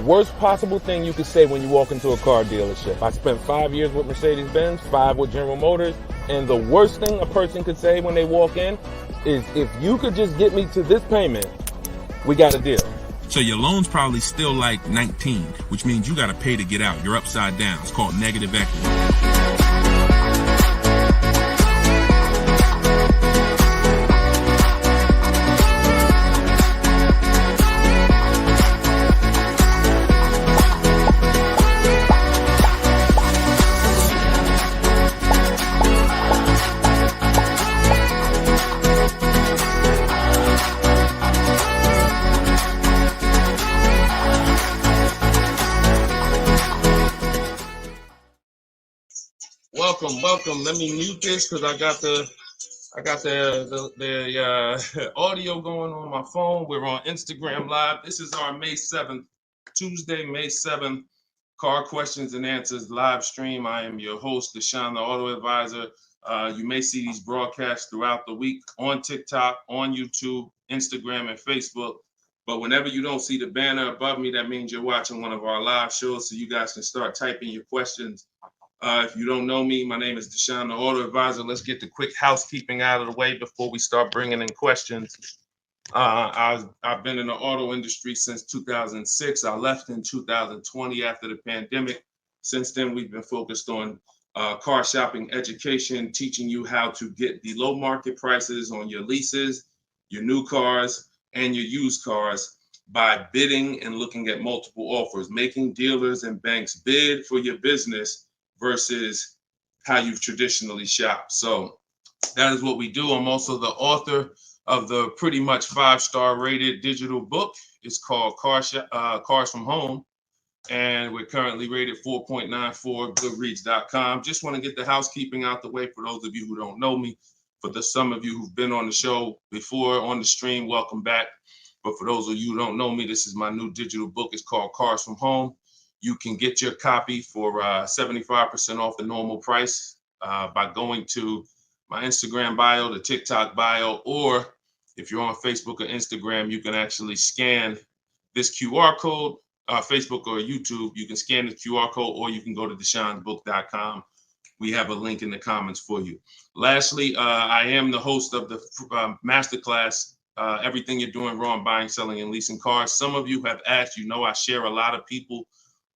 worst possible thing you could say when you walk into a car dealership. I spent 5 years with Mercedes-Benz, 5 with General Motors, and the worst thing a person could say when they walk in is, if you could just get me to this payment, we got a deal. So your loan's probably still like 19, which means you got to pay to get out. You're upside down. It's called negative equity. Welcome. Let me mute this because I got the audio going on my phone. We're on Instagram Live. This is our May 7th, Tuesday, May 7th, Car Questions and Answers live stream. I am your host, Deshone the Auto Advisor. You may see these broadcasts throughout the week on TikTok, on YouTube, Instagram, and Facebook. But whenever you don't see the banner above me, that means you're watching one of our live shows, so you guys can start typing your questions. If you don't know me, my name is Deshone the Auto Advisor. Let's get the quick housekeeping out of the way before we start bringing in questions. I've been in the auto industry since 2006. I left in 2020 after the pandemic. Since then, we've been focused on car shopping education, teaching you how to get the low market prices on your leases, your new cars, and your used cars by bidding and looking at multiple offers, making dealers and banks bid for your business versus how you've traditionally shopped. So that is what we do. I'm also the author of the pretty much 5-star rated digital book. It's called Cars from Home, and we're currently rated 4.94, goodreads.com. Just want to get the housekeeping out the way for those of you who don't know me. For some of you who've been on the show before on the stream, welcome back. But for those of you who don't know me, this is my new digital book. It's called Cars from Home. You can get your copy for 75% off the normal price by going to my Instagram bio, the TikTok bio, or if you're on Facebook or Instagram, you can actually scan this QR code, Facebook or YouTube. You can scan the QR code, or you can go to Deshone'sBook.com. We have a link in the comments for you. Lastly, I am the host of the masterclass, Everything You're Doing Wrong, Buying, Selling, and Leasing Cars. Some of you have asked, I share a lot of people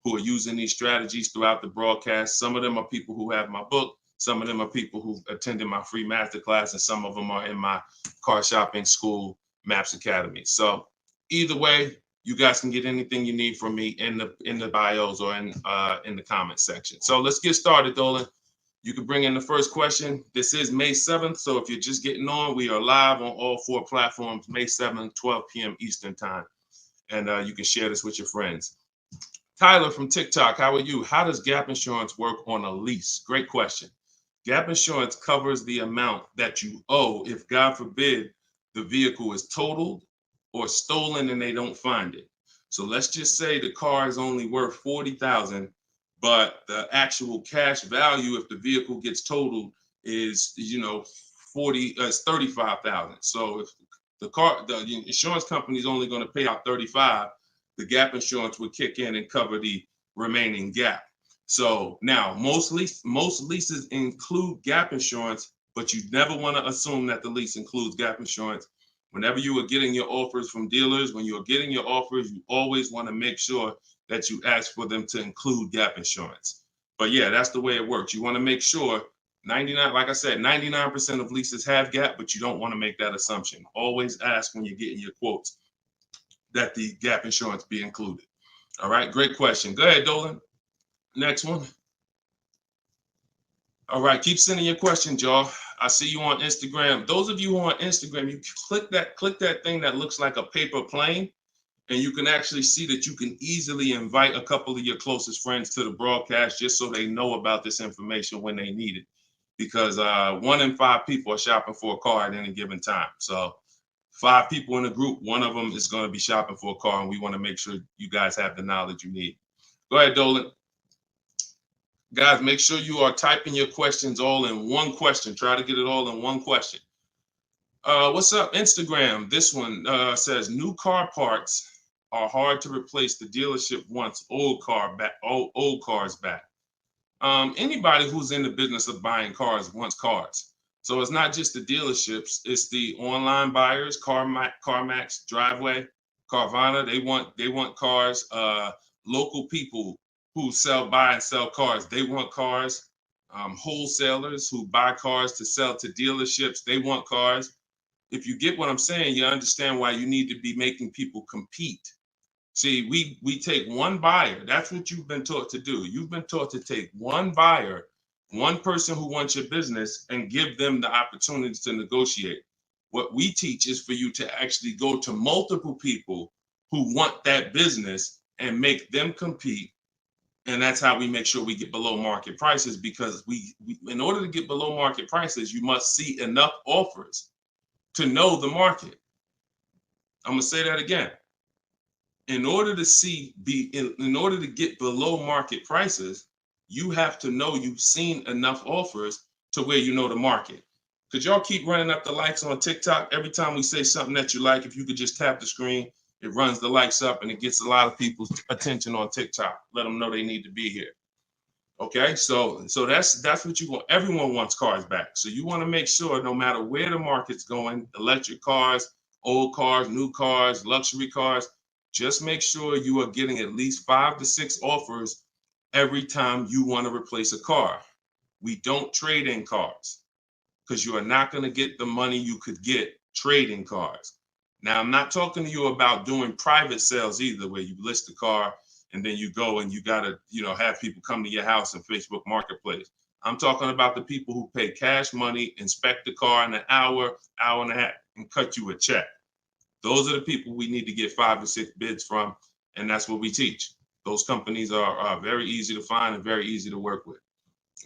who are using these strategies throughout the broadcast. Some of them are people who have my book. Some of them are people who attended my free masterclass, and some of them are in my car shopping school, Maps Academy. So either way, you guys can get anything you need from me in the bios or in the comment section. So let's get started, Dolan. You can bring in the first question. This is May 7th. So if you're just getting on, we are live on all 4 platforms, May 7th, 12 p.m. Eastern time. And you can share this with your friends. Tyler from TikTok, how are you? How does gap insurance work on a lease? Great question. Gap insurance covers the amount that you owe if, God forbid, the vehicle is totaled or stolen and they don't find it. So let's just say the car is only worth $40,000, but the actual cash value if the vehicle gets totaled is, $35,000. So if the insurance company is only going to pay out $35,000, the gap insurance would kick in and cover the remaining gap. So now most leases include gap insurance, but you never want to assume that the lease includes gap insurance. Whenever you are getting your offers from dealers, when you're getting your offers, you always want to make sure that you ask for them to include gap insurance. But yeah, that's the way it works. You want to make sure 99% of leases have gap, but you don't want to make that assumption. Always ask when you're getting your quotes that the gap insurance be included. All right, great question. Go ahead, Dolan. Next one. All right, keep sending your questions, y'all. I see you on Instagram. Those of you who are on Instagram, you click that thing that looks like a paper plane, and you can actually see that you can easily invite a couple of your closest friends to the broadcast just so they know about this information when they need it. Because 1 in 5 people are shopping for a car at any given time. So 5 people in a group, 1 of them is going to be shopping for a car, and we want to make sure you guys have the knowledge you need. Go ahead, Dolan. Guys, make sure you are typing your questions all in one question. Try to get it all in one question. What's up, Instagram? This one says new car parts are hard to replace. The dealership wants old cars back. Anybody who's in the business of buying cars wants cars. So it's not just the dealerships, it's the online buyers, CarMax, Driveway, Carvana. They want cars. Local people who buy and sell cars, they want cars. Wholesalers who buy cars to sell to dealerships, they want cars. If you get what I'm saying, you understand why you need to be making people compete. See, we take one buyer. That's what you've been taught to do. You've been taught to take one buyer, one person who wants your business, and give them the opportunity to negotiate. What we teach is for you to actually go to multiple people who want that business and make them compete. And that's how we make sure we get below market prices, because we in order to get below market prices, you must see enough offers to know the market. I'm gonna say that again. In order to get below market prices, you have to know you've seen enough offers to where you know the market. Could y'all keep running up the likes on TikTok? Every time we say something that you like, if you could just tap the screen, it runs the likes up and it gets a lot of people's attention on TikTok. Let them know they need to be here. Okay, so that's what you want. Everyone wants cars back. So you want to make sure no matter where the market's going, electric cars, old cars, new cars, luxury cars, just make sure you are getting at least 5 to 6 offers every time you want to replace a car. We don't trade in cars because you are not going to get the money you could get trading cars. Now, I'm not talking to you about doing private sales either, where you list the car and then you go and you got to, have people come to your house in Facebook Marketplace. I'm talking about the people who pay cash money, inspect the car in an hour, hour and a half, and cut you a check. Those are the people we need to get 5 or 6 bids from, and that's what we teach. Those companies are very easy to find and very easy to work with.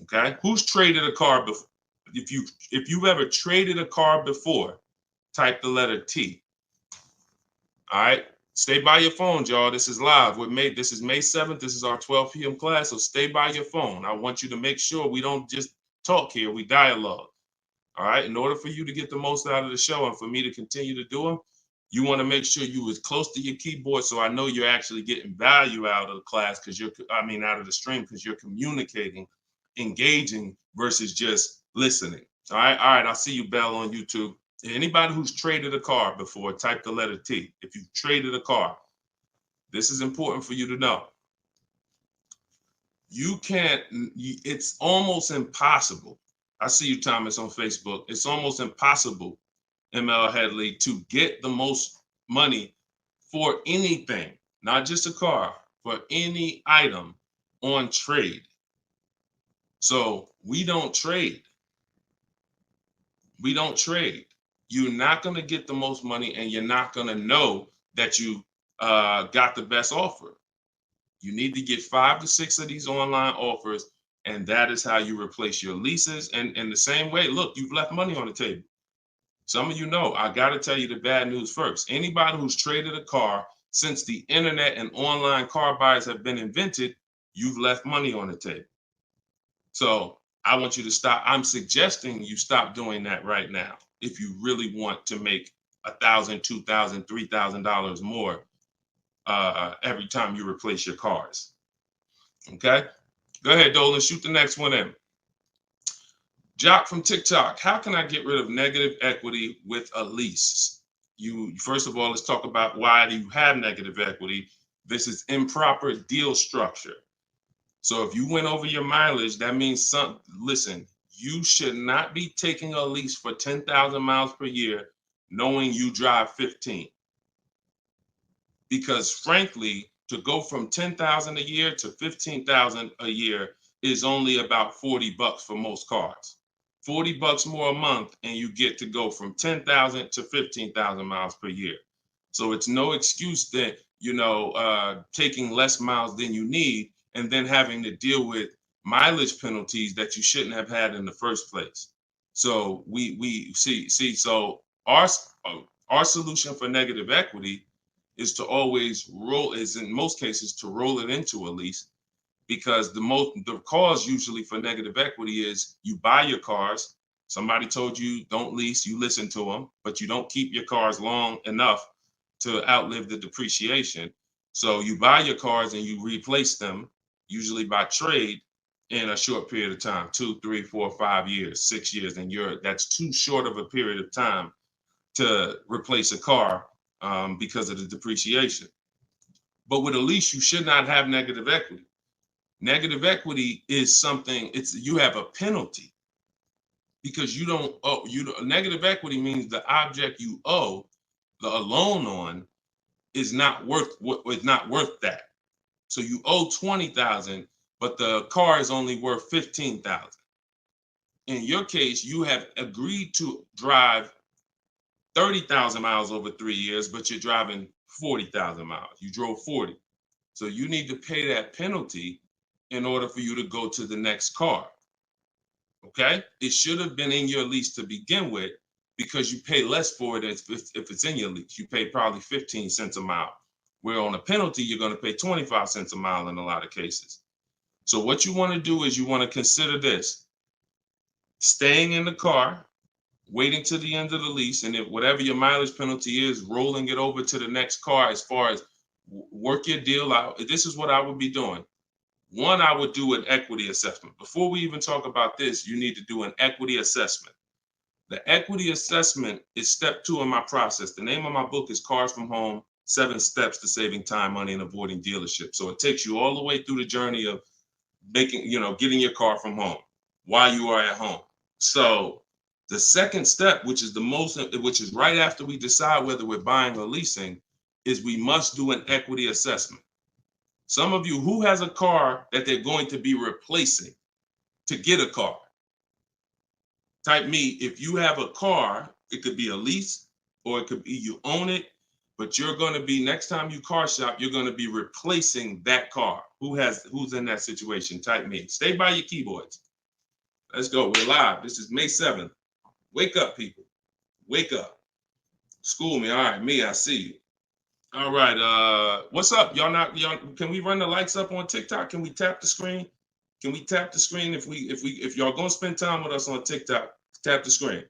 Okay, who's traded a car before? If you've ever traded a car before, type the letter T. All right, stay by your phone, y'all. This is live. This is May 7th. This is our 12 p.m. class, so stay by your phone. I want you to make sure we don't just talk here, we dialogue. All right, in order for you to get the most out of the show and for me to continue to do them, you want to make sure you as close to your keyboard so I know you're actually getting value out of the class, out of the stream, because you're communicating, engaging versus just listening. All right, I'll see you, Bell, on YouTube. Anybody who's traded a car before, type the letter T. If you've traded a car, this is important for you to know. It's almost impossible. I see you, Thomas, on Facebook. It's almost impossible, ML Headley, to get the most money for anything, not just a car, for any item on trade. So we don't trade. We don't trade. You're not going to get the most money, and you're not going to know that you got the best offer. You need to get 5 to 6 of these online offers, and that is how you replace your leases. And in the same way, look, you've left money on the table. Some of you know, I got to tell you the bad news first. Anybody who's traded a car since the internet and online car buyers have been invented, you've left money on the table. So I want you to stop. I'm suggesting you stop doing that right now if you really want to make $1,000, $2,000, $3,000 more every time you replace your cars. Okay? Go ahead, Dolan. Shoot the next one in. Jock from TikTok, how can I get rid of negative equity with a lease? First of all, let's talk about why do you have negative equity. This is improper deal structure. So if you went over your mileage, that means listen, you should not be taking a lease for 10,000 miles per year knowing you drive 15. Because frankly, to go from 10,000 a year to 15,000 a year is only about $40 for most cars. $40 more a month, and you get to go from 10,000 to 15,000 miles per year. So it's no excuse that, taking less miles than you need and then having to deal with mileage penalties that you shouldn't have had in the first place. So we see. So our solution for negative equity is to always in most cases to roll it into a lease, because the cause usually for negative equity is you buy your cars. Somebody told you don't lease, you listen to them, but you don't keep your cars long enough to outlive the depreciation. So you buy your cars and you replace them, usually by trade, in a short period of time, 2, 3, 4, 5 years, 6 years, and that's too short of a period of time to replace a car because of the depreciation. But with a lease, you should not have negative equity. Negative equity is something, you have a penalty because you don't owe. Negative equity means the object you owe a loan on is not worth that. So you owe 20,000, but the car is only worth 15,000. In your case, you have agreed to drive 30,000 miles over 3 years, but you're driving 40,000 miles. You drove 40. So you need to pay that penalty in order for you to go to the next car. Okay? It should have been in your lease to begin with because you pay less for it if it's in your lease. You pay probably 15 cents a mile, where on a penalty, you're going to pay 25 cents a mile in a lot of cases. So what you want to do is you want to consider this: staying in the car, waiting to the end of the lease, and if whatever your mileage penalty is, rolling it over to the next car. As far as work your deal out, this is what I would be doing. One, I would do an equity assessment. Before we even talk about this, you need to do an equity assessment. The equity assessment is step 2 in my process. The name of my book is Cars from Home, 7 Steps to Saving Time, Money, and Avoiding Dealerships. So it takes you all the way through the journey of getting your car from home while you are at home. So the second step, which is right after we decide whether we're buying or leasing, is we must do an equity assessment. Some of you, who has a car that they're going to be replacing to get a car? Type me. If you have a car, it could be a lease or it could be you own it, but you're going to be, next time you car shop, you're going to be replacing that car. Who's in that situation? Type me. Stay by your keyboards. Let's go. We're live. This is May 7th. Wake up, people. Wake up. School me. All right, me, I see you. All right. What's up? Y'all can we run the lights up on TikTok? Can we tap the screen? Can we tap the screen if y'all gonna spend time with us on TikTok? Tap the screen.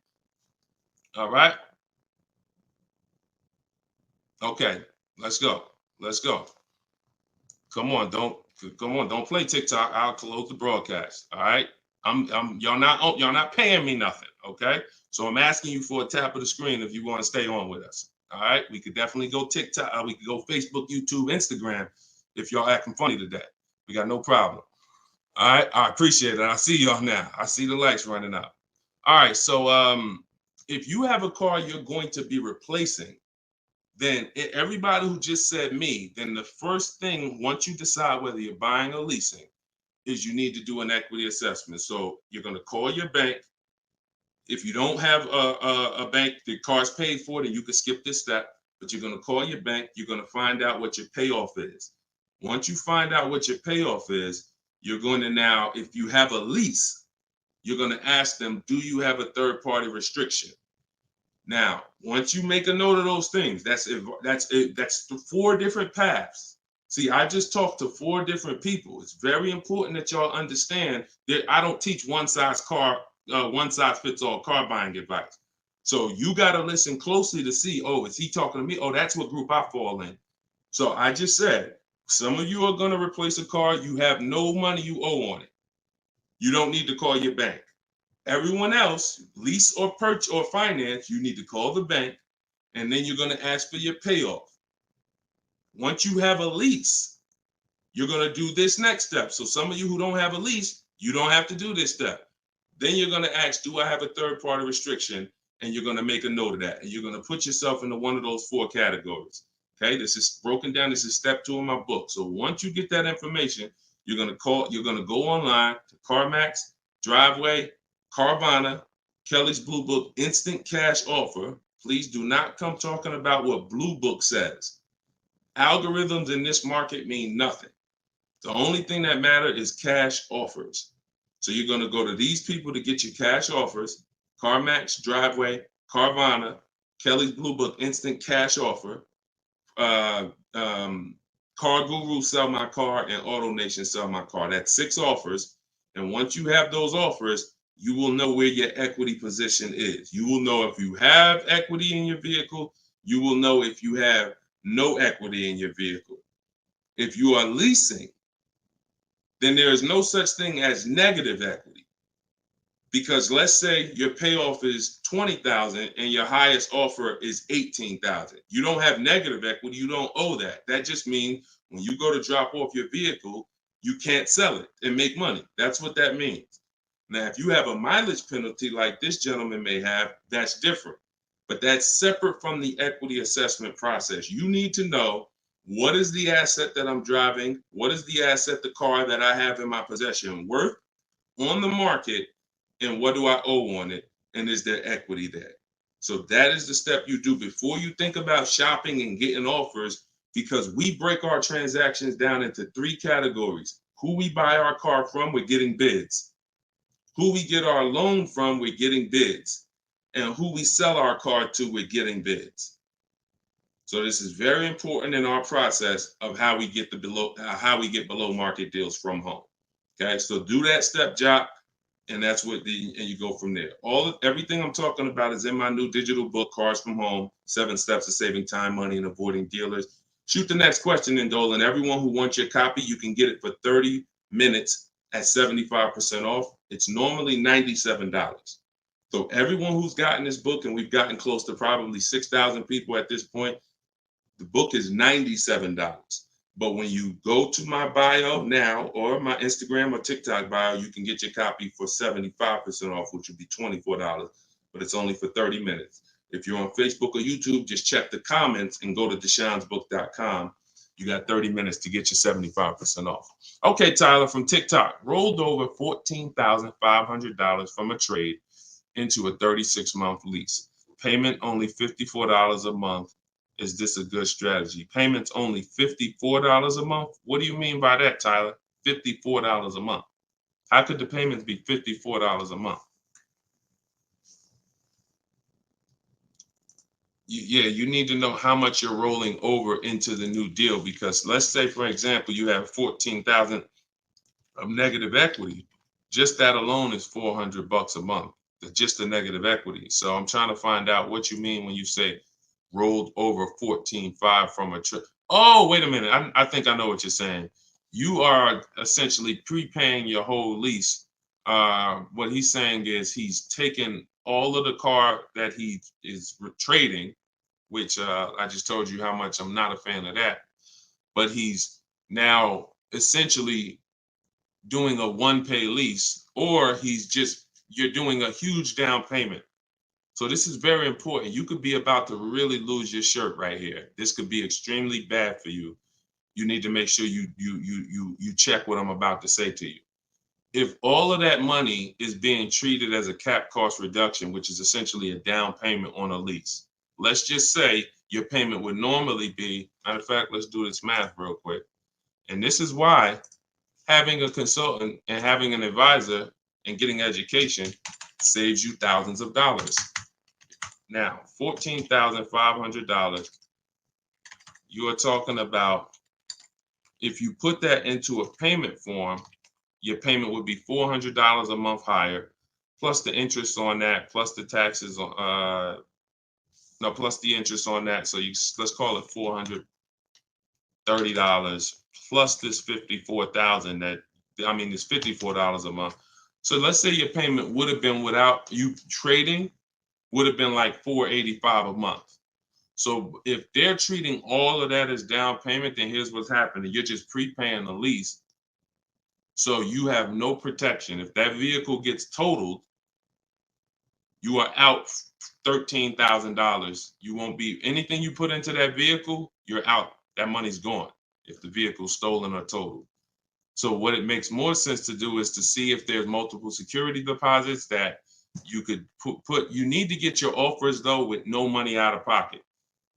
All right. Okay. Let's go. Let's go. Come on, don't play TikTok. I'll close the broadcast. All right. Y'all not paying me nothing. Okay. So I'm asking you for a tap of the screen if you want to stay on with us. All right. We could definitely go TikTok. We could go Facebook, YouTube, Instagram if y'all acting funny today. We got no problem. All right. I appreciate it. I see y'all now. I see the lights running up. All right. So if you have a car you're going to be replacing, then everybody who just said me, then the first thing, once you decide whether you're buying or leasing, is you need to do an equity assessment. So you're going to call your bank. If you don't have a bank, the car's paid for, then you can skip this step, but you're going to call your bank. You're going to find out what your payoff is. Once you find out what your payoff is, you're going to now, if you have a lease, you're going to ask them, do you have a third-party restriction? Now, once you make a note of those things, that's 4 different paths. See, I just talked to 4 different people. It's very important that y'all understand that I don't teach one size fits all car buying advice. So you got to listen closely to see, oh, is he talking to me? Oh, that's what group I fall in. So I just said, some of you are going to replace a car. You have no money you owe on it. You don't need to call your bank. Everyone else, lease or purchase or finance, you need to call the bank, and then you're going to ask for your payoff. Once you have a lease, you're going to do this next step. So some of you who don't have a lease, you don't have to do this step. Then you're going to ask, do I have a third-party restriction? And you're going to make a note of that. And you're going to put yourself into one of those 4 categories. Okay, this is broken down. This is step 2 in my book. So once you get that information, you're going to go online to CarMax, Driveway, Carvana, Kelly's Blue Book, Instant Cash Offer. Please do not come talking about what Blue Book says. Algorithms in this market mean nothing. The only thing that matters is cash offers. So you're going to go to these people to get your cash offers: CarMax, Driveway, Carvana, Kelly's Blue Book, Instant Cash Offer, Car Guru, Sell My Car, and AutoNation, Sell My Car. That's 6 offers. And once you have those offers, you will know where your equity position is. You will know if you have equity in your vehicle. You will know if you have no equity in your vehicle. If you are leasing, then there is no such thing as negative equity. Because let's say your payoff is $20,000 and your highest offer is $18,000. You don't have negative equity, you don't owe that. That just means when you go to drop off your vehicle, you can't sell it and make money. That's what that means. Now, if you have a mileage penalty like this gentleman may have, that's different. But that's separate from the equity assessment process. You need to know, what is the asset that I'm driving? What is the asset, the car that I have in my possession, worth on the market? And what do I owe on it? And is there equity there? So that is the step you do before you think about shopping and getting offers, because we break our transactions down into 3 categories. Who we buy our car from, we're getting bids. Who we get our loan from, we're getting bids. And who we sell our car to, we're getting bids. So this is very important in our process of how we get below market deals from home. Okay, so do that step, Jock, and that's what and you go from there. Everything I'm talking about is in my new digital book, Cars from Home: 7 Steps to Saving Time, Money, and Avoiding Dealers. Shoot the next question in, Dolan. Everyone who wants your copy, you can get it for 30 minutes at 75% off. It's normally $97. So everyone who's gotten this book, and we've gotten close to probably 6,000 people at this point, the book is $97. But when you go to my bio now, or my Instagram or TikTok bio, you can get your copy for 75% off, which would be $24, but it's only for 30 minutes. If you're on Facebook or YouTube, just check the comments and go to deshonsbook.com. You got 30 minutes to get your 75% off. Okay, Tyler from TikTok. Rolled over $14,500 from a trade into a 36-month lease. Payment only $54 a month. Is this a good strategy? Payments only $54 a month? What do you mean by that, Tyler? $54 a month. How could the payments be $54 a month? You need to know how much you're rolling over into the new deal, because let's say, for example, you have $14,000 of negative equity. Just that alone is $400 a month. Just the negative equity. So I'm trying to find out what you mean when you say rolled over 14.5 from a trip. Oh, wait a minute. I think I know what you're saying. You are essentially prepaying your whole lease. What he's saying is he's taken all of the car that he is trading, which I just told you how much I'm not a fan of that. But he's now essentially doing a one-pay lease, or you're doing a huge down payment. So this is very important. You could be about to really lose your shirt right here. This could be extremely bad for you. You need to make sure you check what I'm about to say to you. If all of that money is being treated as a cap cost reduction, which is essentially a down payment on a lease, let's just say your payment would normally be, matter of fact, let's do this math real quick. And this is why having a consultant and having an advisor and getting education saves you thousands of dollars. Now, $14,500, you are talking about, if you put that into a payment form, your payment would be $400 a month higher, plus the interest on that, plus the taxes, plus the interest on that. So let's call it $430 plus this $54,000 this $54 a month. So let's say your payment would have been, without you trading, would have been like $485 a month. So if they're treating all of that as down payment, then here's what's happening. You're just prepaying the lease. So you have no protection. If that vehicle gets totaled, you are out $13,000. You won't be, anything you put into that vehicle, you're out. That money's gone if the vehicle's stolen or totaled. So what it makes more sense to do is to see if there's multiple security deposits that you could put. You need to get your offers, though, with no money out of pocket,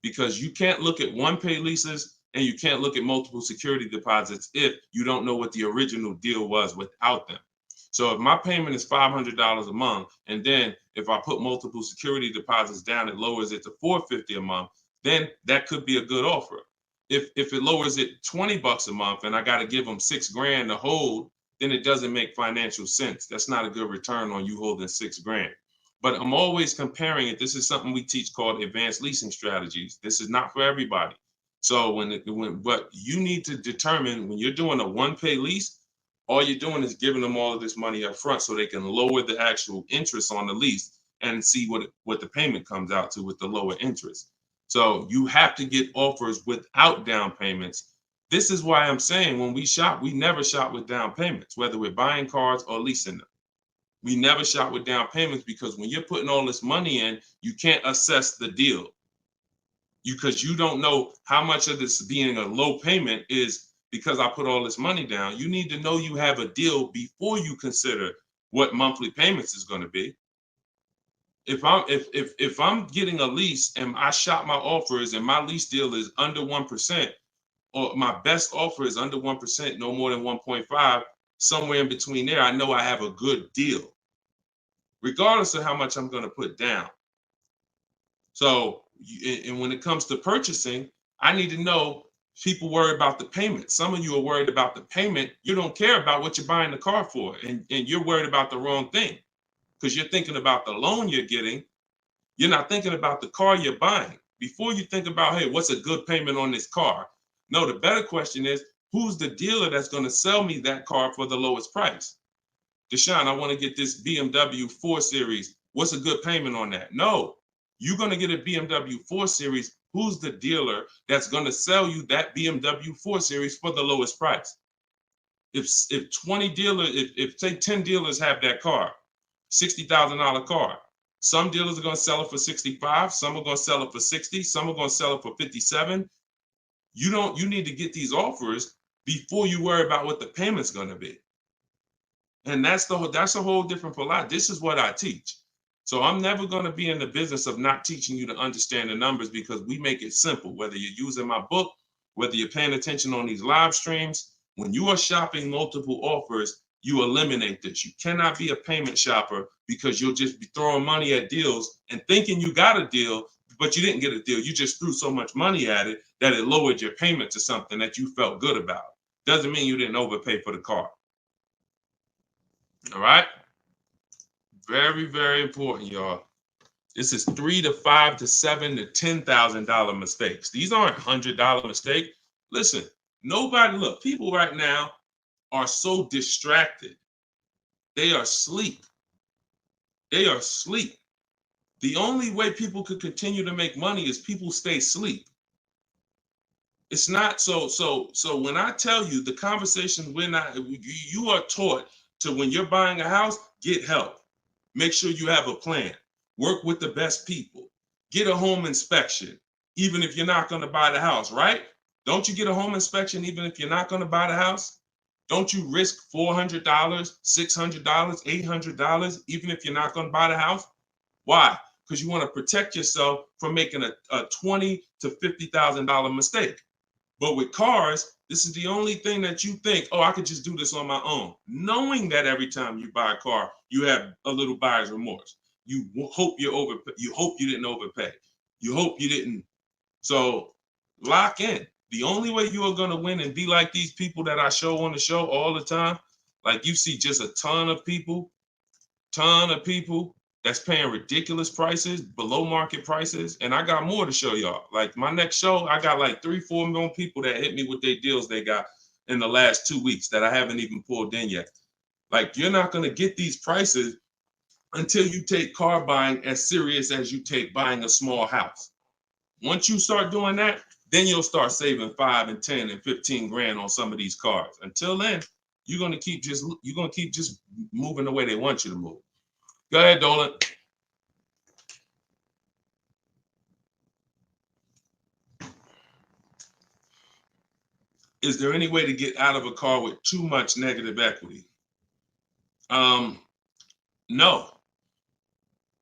because you can't look at one-pay leases and you can't look at multiple security deposits if you don't know what the original deal was without them. So if my payment is $500 a month, and then if I put multiple security deposits down, it lowers it to $450 a month, then that could be a good offer. If it lowers it $20 a month and I got to give them $6,000 to hold, then it doesn't make financial sense. That's not a good return on you holding $6,000. But I'm always comparing it. This is something we teach called advanced leasing strategies. This is not for everybody. So but you need to determine when you're doing a one-pay lease, all you're doing is giving them all of this money up front so they can lower the actual interest on the lease and see what the payment comes out to with the lower interest. So you have to get offers without down payments. This is why I'm saying when we shop, we never shop with down payments, whether we're buying cars or leasing them. We never shop with down payments because when you're putting all this money in, you can't assess the deal because you don't know how much of this being a low payment is because I put all this money down. You need to know you have a deal before you consider what monthly payments is going to be. If I'm getting a lease and I shop my offers and my lease deal is under 1%, or my best offer is under 1%, no more than 1.5, somewhere in between there, I know I have a good deal, regardless of how much I'm going to put down. So, and when it comes to purchasing, I need to know people worry about the payment. Some of you are worried about the payment. You don't care about what you're buying the car for, and you're worried about the wrong thing because you're thinking about the loan you're getting. You're not thinking about the car you're buying. Before you think about, hey, what's a good payment on this car? No, the better question is, who's the dealer that's going to sell me that car for the lowest price? Deshone, I want to get this BMW 4 Series. What's a good payment on that? No, you're going to get a BMW 4 Series. Who's the dealer that's going to sell you that BMW 4 Series for the lowest price? If 20 dealers, if say 10 dealers have that car, $60,000 car, some dealers are going to sell it for 65, some are going to sell it for 60, some are going to sell it for 57. You need to get these offers before you worry about what the payment's going to be. And that's a whole different philosophy. This is what I teach. So I'm never going to be in the business of not teaching you to understand the numbers because we make it simple. Whether you're using my book, whether you're paying attention on these live streams, when you are shopping multiple offers, you eliminate this. You cannot be a payment shopper because you'll just be throwing money at deals and thinking you got a deal, but you didn't get a deal. You just threw so much money at it that it lowered your payment to something that you felt good about. Doesn't mean you didn't overpay for the car. All right. Very, very important, y'all. This is $3,000 to $5,000 to $7,000 to $10,000 mistakes. These aren't $100 mistakes. Listen, look, people right now are so distracted. They are asleep. They are asleep. The only way people could continue to make money is people stay asleep. It's not so when I tell you the conversation, you are taught to, when you're buying a house, get help. Make sure you have a plan. Work with the best people. Get a home inspection, even if you're not going to buy the house, right? Don't you get a home inspection even if you're not going to buy the house? Don't you risk $400, $600, $800, even if you're not going to buy the house? Why? Because you want to protect yourself from making a $20,000 to $50,000 mistake. But with cars, this is the only thing that you think, oh, I could just do this on my own. Knowing that every time you buy a car, you have a little buyer's remorse. You hope you hope you didn't overpay. You hope you didn't. So lock in. The only way you are going to win and be like these people that I show on the show all the time, like you see just a ton of people that's paying ridiculous prices, below market prices. And I got more to show y'all. Like my next show, I got like 3-4 million people that hit me with their deals they got in the last 2 weeks that I haven't even pulled in yet. Like you're not going to get these prices until you take car buying as serious as you take buying a small house. Once you start doing that, then you'll start saving 5 and 10 and 15 grand on some of these cars. Until then, you're going to keep just moving the way they want you to move. Go ahead, Dolan. Is there any way to get out of a car with too much negative equity? No.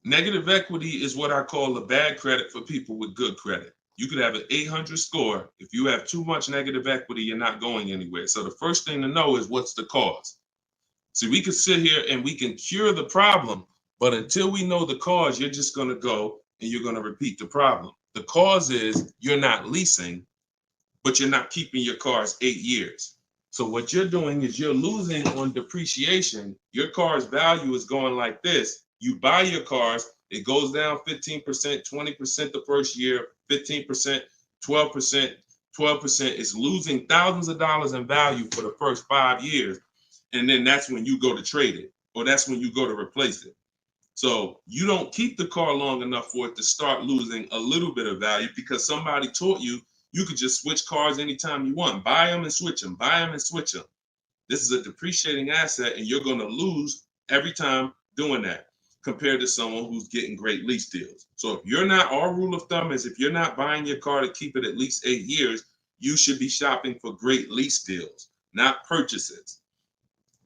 Negative equity is what I call a bad credit for people with good credit. You could have an 800 score. If you have too much negative equity, you're not going anywhere. So the first thing to know is what's the cause. See, we could sit here and we can cure the problem, but until we know the cause, you're just going to go and you're going to repeat the problem. The cause is you're not leasing, but you're not keeping your cars 8 years. So what you're doing is you're losing on depreciation. Your car's value is going like this. You buy your cars, it goes down 15%, 20% the first year, 15%, 12%, 12% is losing thousands of dollars in value for the first 5 years. And then that's when you go to trade it, or that's when you go to replace it. So you don't keep the car long enough for it to start losing a little bit of value because somebody taught you could just switch cars anytime you want. Buy them and switch them, buy them and switch them. This is a depreciating asset, and you're going to lose every time doing that compared to someone who's getting great lease deals. So if you're not, our rule of thumb is if you're not buying your car to keep it at least 8 years, you should be shopping for great lease deals, not purchases.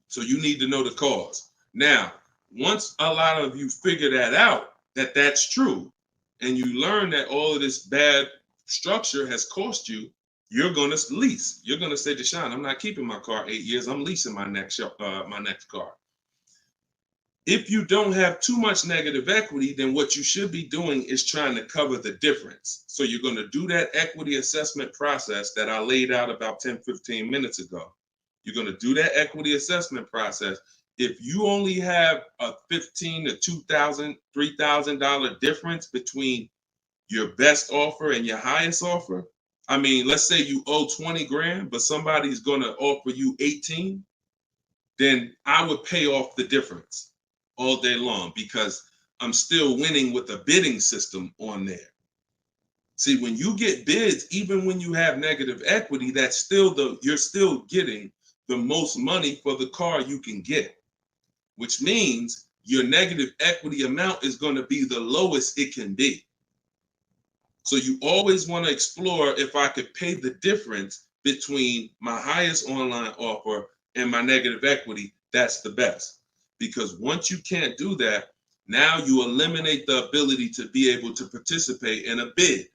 So you need to know the cause. Now, once a lot of you figure that out, that that's true, and you learn that all of this bad structure has cost you, you're going to lease. You're going to say, Deshone, I'm not keeping my car 8 years. I'm leasing my next car. If you don't have too much negative equity, then what you should be doing is trying to cover the difference. So you're going to do that equity assessment process that I laid out about 10, 15 minutes ago. You're going to do that equity assessment process. If you only have a $1,500 to $2,000, $3,000 difference between your best offer and your highest offer, I mean, let's say you owe 20 grand, but somebody's going to offer you 18, then I would pay off the difference all day long because I'm still winning with a bidding system on there. See, when you get bids, even when you have negative equity, that's still you're still getting the most money for the car you can get, which means your negative equity amount is going to be the lowest it can be. So you always want to explore if I could pay the difference between my highest online offer and my negative equity, that's the best. Because once you can't do that, now you eliminate the ability to be able to participate in a bid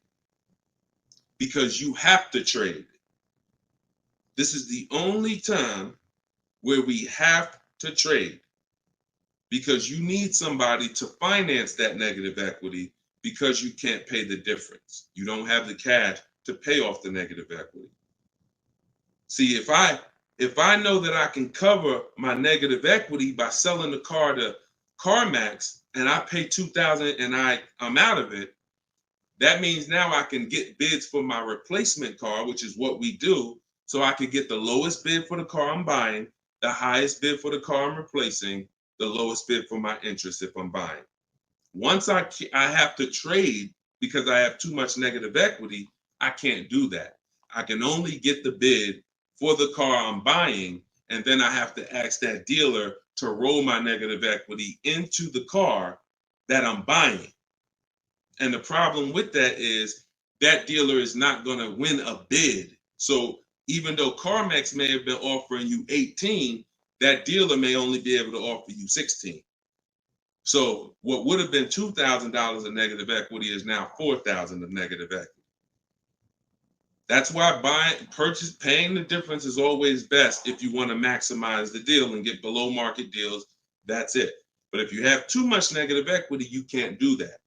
because you have to trade. This is the only time where we have to trade because you need somebody to finance that negative equity because you can't pay the difference. You don't have the cash to pay off the negative equity. See, if I know that I can cover my negative equity by selling the car to CarMax and I pay $2,000 and I'm out of it, that means now I can get bids for my replacement car, which is what we do. So I could get the lowest bid for the car I'm buying, the highest bid for the car I'm replacing, the lowest bid for my interest if I'm buying. Once I have to trade because I have too much negative equity, I can't do that. I can only get the bid for the car I'm buying, and then I have to ask that dealer to roll my negative equity into the car that I'm buying. And the problem with that is that dealer is not going to win a bid. So even though CarMax may have been offering you 18, that dealer may only be able to offer you 16. So what would have been $2,000 of negative equity is now $4,000 of negative equity. That's why paying the difference is always best if you want to maximize the deal and get below market deals. That's it. But if you have too much negative equity, you can't do that.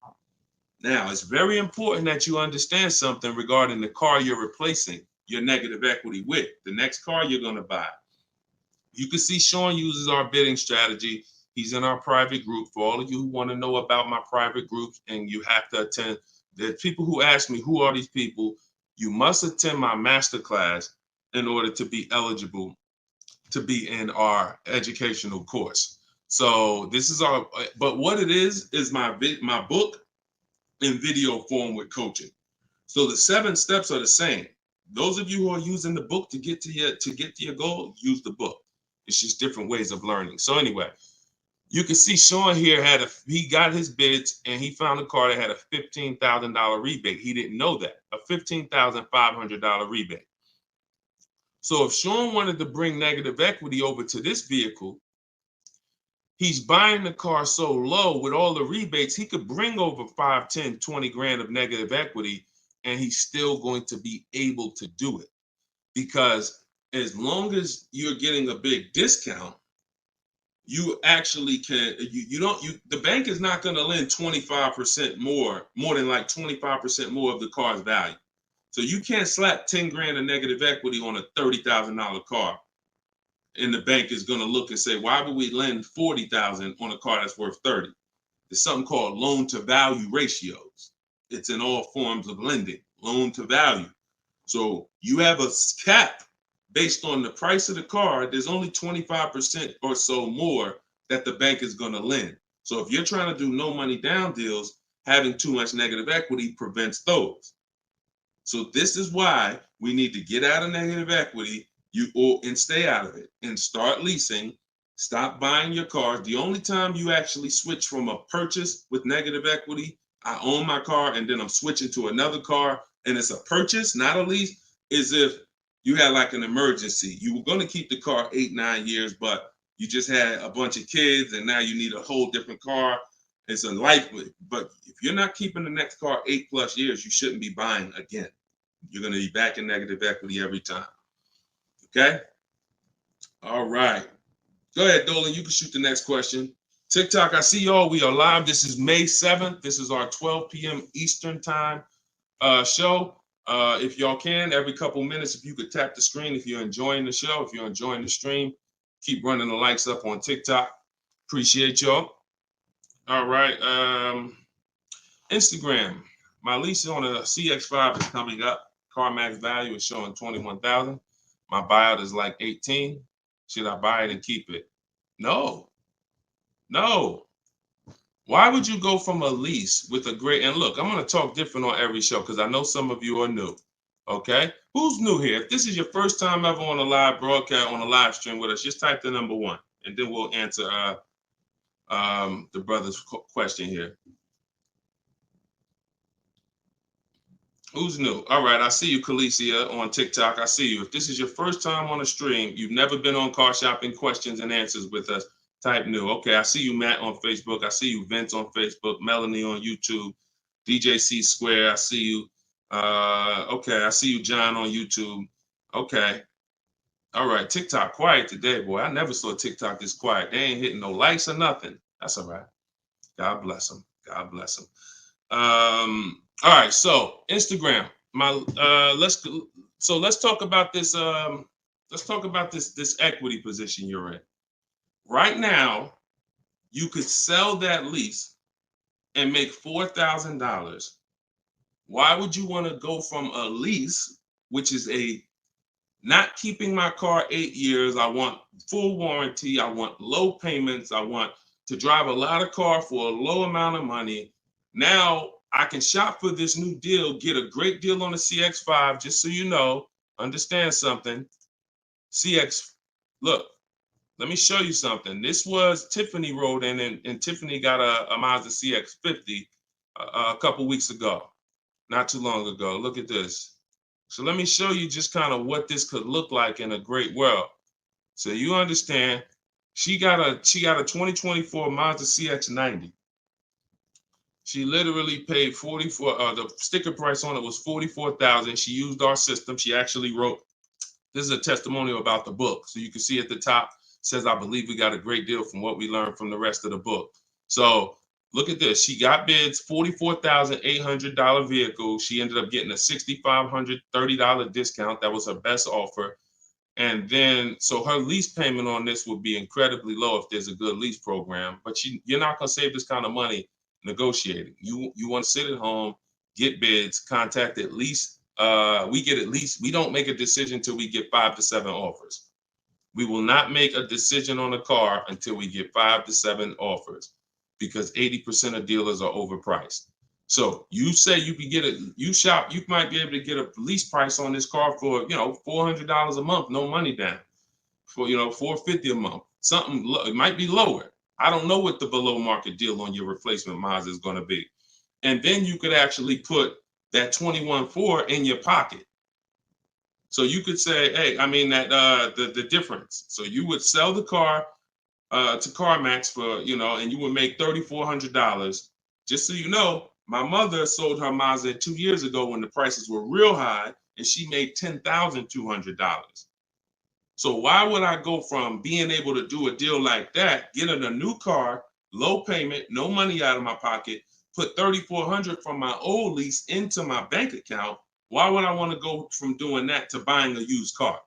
Now, it's very important that you understand something regarding the car you're replacing your negative equity with, the next car you're going to buy. You can see Sean uses our bidding strategy. He's in our private group. For all of you who want to know about my private groups and you have to attend, there's people who ask me, who are these people? You must attend my masterclass in order to be eligible to be in our educational course. So this is but what it is my book in video form with coaching. So the 7 steps are the same. Those of you who are using the book to get to your goal, use the book. It's just different ways of learning. So anyway, you can see Sean here he got his bids and he found a car that had a $15,000 rebate. He didn't know that, a $15,500 rebate. So if Sean wanted to bring negative equity over to this vehicle, he's buying the car so low with all the rebates, he could bring over 5, 10, 20 grand of negative equity and he's still going to be able to do it. Because as long as you're getting a big discount, you actually can, the bank is not going to lend 25% more than like 25% more of the car's value. So you can't slap 10 grand of negative equity on a $30,000 car. And the bank is going to look and say, why would we lend $40,000 on a car that's worth 30? There's something called loan to value ratios. It's in all forms of lending, loan to value. So you have a cap based on the price of the car. There's only 25% or so more that the bank is going to lend. So if you're trying to do no money down deals, having too much negative equity prevents those. So this is why we need to get out of negative equity and stay out of it and start leasing. Stop buying your cars. The only time you actually switch from a purchase with negative equity, I own my car and then I'm switching to another car and it's a purchase, not a lease, is if you had like an emergency. You were going to keep the car 8-9 years, but you just had a bunch of kids and now you need a whole different car. It's a life, but if you're not keeping the next car 8+ years, you shouldn't be buying again. You're going to be back in negative equity every time. Okay? All right. Go ahead, Dolan. You can shoot the next question. TikTok, I see y'all. We are live. This is May 7th. This is our 12 p.m. Eastern time show. If y'all can, every couple minutes, if you could tap the screen, if you're enjoying the show, if you're enjoying the stream, keep running the likes up on TikTok. Appreciate y'all. All right. Instagram. My lease on a CX5 is coming up. Car max value is showing 21,000. My buyout is like 18. Should I buy it and keep it? No. Why would you go from a lease with a great, and look, I'm going to talk different on every show because I know some of you are new. Okay. Who's new here? If this is your first time ever on a live broadcast, on a live stream with us, just type the number 1 and then we'll answer the brother's question here. Who's new? All right, I see you, Khaleesi, on TikTok. I see you. If this is your first time on a stream, you've never been on Car Shopping Questions and Answers with us, type new. Okay, I see you, Matt, on Facebook. I see you, Vince, on Facebook. Melanie on YouTube. DJC Square, I see you. Okay, I see you, John, on YouTube. Okay. All right, TikTok quiet today, boy. I never saw TikTok this quiet. They ain't hitting no likes or nothing. That's all right. God bless them. God bless them. All right, so Instagram. Let's talk about this. Let's talk about this equity position you're in. Right now, you could sell that lease and make $4,000. Why would you want to go from a lease, which is a not keeping my car 8 years? I want full warranty. I want low payments. I want to drive a lot of car for a low amount of money. Now I can shop for this new deal, get a great deal on the CX5, just so you know, understand something. CX, look, let me show you something. This was Tiffany rode in, and Tiffany got a Mazda CX50 a couple weeks ago, not too long ago. Look at this. So let me show you just kind of what this could look like in a great world. So you understand, she got a 2024 Mazda CX90. She literally paid 44. The sticker price on it was 44,000. She used our system. She actually wrote. This is a testimonial about the book, so you can see at the top says, "I believe we got a great deal from what we learned from the rest of the book." So look at this. She got bids, $44,800 vehicle. She ended up getting a $6,530 discount. That was her best offer. And then, so her lease payment on this would be incredibly low if there's a good lease program. But you're not going to save this kind of money negotiating. You want to sit at home, get bids, contact at least. We don't make a decision until we get 5 to 7 offers. We will not make a decision on a car until we get 5 to 7 offers, because 80% of dealers are overpriced. So you say you can get you might be able to get a lease price on this car for, $400 a month, no money down, for, $450 a month. Something, it might be lower. I don't know what the below market deal on your replacement Mazda is going to be. And then you could actually put that 21.4 in your pocket. So you could say, hey, the difference. So you would sell the car to CarMax for, and you would make $3,400. Just so you know, my mother sold her Mazda 2 years ago when the prices were real high, and she made $10,200. So why would I go from being able to do a deal like that, getting a new car, low payment, no money out of my pocket, put $3,400 from my old lease into my bank account? Why would I want to go from doing that to buying a used car,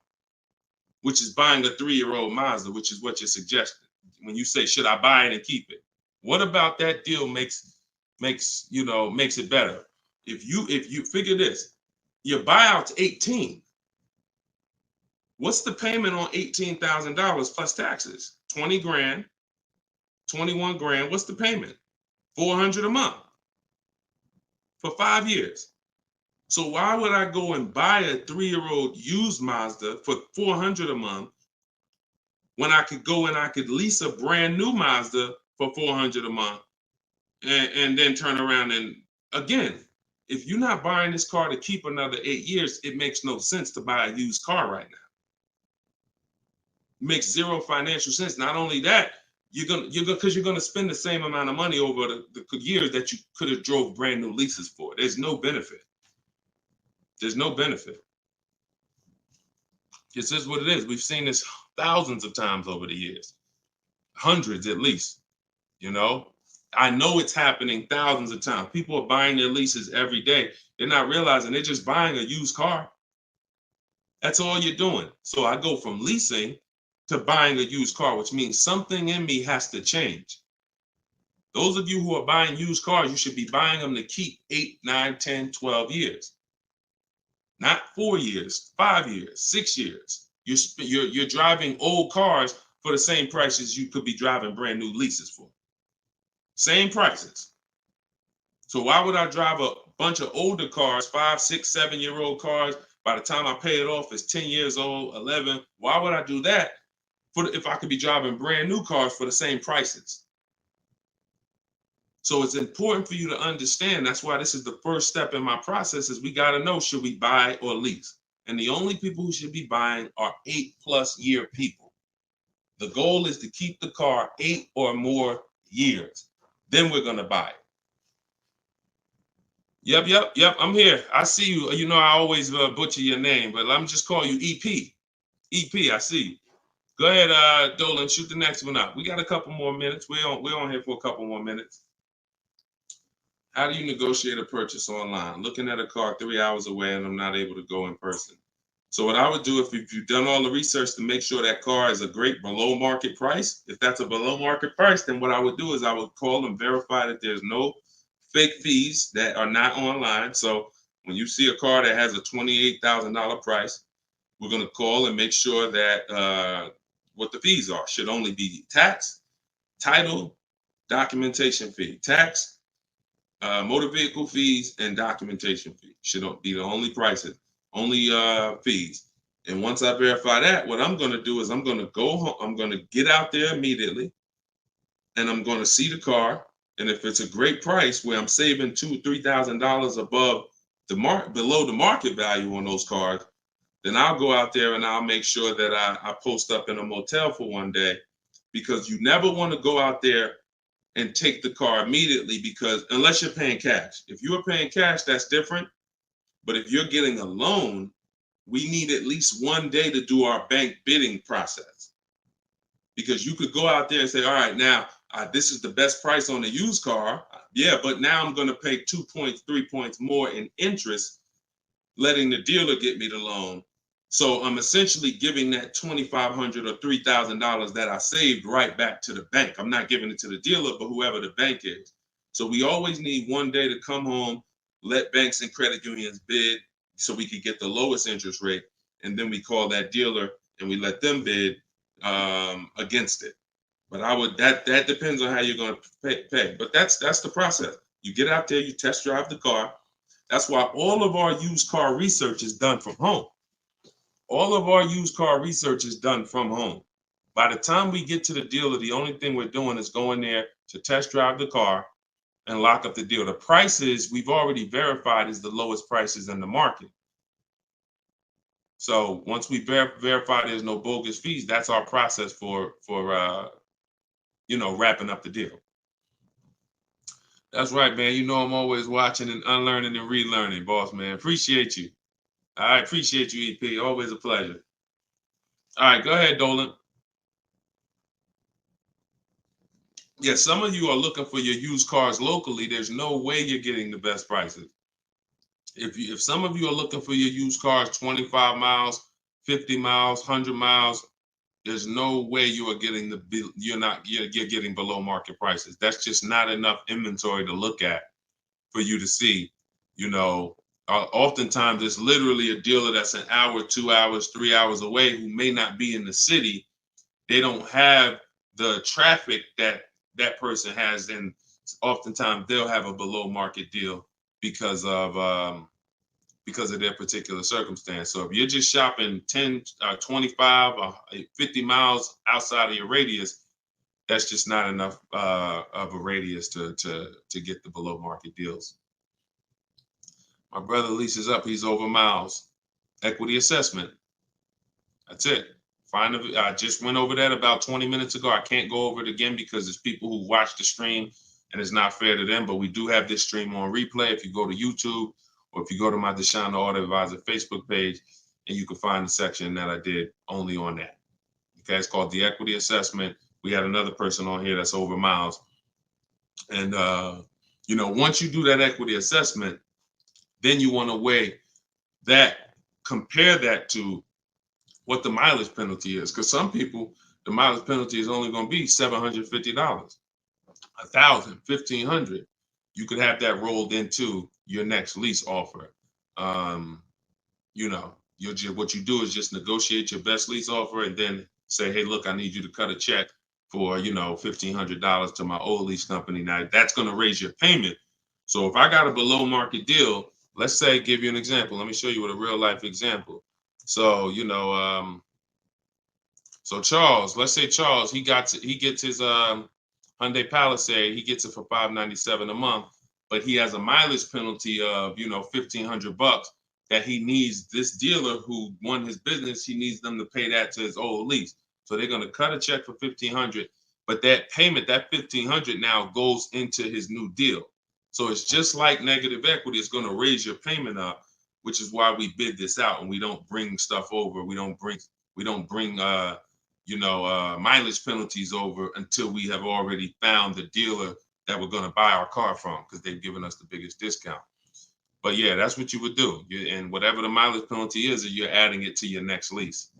which is buying a 3-year-old Mazda, which is what you're suggesting when you say, should I buy it and keep it? What about that deal makes it better? If you figure this, Your buyout's 18. What's the payment on $18,000 plus taxes? 20 grand, 21 grand. What's the payment? 400 a month for 5 years. So why would I go and buy a 3-year-old used Mazda for 400 a month when I could go and I could lease a brand new Mazda for 400 a month and then turn around and again, if you're not buying this car to keep another 8 years, it makes no sense to buy a used car right now. It makes zero financial sense. Not only that, you're gonna spend the same amount of money over the years that you could have drove brand new leases for. There's no benefit. There's no benefit. This is what it is. We've seen this thousands of times over the years, hundreds at least. You know, I know it's happening thousands of times. People are buying their leases every day. They're not realizing they're just buying a used car. That's all you're doing. So I go from leasing to buying a used car, which means something in me has to change. Those of you who are buying used cars, you should be buying them to keep 8, 9, 10, 12 years. Not 4 years, 5 years, 6 years. You're driving old cars for the same prices you could be driving brand new leases for. Same prices. So why would I drive a bunch of older cars, 5, 6, 7-year-old cars? By the time I pay it off, it's 10 years old, 11. Why would I do that if I could be driving brand new cars for the same prices? So it's important for you to understand. That's why this is the first step in my process is we got to know, should we buy or lease? And the only people who should be buying are 8+ year people. The goal is to keep the car 8 or more years. Then we're going to buy it. Yep. I'm here. I see you. You know, I always butcher your name, but let me just call you EP. EP, I see you. Go ahead, Dolan, shoot the next one up. We got a couple more minutes. We're on here for a couple more minutes. How do you negotiate a purchase online? Looking at a car 3 hours away and I'm not able to go in person. So what I would do if you've done all the research to make sure that car is a great below market price, if that's a below market price, then what I would do is I would call and verify that there's no fake fees that are not online. So when you see a car that has a $28,000 price, we're going to call and make sure that what the fees are should only be tax, title, documentation fee. Tax, motor vehicle fees, and documentation fee should be the only prices, only fees. And once I verify that, what I'm going to do is I'm going to go home. I'm going to get out there immediately, and I'm going to see the car. And if it's a great price where I'm saving $2,000-3,000 above below the market value on those cars, then I'll go out there and I'll make sure that I post up in a motel for one day, because you never want to go out there and take the car immediately, because unless you're paying cash. If you are paying cash, that's different. But if you're getting a loan, we need at least one day to do our bank bidding process. Because you could go out there and say, all right, now this is the best price on a used car. Yeah, but now I'm going to pay 2 points, 3 points more in interest, letting the dealer get me the loan. So I'm essentially giving that $2,500 or $3,000 that I saved right back to the bank. I'm not giving it to the dealer, but whoever the bank is. So we always need one day to come home, let banks and credit unions bid so we could get the lowest interest rate. And then we call that dealer and we let them bid against it. But that depends on how you're going to pay. But that's the process. You get out there, you test drive the car. That's why all of our used car research is done from home. All of our used car research is done from home. By the time we get to the dealer, the only thing we're doing is going there to test drive the car and lock up the deal. The prices we've already verified is the lowest prices in the market. So once we verify there's no bogus fees, that's our process for wrapping up the deal. That's right, man. You know I'm always watching and unlearning and relearning, boss man. Appreciate you. I appreciate you, EP. Always a pleasure. All right, go ahead, Dolan. Yeah, some of you are looking for your used cars locally. There's no way you're getting the best prices. If some of you are looking for your used cars 25 miles, 50 miles, 100 miles, there's no way you are getting you're getting below market prices. That's just not enough inventory to look at for you to see, Oftentimes, it's literally a dealer that's an hour, 2 hours, 3 hours away who may not be in the city. They don't have the traffic that that person has, and oftentimes they'll have a below market deal because of their particular circumstance. So if you're just shopping 10, 25, 50 miles outside of your radius, that's just not enough of a radius to get the below market deals. My brother leases up, he's over miles. Equity assessment. That's it. I just went over that about 20 minutes ago. I can't go over it again because there's people who watch the stream and it's not fair to them, but we do have this stream on replay. If you go to YouTube or if you go to my Deshone the Auto Advisor Facebook page, and you can find the section that I did only on that. Okay, it's called the equity assessment. We had another person on here that's over miles. And, once you do that equity assessment, then you want to weigh that, compare that to what the mileage penalty is. Because some people, the mileage penalty is only going to be $750, $1,000, $1,500. You could have that rolled into your next lease offer. What you do is just negotiate your best lease offer and then say, hey, look, I need you to cut a check for, $1,500 to my old lease company. Now that's going to raise your payment. So if I got a below market deal, let's say, give you an example. Let me show you with a real life example. So, so Charles, let's say Charles, he gets his Hyundai Palisade, he gets it for $597 a month, but he has a mileage penalty of, $1,500 that he needs. This dealer who won his business, he needs them to pay that to his old lease. So they're going to cut a check for $1,500, but that payment, that $1,500 now goes into his new deal. So it's just like negative equity. It's going to raise your payment up, which is why we bid this out and we don't bring stuff over. We don't bring mileage penalties over until we have already found the dealer that we're going to buy our car from, because they've given us the biggest discount. But yeah, that's what you would do. And whatever the mileage penalty is, you're adding it to your next lease.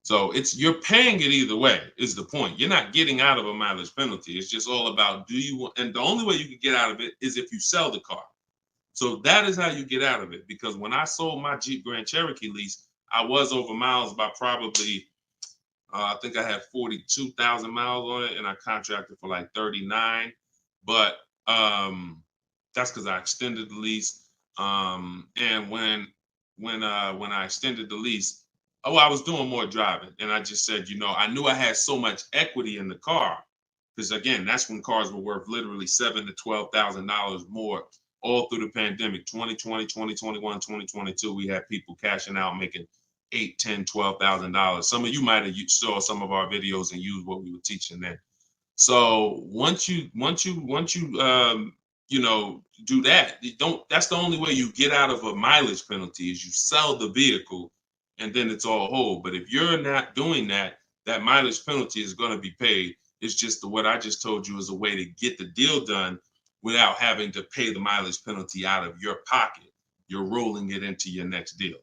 So you're paying it either way is the point. You're not getting out of a mileage penalty. It's just all about and the only way you can get out of it is if you sell the car. So that is how you get out of it. Because when I sold my Jeep Grand Cherokee lease, I was over miles by probably, I think I had 42,000 miles on it, and I contracted for like 39. But that's because I extended the lease. And when I extended the lease, I was doing more driving, and I just said, I knew I had so much equity in the car, because again, that's when cars were worth literally $7,000 to $12,000 more all through the pandemic. 2020, 2021, 2022, we had people cashing out, making $8,000, $10,000, $12,000. Some of you might have saw some of our videos and used what we were teaching then. So once you do that, that's the only way you get out of a mileage penalty is you sell the vehicle, and then it's all whole. But if you're not doing that, that mileage penalty is going to be paid. It's just what I just told you is a way to get the deal done without having to pay the mileage penalty out of your pocket. You're rolling it into your next deal.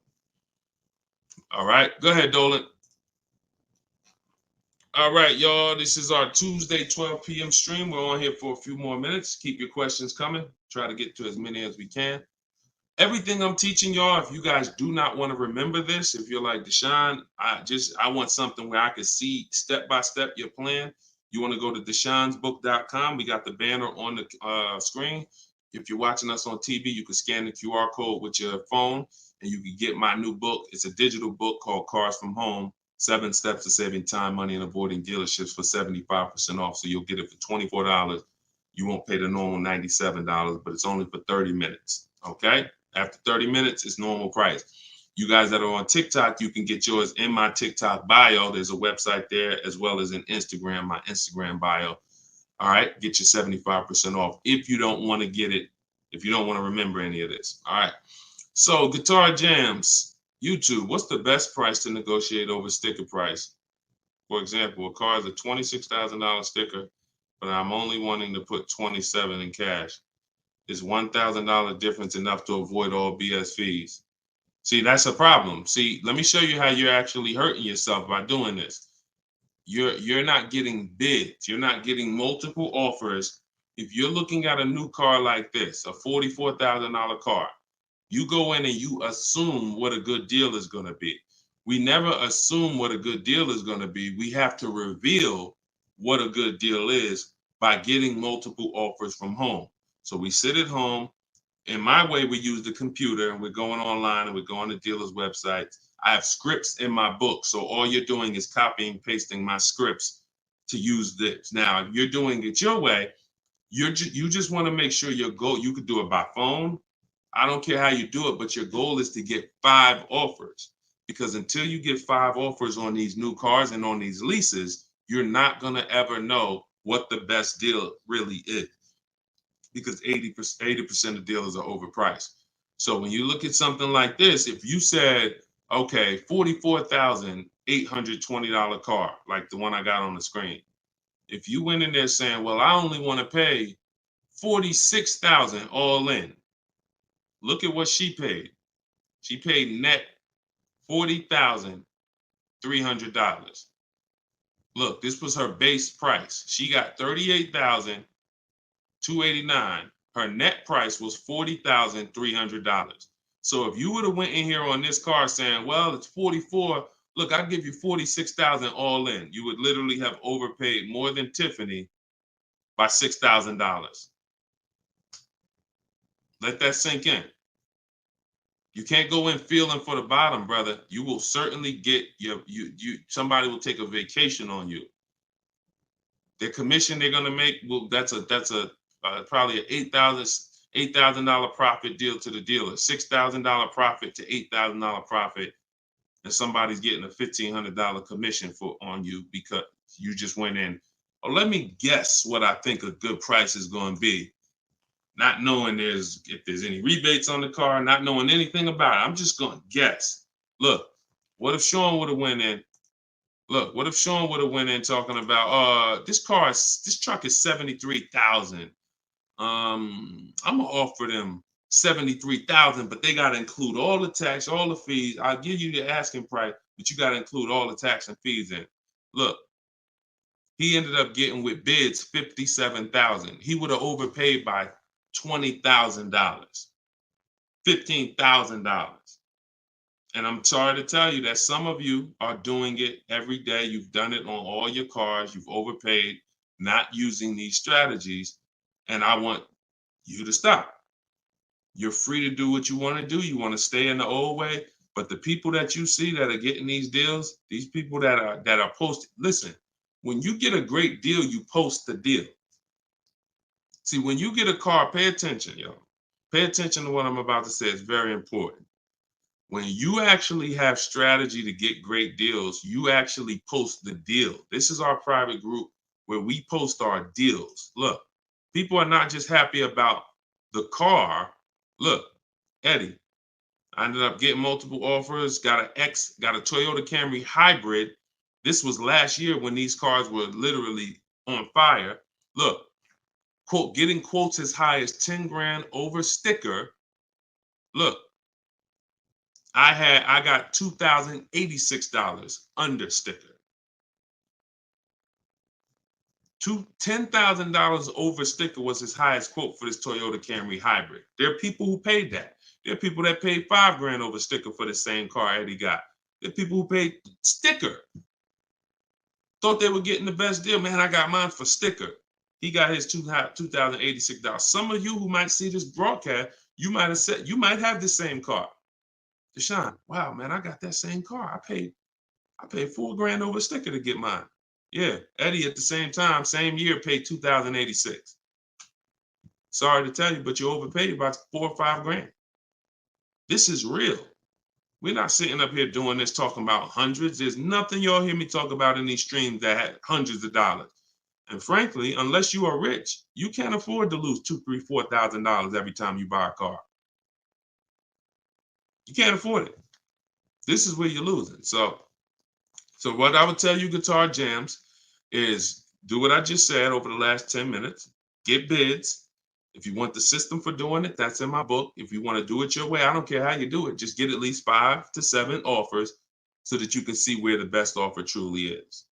All right, go ahead, Dolan. All right, y'all, this is our Tuesday 12 p.m. stream. We're on here for a few more minutes. Keep your questions coming. Try to get to as many as we can. Everything I'm teaching y'all, if you guys do not want to remember this, if you're like, Deshone, I want something where I can see step-by-step your plan, you want to go to deshonesbook.com. We got the banner on the screen. If you're watching us on TV, you can scan the QR code with your phone, and you can get my new book. It's a digital book called Cars from Home, 7 Steps to Saving Time, Money, and Avoiding Dealerships for 75% off. So you'll get it for $24. You won't pay the normal $97, but it's only for 30 minutes, okay? After 30 minutes, it's normal price. You guys that are on TikTok, you can get yours in my TikTok bio. There's a website there, as well as in Instagram, my Instagram bio. All right, get your 75% off if you don't want to get it, if you don't want to remember any of this. All right, so Guitar Jams, YouTube, what's the best price to negotiate over sticker price? For example, a car is a $26,000 sticker, but I'm only wanting to put $27,000 in cash. Is $1,000 difference enough to avoid all BS fees? See, that's a problem. See, let me show you how you're actually hurting yourself by doing this. You're not getting bids. You're not getting multiple offers. If you're looking at a new car like this, a $44,000 car, You go in and you assume what a good deal is going to be. We never assume what a good deal is going to be. We have to reveal what a good deal is by getting multiple offers from home. So we sit at home. In my way, we use the computer and we're going online and we're going to dealers' websites. I have scripts in my book. So all you're doing is copying, pasting my scripts to use this. Now, if you're doing it your way, you just want to make sure your goal, you could do it by phone. I don't care how you do it, but your goal is to get 5 offers, because until you get 5 offers on these new cars and on these leases, you're not going to ever know what the best deal really is, because 80% of dealers are overpriced. So when you look at something like this, if you said, okay, $44,820 car, like the one I got on the screen, if you went in there saying, well, I only want to pay $46,000 all in, look at what she paid. She paid net $40,300. Look, this was her base price. She got $38,289. Her net price was $40,300. So if you would have went in here on this car saying, well, it's 44, look, I'll give you 46,000 all in, you would literally have overpaid more than Tiffany by $6,000. Let that sink in. You can't go in feeling for the bottom, brother. You will certainly get somebody will take a vacation on you. Their commission they're gonna make, well, that's probably an $8,000 profit deal to the dealer, $6,000 profit to $8,000 profit, and somebody's getting a $1,500 commission on you because you just went in. Oh, let me guess what I think a good price is going to be. Not knowing if there's any rebates on the car, not knowing anything about it. I'm just going to guess. Look, what if Sean would have went in? Look, what if Sean would have went in talking about, this truck is 73,000. I'm gonna offer them 73,000, but they gotta include all the tax, all the fees. I'll give you the asking price, but you gotta include all the tax and fees in. Look, he ended up getting with bids 57,000. He would have overpaid by $20,000, $15,000. And I'm sorry to tell you that some of you are doing it every day. You've done it on all your cars. You've overpaid, not using these strategies. And I want you to stop. You're free to do what you want to do. You want to stay in the old way. But the people that you see that are getting these deals, these people that are posting, listen, when you get a great deal, you post the deal. See, when you get a car, pay attention, yo. Pay attention to what I'm about to say. It's very important. When you actually have strategy to get great deals, you actually post the deal. This is our private group where we post our deals. Look, people are not just happy about the car. Look, Eddie, I ended up getting multiple offers, got a Toyota Camry hybrid. This was last year when these cars were literally on fire. Look, quote, getting quotes as high as 10 grand over sticker. Look, I got $2,086 under sticker. $10,000 over sticker was his highest quote for this Toyota Camry hybrid. There are people who paid that. There are people that paid 5 grand over sticker for the same car Eddie got. There are people who paid sticker. Thought they were getting the best deal. Man, I got mine for sticker. He got his $2,086. Some of you who might see this broadcast, you might have the same car. Deshone, wow, man, I got that same car. I paid 4 grand over sticker to get mine. Yeah, Eddie at the same time, same year, paid $2,086. Sorry to tell you, but you overpaid by 4 or 5 grand. This is real. We're not sitting up here doing this talking about hundreds. There's nothing y'all hear me talk about in these streams that had hundreds of dollars. And frankly, unless you are rich, you can't afford to lose $2,000, $3,000, $4,000 every time you buy a car. You can't afford it. This is where you're losing. So what I would tell you, Guitar Jams, is do what I just said over the last 10 minutes. Get bids. If you want the system for doing it, that's in my book. If you want to do it your way, I don't care how you do it. Just get at least 5 to 7 offers so that you can see where the best offer truly is.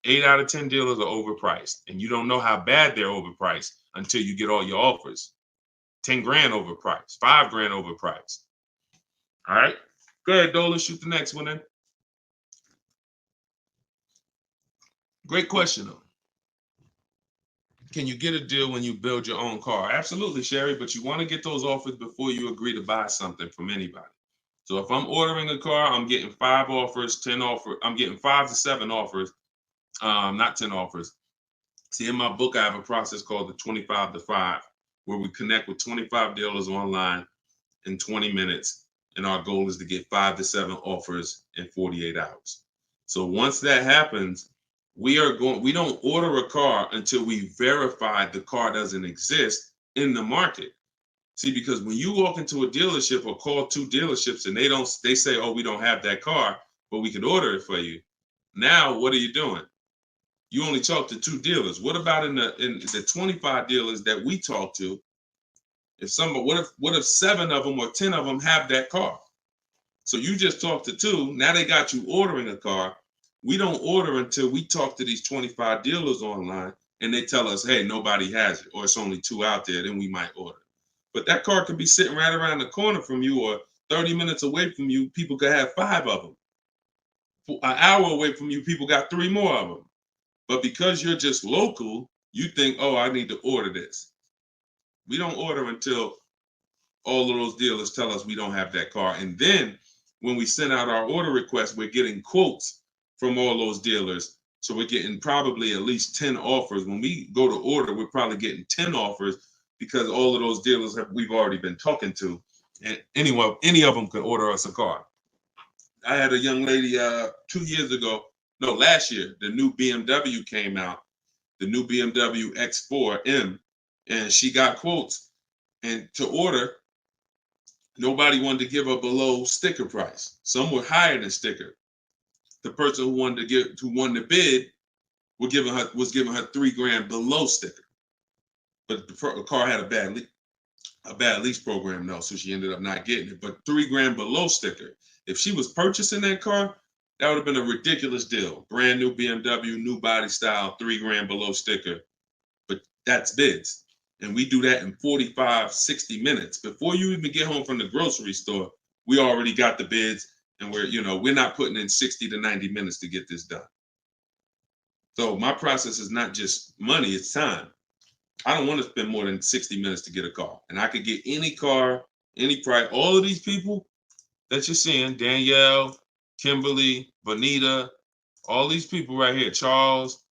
8 out of 10 dealers are overpriced, and you don't know how bad they're overpriced until you get all your offers. 10 grand overpriced, 5 grand overpriced. All right. Go ahead, Dolan. Shoot the next one in. Great question, though. Can you get a deal when you build your own car? Absolutely, Sherry, but you want to get those offers before you agree to buy something from anybody. So if I'm ordering a car, I'm getting 5 offers, 10 offers. I'm getting 5 to 7 offers, not 10 offers. See, in my book, I have a process called the 25 to 5, where we connect with 25 dealers online in 20 minutes. And our goal is to get 5 to 7 offers in 48 hours. So once that happens, we don't order a car until we verify the car doesn't exist in the market. See, because when you walk into a dealership or call 2 dealerships and they say, oh, we don't have that car, but we could order it for you. Now, what are you doing? You only talk to 2 dealers. What about in the 25 dealers that we talk to? What if 7 of them or 10 of them have that car? So you just talked to 2. Now they got you ordering a car. We don't order until we talk to these 25 dealers online and they tell us, hey, nobody has it, or it's only 2 out there, then we might order. But that car could be sitting right around the corner from you, or 30 minutes away from you. People could have 5 of them. An hour away from you, people got 3 more of them. But because you're just local, you think, oh, I need to order this. We don't order until all of those dealers tell us we don't have that car. And then when we send out our order request, we're getting quotes from all those dealers. So we're getting probably at least 10 offers. When we go to order, we're probably getting 10 offers because all of those dealers we've already been talking to. And any of them could order us a car. I had a young lady 2 years ago, no, last year, the new BMW came out, the new BMW X4M, and she got quotes. And to order, nobody wanted to give her below sticker price. Some were higher than sticker. The person who won the bid was giving her $3,000 below sticker. But the car had a bad lease program though, so she ended up not getting it. But $3,000 below sticker. If she was purchasing that car, that would have been a ridiculous deal. Brand new BMW, new body style, $3,000 below sticker. But that's bids. And we do that in 45, 60 minutes. Before you even get home from the grocery store, we already got the bids, and we're not putting in 60 to 90 minutes to get this done. So my process is not just money, it's time. I don't want to spend more than 60 minutes to get a car. And I could get any car, any price. All of these people that you're seeing, Danielle, Kimberly, Bonita, all these people right here, Charles,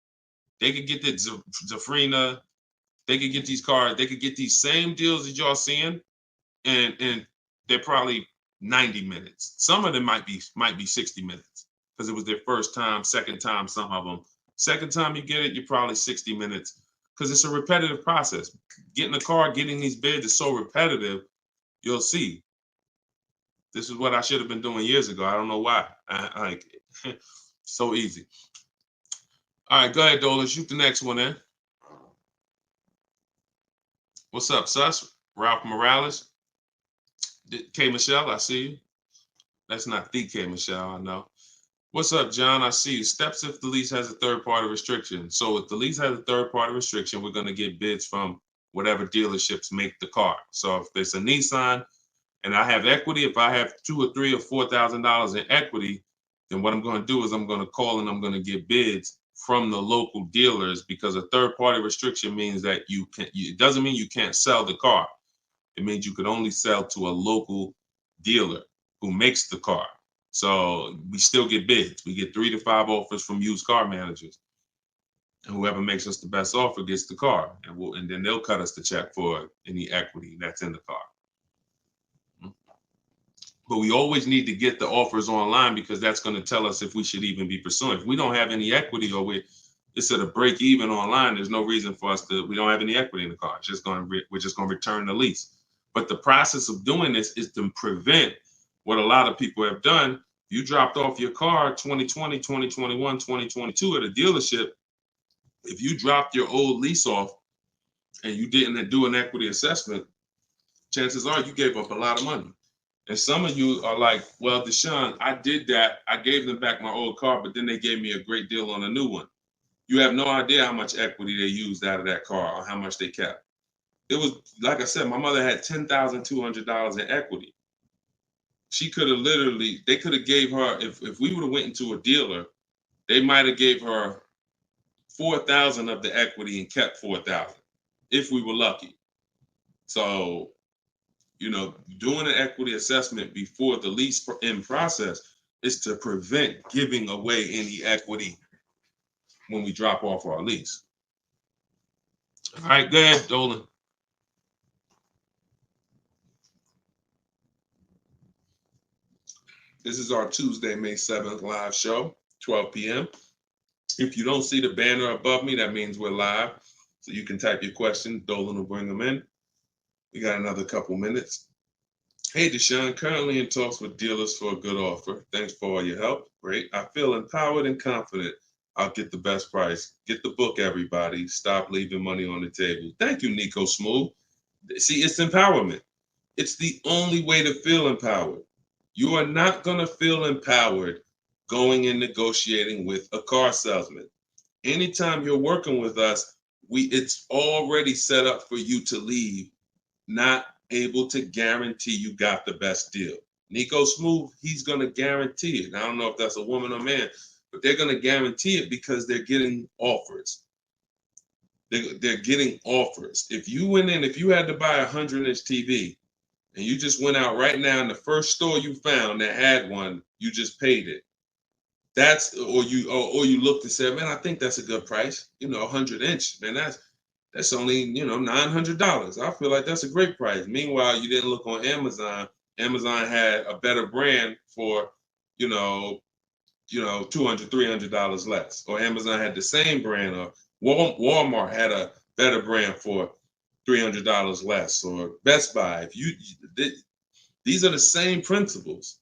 they could get that Zafrina, they could get these cars, they could get these same deals that y'all seeing, and they're probably 90 minutes. Some of them might be 60 minutes because it was their first time, second time, some of them. Second time you get it, you're probably 60 minutes because it's a repetitive process. Getting a car, getting these bids is so repetitive, you'll see. This is what I should have been doing years ago. I don't know why. So easy. All right, go ahead, Dola. Shoot the next one in. What's up, Sus? Ralph Morales. K. Michelle, I see you. That's not the K. Michelle, I know. What's up, John? I see you. Steps if the lease has a third-party restriction. So if the lease has a third-party restriction, we're going to get bids from whatever dealerships make the car. So if there's a Nissan and I have equity, if I have $2,000 or $3,000 or $4,000 in equity, then what I'm going to do is I'm going to call and I'm going to get bids from the local dealers, because a third-party restriction means that it doesn't mean you can't sell the car. It means you could only sell to a local dealer who makes the car. So we still get bids. We get 3 to 5 offers from used car managers. And whoever makes us the best offer gets the car. And then they'll cut us the check for any equity that's in the car. But we always need to get the offers online, because that's going to tell us if we should even be pursuing. If we don't have any equity, or it's at a break even online, there's no reason for us we don't have any equity in the car. We're just going to return the lease. But the process of doing this is to prevent what a lot of people have done. You dropped off your car 2020, 2021, 2022 at a dealership. If you dropped your old lease off and you didn't do an equity assessment, chances are you gave up a lot of money. And some of you are like, well, Deshone, I did that. I gave them back my old car, but then they gave me a great deal on a new one. You have no idea how much equity they used out of that car or how much they kept. It was, like I said, my mother had $10,200 in equity. She could have literally, they could have gave her, if we would have went into a dealer, they might have gave her 4,000 of the equity and kept 4,000 if we were lucky. So, doing an equity assessment before the lease in process is to prevent giving away any equity when we drop off our lease. All right, go ahead, Dolan. This is our Tuesday, May 7th live show, 12 p.m. If you don't see the banner above me, that means we're live. So you can type your question. Dolan will bring them in. We got another couple minutes. Hey, Deshone, currently in talks with dealers for a good offer. Thanks for all your help. Great. I feel empowered and confident I'll get the best price. Get the book, everybody. Stop leaving money on the table. Thank you, Nico Smooth. See, it's empowerment. It's the only way to feel empowered. You are not going to feel empowered going and negotiating with a car salesman. Anytime you're working with us, it's already set up for you to leave not able to guarantee you got the best deal. Nico Smooth, he's going to guarantee it. I don't know if that's a woman or man, but they're going to guarantee it because they're getting offers. They're getting offers. If you went in, if you had to buy a 100-inch TV and you just went out right now in the first store you found that had one, you just paid it. Or you looked and said, man, I think that's a good price. 100-inch, man, that's only, $900. I feel like that's a great price. Meanwhile, you didn't look on Amazon. Amazon had a better brand for, $200, $300 less. Or Amazon had the same brand, or Walmart had a better brand for $300 less, or Best Buy. These are the same principles.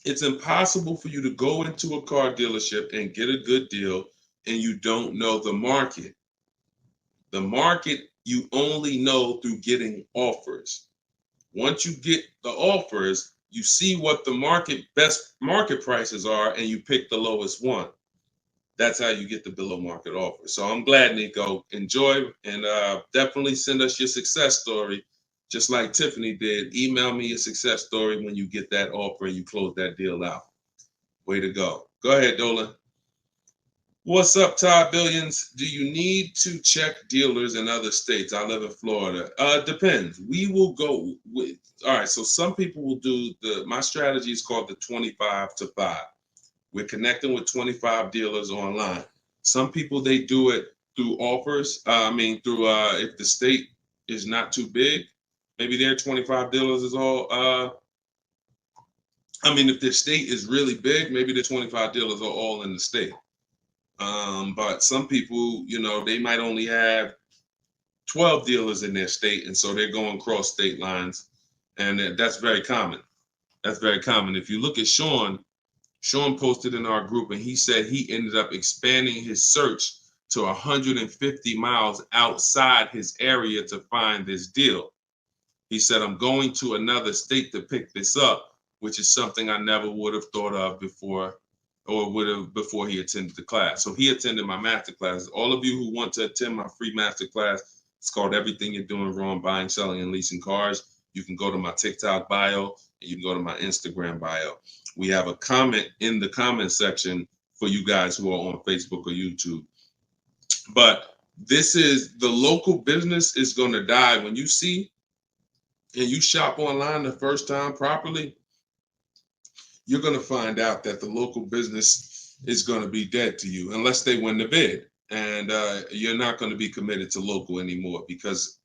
It's impossible for you to go into a car dealership and get a good deal and you don't know the market. The market you only know through getting offers. Once you get the offers, you see what the best market prices are and you pick the lowest one. That's how you get the below market offer. So I'm glad, Nico. Enjoy, and definitely send us your success story. Just like Tiffany did, email me your success story when you get that offer and you close that deal out. Way to go. Go ahead, Dolan. What's up, Todd Billions? Do you need to check dealers in other states? I live in Florida. Depends. We will go with, all right, so some people will do my strategy is called the 25 to 5. We're connecting with 25 dealers online. Some people, they do it through offers. If the state is not too big, maybe their 25 dealers is all, if the state is really big, maybe the 25 dealers are all in the state. But some people, they might only have 12 dealers in their state, and so they're going cross state lines, and that's very common. That's very common. If you look at Sean posted in our group, and he said he ended up expanding his search to 150 miles outside his area to find this deal. He said, I'm going to another state to pick this up, which is something I never would have thought of before he attended the class. So he attended my master class. All of you who want to attend my free master class, it's called Everything You're Doing Wrong, Buying, Selling, and Leasing Cars. You can go to my TikTok bio, and you can go to my Instagram bio. We have a comment in the comment section for you guys who are on Facebook or YouTube. But this is, the local business is going to die. When you see and you shop online the first time properly, you're going to find out that the local business is going to be dead to you unless they win the bid. And you're not going to be committed to local anymore because,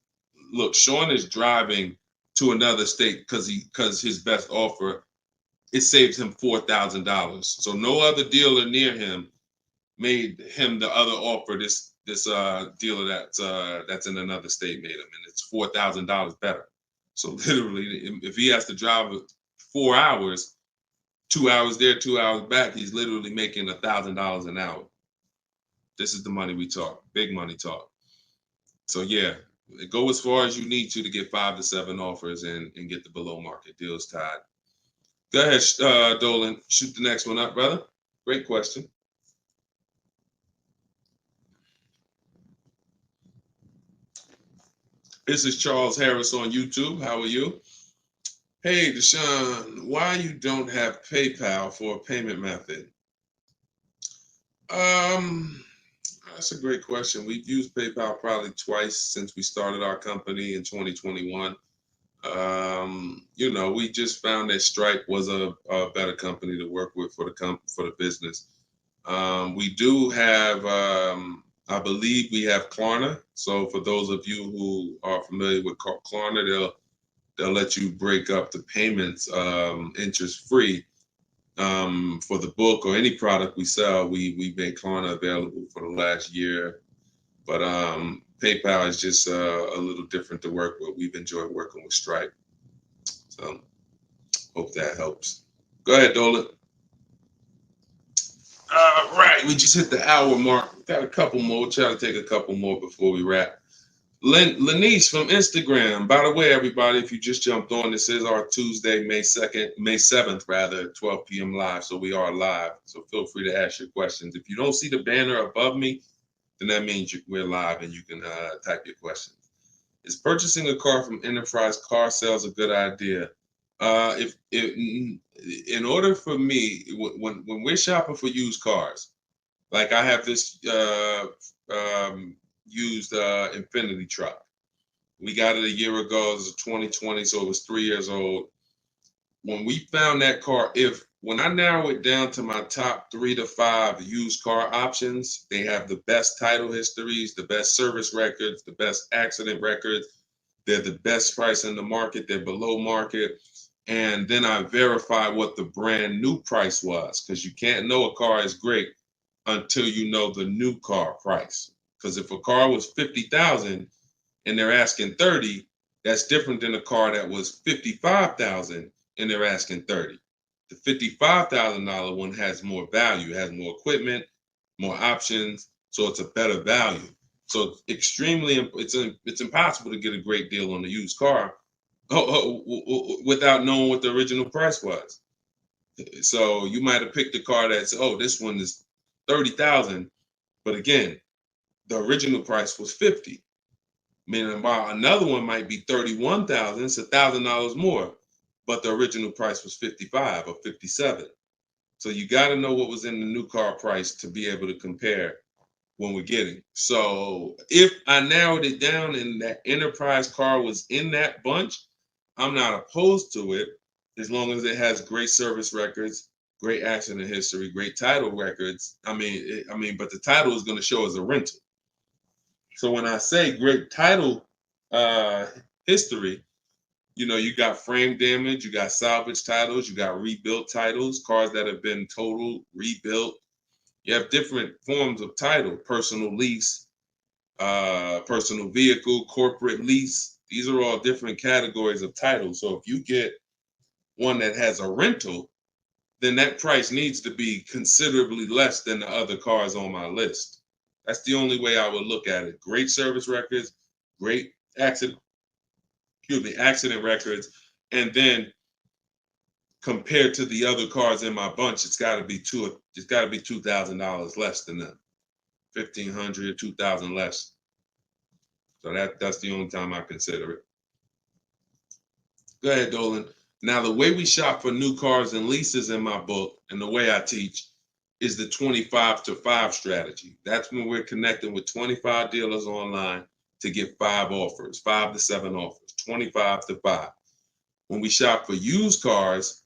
look, Sean is driving to another state because his best offer, it saves him $4,000. So no other dealer near him made him the other offer. This dealer that's in another state made him, and it's $4,000 better. So literally, if he has to drive 4 hours, 2 hours there, 2 hours back, he's literally making $1,000 an hour. This is the money we talk, big money talk. So yeah, go as far as you need to get 5 to 7 offers and get the below market deals tied. Go ahead, Dolan, shoot the next one up, brother. Great question. This is Charles Harris on YouTube. How are you? Hey, Deshone, why you don't have PayPal for a payment method? Um, that's a great question. We've used PayPal probably twice since we started our company in 2021. We just found that Stripe was a better company to work with for the business. We do have, I believe we have Klarna. So for those of you who are familiar with Klarna, they'll let you break up the payments interest free. For the book or any product we sell, we make Klarna available for the last year. But PayPal is just a little different to work with. We've enjoyed working with Stripe. So hope that helps. Go ahead, Dolan. Right, we just hit the hour mark. Got a couple more. Try to take a couple more before we wrap. Lenice from Instagram. By the way, everybody, if you just jumped on, this is our Tuesday, May 7th, rather, 12 p.m. live. So we are live. So feel free to ask your questions. If you don't see the banner above me, then that means we're live and you can type your questions. Is purchasing a car from Enterprise Car Sales a good idea? If in order for me, when we're shopping for used cars, like I have this used Infinity truck. We got it a year ago. It was 2020, so it was 3 years old. When we found that car, when I narrow it down to my top 3 to 5 used car options, they have the best title histories, the best service records, the best accident records. They're the best price in the market. They're below market. And then I verify what the brand new price was, because you can't know a car is great until you know the new car price. Because if a car was 50,000 and they're asking 30, that's different than a car that was 55,000 and they're asking 30. The $55,000 one has more value, has more equipment, more options, so it's a better value. So it's impossible to get a great deal on a used car without knowing what the original price was. So you might have picked a car that's, this one is 30,000, but again, the original price was 50. Meaning, while another one might be 31,000, it's $1,000 more, but the original price was 55 or 57. So you got to know what was in the new car price to be able to compare when we're getting. So if I narrowed it down and that Enterprise car was in that bunch, I'm not opposed to it as long as it has great service records, great accident history, great title records. But the title is going to show as a rental. So when I say great title history, you got frame damage, you got salvage titles, you got rebuilt titles, cars that have been totaled, rebuilt. You have different forms of title: personal lease, personal vehicle, corporate lease. These are all different categories of title. So if you get one that has a rental, then that price needs to be considerably less than the other cars on my list. That's the only way I would look at it. Great service records, great accident records, and then compared to the other cars in my bunch, it's got to be $2,000 less than them. 1,500, 2,000 less. So that's the only time I consider it. Go ahead, Dolan. Now, the way we shop for new cars and leases in my book, and the way I teach, is the 25 to 5 strategy. That's when we're connecting with 25 dealers online to get 5 offers, 5 to 7 offers, 25 to 5. When we shop for used cars,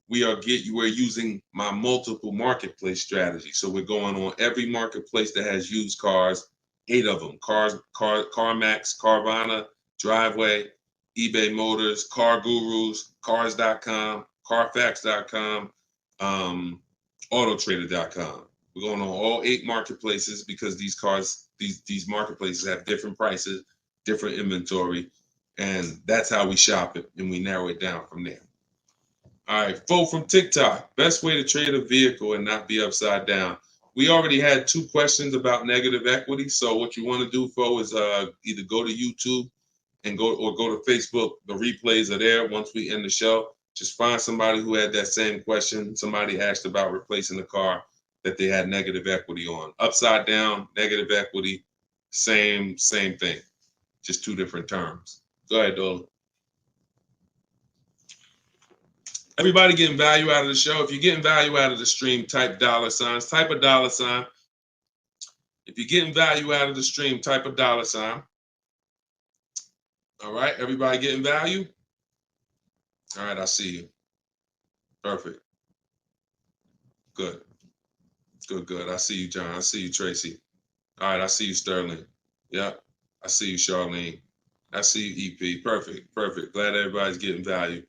we're using my multiple marketplace strategy. So we're going on every marketplace that has used cars, 8 of them: CarMax, Carvana, Driveway, eBay Motors, Car Gurus, Cars.com, Carfax.com, Autotrader.com. We're going on all 8 marketplaces because these marketplaces have different prices, different inventory, and that's how we shop it, and we narrow it down from there. All right, Fo from TikTok. Best way to trade a vehicle and not be upside down. We already had 2 questions about negative equity. So what you want to do, Fo, is either go to YouTube and go to Facebook. The replays are there once we end the show. Just find somebody who had that same question. Somebody asked about replacing a car that they had negative equity on. Upside down, negative equity, same thing. Just 2 different terms. Go ahead, Dolan. Everybody getting value out of the show. If you're getting value out of the stream, type $signs, type a $sign. If you're getting value out of the stream, type a $sign. All right, everybody getting value? All right, I see you. Perfect. Good. Good. I see you, John. I see you, Tracy. All right, I see you, Sterling. Yep. I see you, Charlene. I see you, EP. Perfect. Glad everybody's getting value.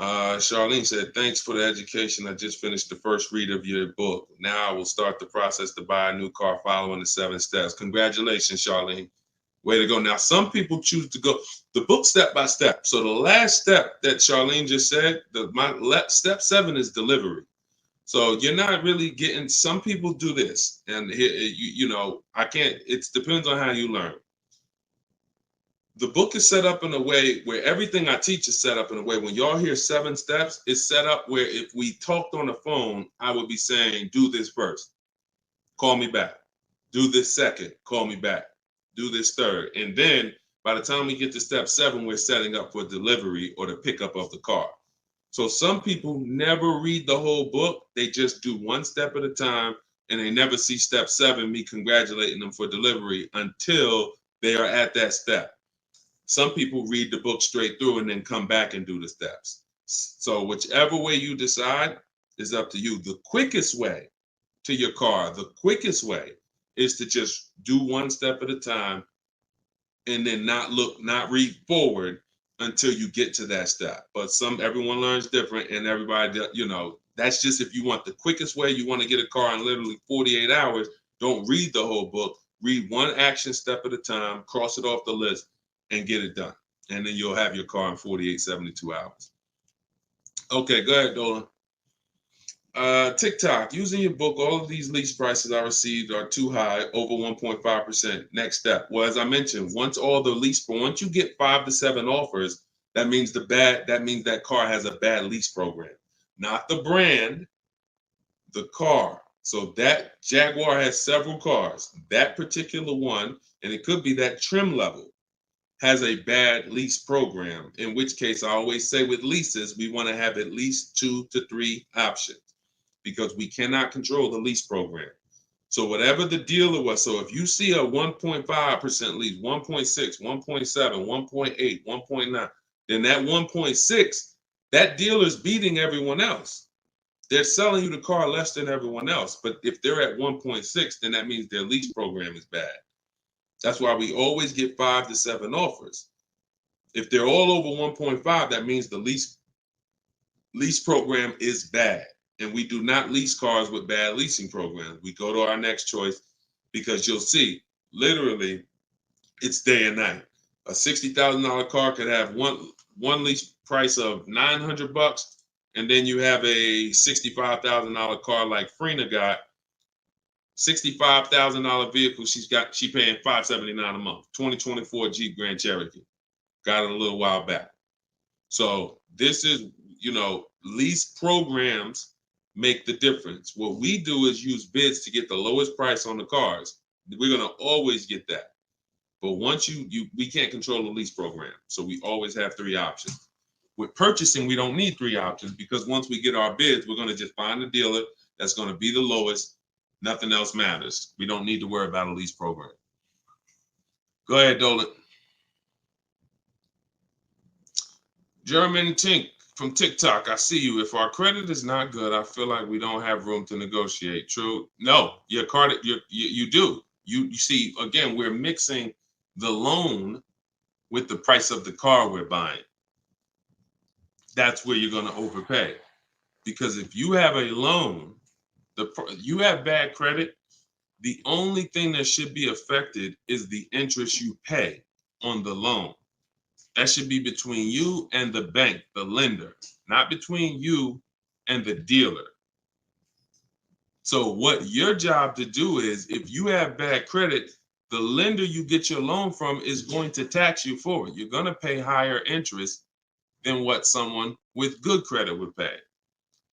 Charlene said, thanks for the education. I just finished the first read of your book. Now I will start the process to buy a new car following the 7 steps. Congratulations, Charlene. Way to go. Now, some people choose to go the book step by step. So the last step that Charlene just said, step 7 is delivery. So you're not really getting, some people do this. And I can't, it depends on how you learn. The book is set up in a way where everything I teach is set up in a way when y'all hear 7 steps, it's set up where if we talked on the phone, I would be saying, do this first, call me back. Do this second, call me back. Do this third. And then by the time we get to step 7, we're setting up for delivery or the pickup of the car. So some people never read the whole book. They just do 1 step at a time and they never see step 7, me congratulating them for delivery until they are at that step. Some people read the book straight through and then come back and do the steps. So whichever way you decide is up to you. The quickest way to your car, the quickest way is to just do 1 step at a time and then not read forward until you get to that step. But everyone learns different, and everybody, that's just if you want the quickest way, you want to get a car in literally 48 hours, don't read the whole book. Read 1 action step at a time, cross it off the list, and get it done. And then you'll have your car in 48, 72 hours. Okay, go ahead, Dolan. TikTok, using your book, all of these lease prices I received are too high, over 1.5%. Next step. Well, as I mentioned, once you get 5 to 7 offers, that means that car has a bad lease program. Not the brand, the car. So that Jaguar has several cars. That particular one, and it could be that trim level, has a bad lease program, in which case I always say with leases, we want to have at least 2 to 3 options, because we cannot control the lease program. So whatever the dealer was, so if you see a 1.5% lease, 1.6, 1.7, 1.8, 1.9, then that 1.6, that dealer's beating everyone else. They're selling you the car less than everyone else. But if they're at 1.6, then that means their lease program is bad. That's why we always get 5 to 7 offers. If they're all over 1.5, that means the lease program is bad. And we do not lease cars with bad leasing programs. We go to our next choice, because you'll see, literally, it's day and night. A $60,000 car could have one lease price of $900, and then you have a $65,000 car like Frena got. $65,000 vehicle, she paying $579 a month. 2024 Jeep Grand Cherokee. Got it a little while back. So this is, lease programs make the difference. What we do is use bids to get the lowest price on the cars. We're gonna always get that. But once we can't control the lease program. So we always have 3 options. With purchasing, we don't need 3 options, because once we get our bids, we're gonna just find a dealer that's gonna be the lowest. Nothing else matters. We don't need to worry about a lease program. Go ahead, Dolan. German Tink from TikTok, I see you. If our credit is not good, I feel like we don't have room to negotiate. True? No, your credit, you do. You see, again, we're mixing the loan with the price of the car we're buying. That's where you're going to overpay. Because if you have a loan, you have bad credit, the only thing that should be affected is the interest you pay on the loan. That should be between you and the bank, the lender, not between you and the dealer. So what your job to do is, if you have bad credit, the lender you get your loan from is going to tax you for it. You're going to pay higher interest than what someone with good credit would pay.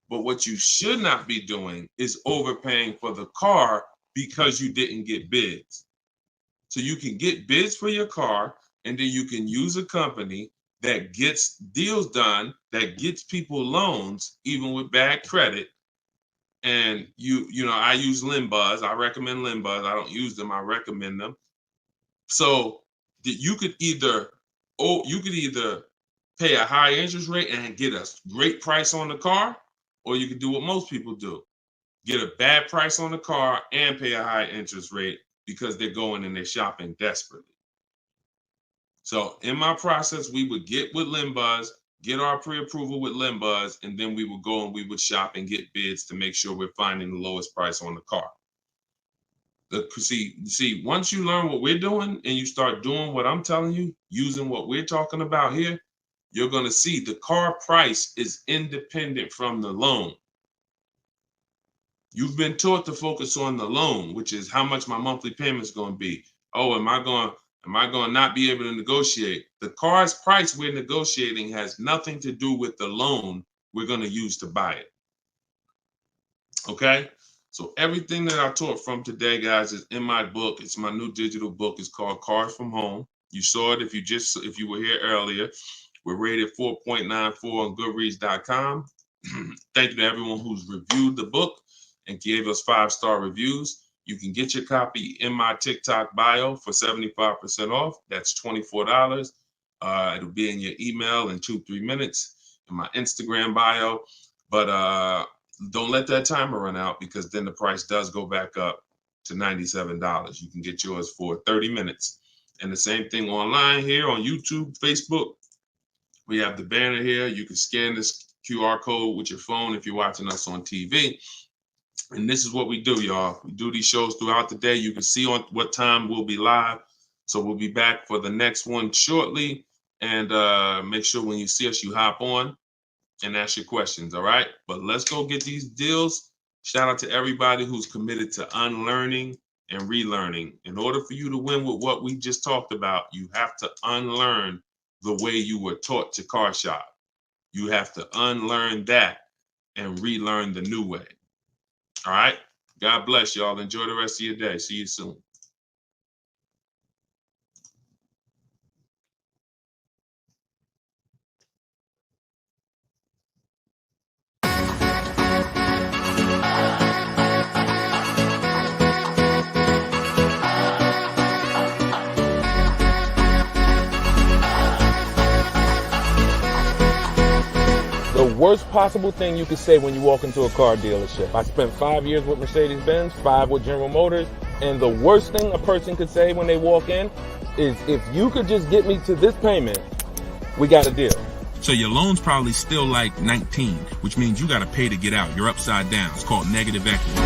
But what you should not be doing is overpaying for the car because you didn't get bids. So you can get bids for your car, and then you can use a company that gets deals done, that gets people loans, even with bad credit. And you know, I use Limbuzz. I recommend Limbuzz. I don't use them. I recommend them. So you could either, you could either pay a high interest rate and get a great price on the car, or you could do what most people do: get a bad price on the car and pay a high interest rate because they're going and they're shopping desperately. So in my process, we would get with Limbuzz, get our pre-approval with Limbuzz, and then we would go and we would shop and get bids to make sure we're finding the lowest price on the car. See, once you learn what we're doing and you start doing what I'm telling you, using what we're talking about here, you're going to see the car price is independent from the loan. You've been taught to focus on the loan, which is how much my monthly payment is going to be. Oh, am I going to not be able to negotiate? The car's price we're negotiating has nothing to do with the loan we're going to use to buy it. Okay? So everything that I taught from today, guys, is in my book. It's my new digital book. It's called Cars from Home. You saw it if you were here earlier. We're rated 4.94 on Goodreads.com. Thank you to everyone who's reviewed the book and gave us 5-star reviews. You can get your copy in my TikTok bio for 75% off. That's $24. It'll be in your email in 2-3 minutes, in my Instagram bio. But don't let that timer run out, because then the price does go back up to $97. You can get yours for 30 minutes. And the same thing online here on YouTube, Facebook. We have the banner here. You can scan this QR code with your phone if you're watching us on TV. And this is what we do, y'all. We do these shows throughout the day. You can see on what time we'll be live. So we'll be back for the next one shortly. And make sure when you see us, you hop on and ask your questions, all right? But let's go get these deals. Shout out to everybody who's committed to unlearning and relearning. In order for you to win with what we just talked about, you have to unlearn the way you were taught to car shop. You have to unlearn that and relearn the new way. All right? God bless y'all. Enjoy the rest of your day. See you soon. The worst possible thing you could say when you walk into a car dealership. I spent 5 years with Mercedes-Benz, 5 with General Motors, and the worst thing a person could say when they walk in is, if you could just get me to this payment, we got a deal. So your loan's probably still like 19, which means you got to pay to get out. You're upside down. It's called negative equity.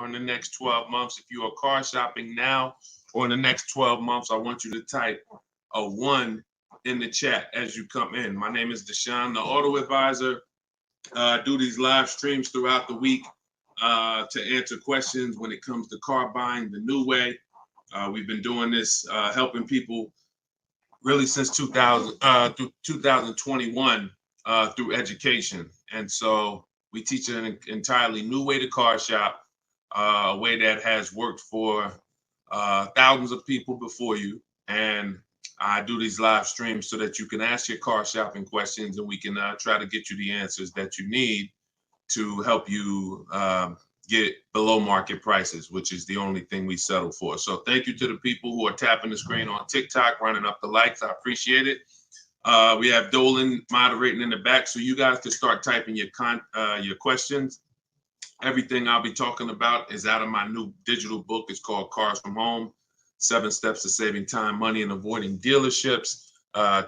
In the next 12 months, if you are car shopping now, or in the next 12 months, I want you to type a 1 in the chat as you come in. My name is Deshone the Auto Advisor. I do these live streams throughout the week to answer questions when it comes to car buying the new way. We've been doing this, helping people really since 2021 through education. And so we teach an entirely new way to car shop. A way that has worked for thousands of people before you. And I do these live streams so that you can ask your car shopping questions, and we can try to get you the answers that you need to help you get below market prices, which is the only thing we settle for. So thank you to the people who are tapping the screen on TikTok, running up the likes. I appreciate it. We have Dolan moderating in the back, so you guys can start typing your questions. Everything I'll be talking about is out of my new digital book. It's called Cars from Home, 7 Steps to Saving Time, Money, and Avoiding Dealerships.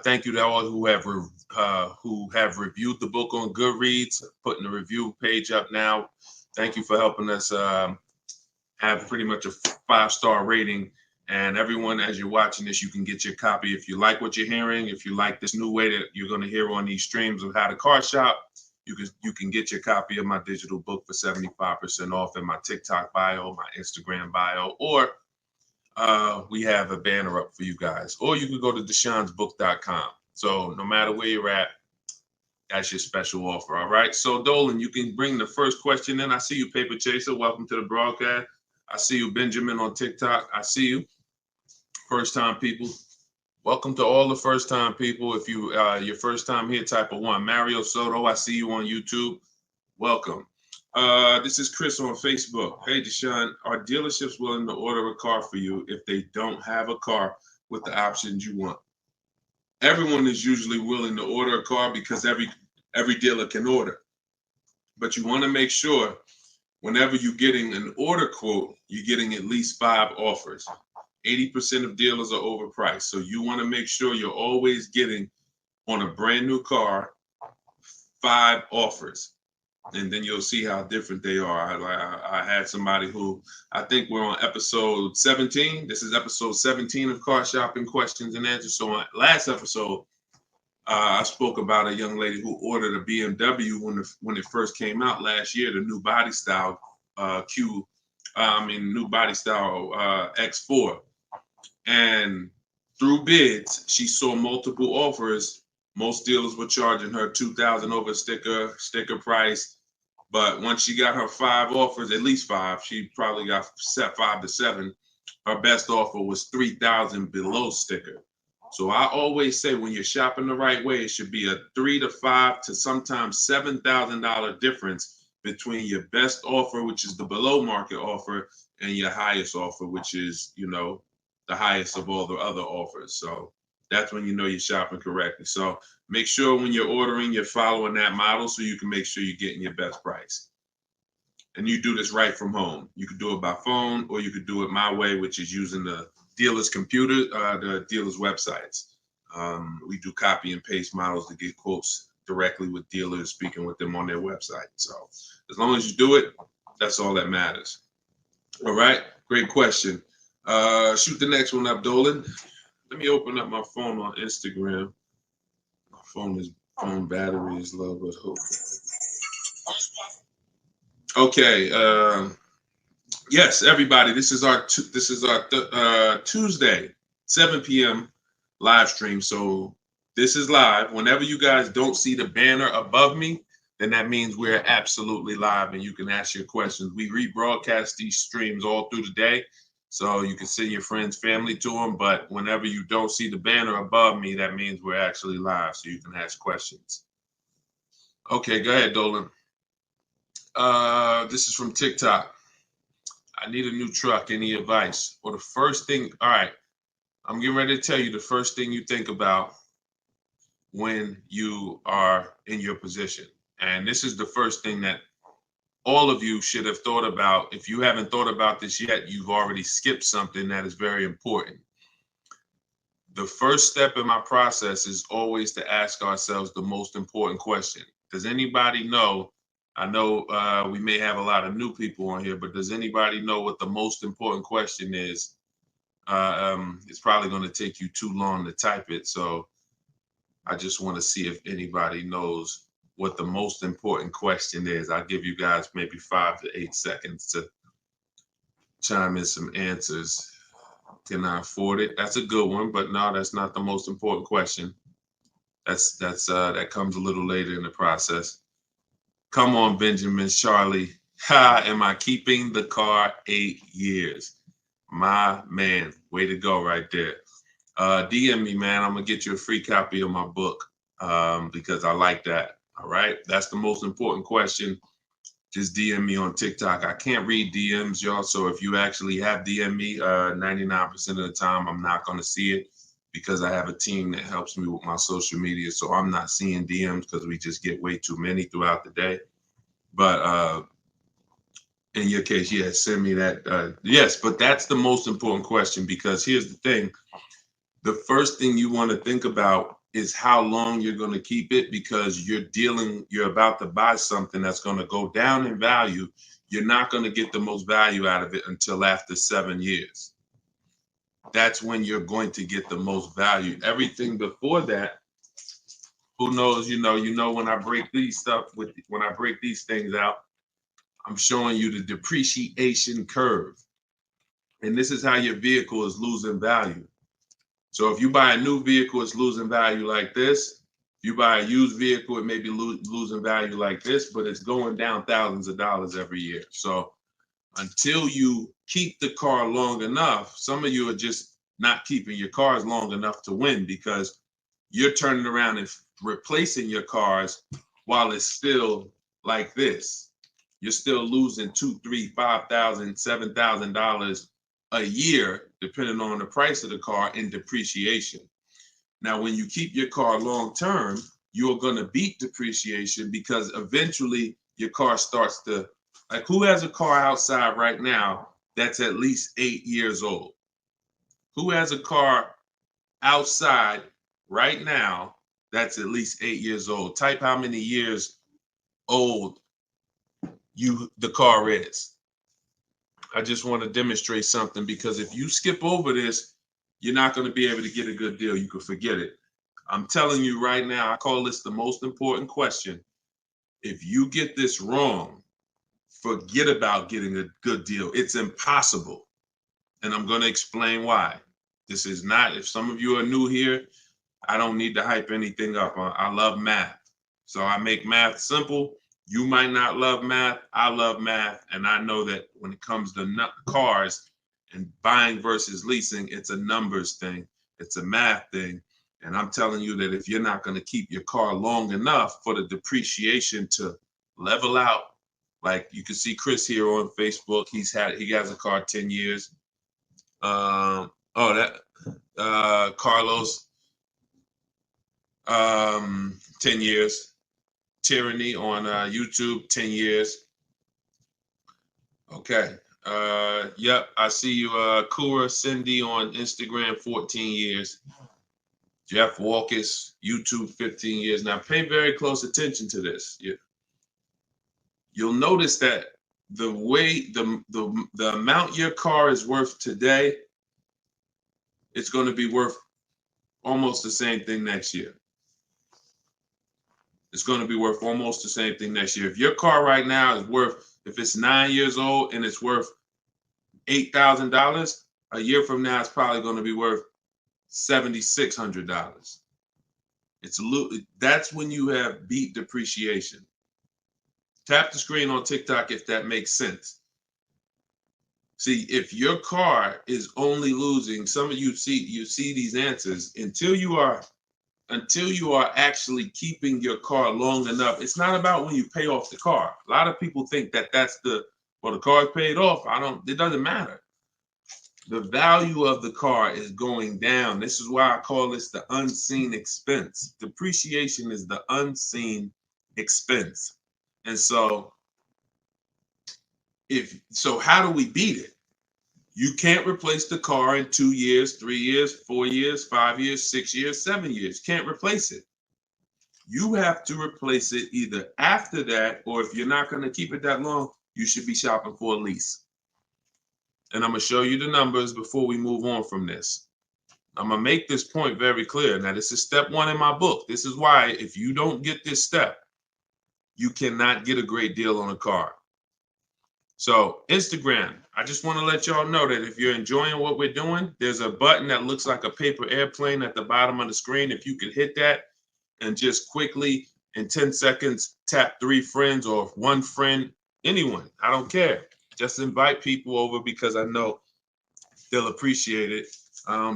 Thank you to all who have reviewed the book on Goodreads, putting the review page up now. Thank you for helping us have pretty much a 5-star rating And everyone, as you're watching this, you can get your copy. If you like what you're hearing, if you like this new way that you're going to hear on these streams of how to car shop, you can get your copy of my digital book for 75% off in my TikTok bio, my Instagram bio, or we have a banner up for you guys. Or you can go to deshonsbook.com. So no matter where you're at, that's your special offer. All right. So Dolan, you can bring the first question in. I see you, Paper Chaser. Welcome to the broadcast. I see you, Benjamin, on TikTok. I see you. First time people. Welcome to all the first time people. If you your first time here, type of 1. Mario Soto, I see you on YouTube. Welcome. This is Chris on Facebook. Hey, Deshone, are dealerships willing to order a car for you if they don't have a car with the options you want? Everyone is usually willing to order a car because every dealer can order. But you want to make sure whenever you're getting an order quote, you're getting at least 5 offers. 80% of dealers are overpriced. So you want to make sure you're always getting on a brand new car 5 offers. And then you'll see how different they are. I had somebody who, I think we're on episode 17. This is episode 17 of Car Shopping Questions and Answers. So on last episode, I spoke about a young lady who ordered a BMW when it first came out last year, the new body style new body style X4. And through bids, she saw multiple offers. Most dealers were charging her $2,000 over sticker price. But once she got her 5 offers, at least 5, she probably got set 5 to 7. Her best offer was $3,000 below sticker. So I always say when you're shopping the right way, it should be a $3,000 to $5,000 to sometimes $7,000 difference between your best offer, which is the below market offer, and your highest offer, which is, the highest of all the other offers. So that's when you know you're shopping correctly. So make sure when you're ordering, you're following that model so you can make sure you're getting your best price. And you do this right from home. You could do it by phone, or you could do it my way, which is using the dealer's computer, the dealer's websites. We do copy and paste models to get quotes directly with dealers, speaking with them on their website. So as long as you do it, that's all that matters. All right, great question. Shoot the next one up, Dolan. Let me open up my phone on Instagram. My phone battery is low, but hope. Okay. Yes, everybody. This is our Tuesday 7 p.m. live stream. So this is live. Whenever you guys don't see the banner above me, then that means we're absolutely live, and you can ask your questions. We rebroadcast these streams all through the day, so you can send your friends, family to them. But whenever you don't see the banner above me, that means we're actually live, so you can ask questions. Okay, go ahead, Dolan. This is from TikTok. I need a new truck. Any advice? Or the first thing, all right, I'm getting ready to tell you the first thing you think about when you are in your position. And this is the first thing that all of you should have thought about. If you haven't thought about this yet, you've already skipped something that is very important. The first step in my process is always to ask ourselves the most important question. Does anybody know? I know we may have a lot of new people on here, but does anybody know what the most important question is? It's probably going to take you too long to type it. So I just want to see if anybody knows what the most important question is. I'll give you guys maybe 5 to 8 seconds to chime in some answers. Can I afford it? That's a good one, but no, that's not the most important question. That comes a little later in the process. Come on, Benjamin, Charlie. Am I keeping the car 8 years? My man, way to go right there. DM me, man. I'm gonna get you a free copy of my book because I like that. All right, that's the most important question. Just DM me on TikTok. I can't read DMs, y'all. So if you actually have DM me, 99% of the time, I'm not gonna see it because I have a team that helps me with my social media. So I'm not seeing DMs because we just get way too many throughout the day. But in your case, yes, send me that. Yes, but that's the most important question because here's the thing. The first thing you want to think about is how long you're going to keep it because you're about to buy something that's going to go down in value. You're not going to get the most value out of it until after 7 years. that's when you're going to get the most value. Everything before that, who knows, when I break these things out, I'm showing you the depreciation curve. And this is how your vehicle is losing value. So if you buy a new vehicle, it's losing value like this. If you buy a used vehicle, it may be losing value like this, but it's going down thousands of dollars every year. So until you keep the car long enough, some of you are just not keeping your cars long enough to win, because you're turning around and replacing your cars while it's still like this. You're still losing $2,000, $3,000, $5,000, $7,000 a year, depending on the price of the car, in depreciation. Now, when you keep your car long term, you're going to beat depreciation, because eventually your car starts to, like, who has a car outside right now that's at least 8 years old? Who has a car outside right now that's at least 8 years old? Type how many years old the car is. I just want to demonstrate something, because if you skip over this, you're not going to be able to get a good deal. You can forget it. I'm telling you right now, I call this the most important question. If you get this wrong, forget about getting a good deal. It's impossible. And I'm going to explain why. This is not, if some of you are new here, I don't need to hype anything up. I love math. So I make math simple. You might not love math. I love math. And I know that when it comes to cars and buying versus leasing, it's a numbers thing. It's a math thing. And I'm telling you that if you're not going to keep your car long enough for the depreciation to level out, like you can see Chris here on Facebook, he has a car 10 years. Carlos, 10 years. Tyranny on YouTube, 10 years. Okay. Yep, I see you. Kura Cindy on Instagram, 14 years. Jeff Walkus, YouTube, 15 years. Now pay very close attention to this. You'll notice that the way the amount your car is worth today, it's going to be worth almost the same thing next year. It's going to be worth almost the same thing next year. If your car right now is worth, if it's 9 years old and it's worth $8,000, a year from now it's probably going to be worth $7,600. That's when you have beat depreciation. Tap the screen on TikTok if that makes sense. See, if your car is only losing, some of you see these answers, until you are actually keeping your car long enough. It's not about when you pay off the car. A lot of people think that that's the car's paid off. It doesn't matter. The value of the car is going down. This is why I call this the unseen expense. Depreciation is the unseen expense. And so how do we beat it? You can't replace the car in 2 years, 3 years, 4 years, 5 years, 6 years, 7 years. Can't replace it. You have to replace it either after that, or if you're not going to keep it that long, you should be shopping for a lease. And I'm going to show you the numbers before we move on from this. I'm going to make this point very clear. Now, this is step 1 in my book. This is why if you don't get this step, you cannot get a great deal on a car. So Instagram, I just want to let y'all know that if you're enjoying what we're doing, there's a button that looks like a paper airplane at the bottom of the screen. If you could hit that and just quickly in 10 seconds, tap 3 friends or 1 friend, anyone, I don't care. Just invite people over, because I know they'll appreciate it.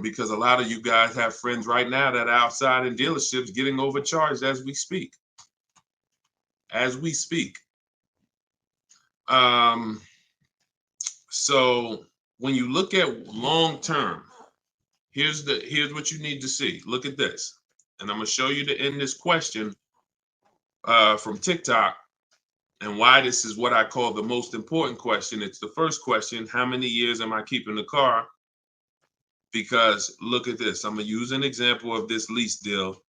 Because a lot of you guys have friends right now that are outside in dealerships getting overcharged as we speak. So when you look at long term, here's what you need to see. Look at this. And I'm going to show you to end this question from TikTok, and why this is what I call the most important question. It's the first question: how many years am I keeping the car? Because look at this. I'm going to use an example of this lease deal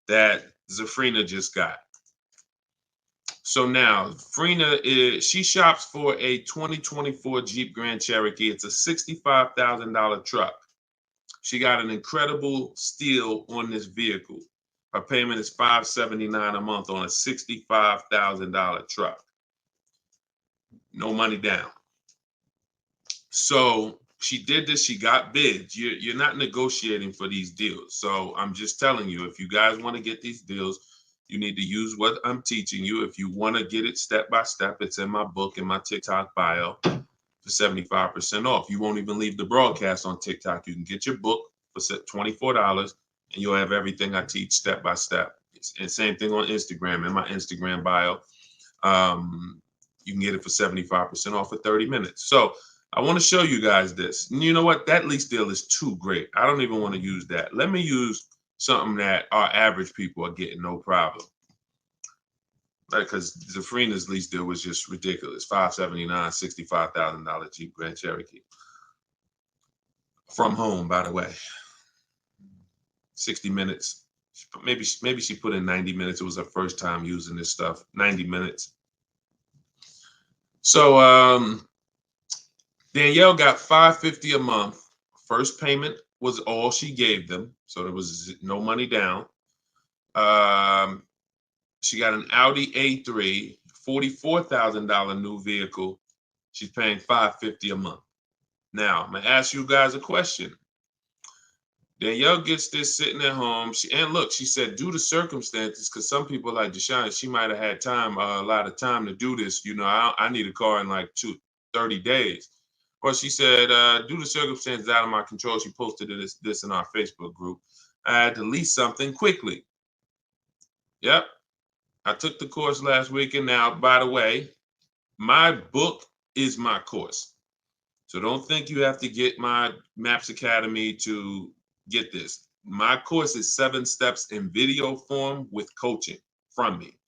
that Zafrina just got. So now Frina she shops for a 2024 Jeep Grand Cherokee. It's a $65,000 truck. She got an incredible steal on this vehicle. Her payment is $579 a month on a $65,000 truck. No money down. So she did this. She got bids. You're not negotiating for these deals. So I'm just telling you, if you guys want to get these deals, you need to use what I'm teaching you. If you want to get it step by step, it's in my book, in my TikTok bio for 75% off. You won't even leave the broadcast on TikTok. You can get your book for $24 and you'll have everything I teach step by step. And same thing on Instagram, in my Instagram bio. You can get it for 75% off for 30 minutes. So I want to show you guys this. And you know what? That lease deal is too great. I don't even want to use that. Let me use something that our average people are getting no problem. Because Zafrina's lease deal was just ridiculous. $579, $65,000 Jeep Grand Cherokee. From home, by the way. 60 minutes. Maybe she put in 90 minutes. It was her first time using this stuff. 90 minutes. So Danielle got $550 a month. First payment was all she gave them, so there was no money down. She got an Audi A3, $44,000 new vehicle. She's paying $550 a month. Now, I'm gonna ask you guys a question. Danielle gets this sitting at home. And look, she said, due to circumstances, because some people like Deshone, she might have had time, a lot of time to do this. You know, I need a car in like 30 days. But she said, due to circumstances out of my control, she posted this in our Facebook group. I had to lease something quickly. Yep. I took the course last week. And now, by the way, my book is my course. So don't think you have to get my Maps Academy to get this. My course is 7 steps in video form with coaching from me.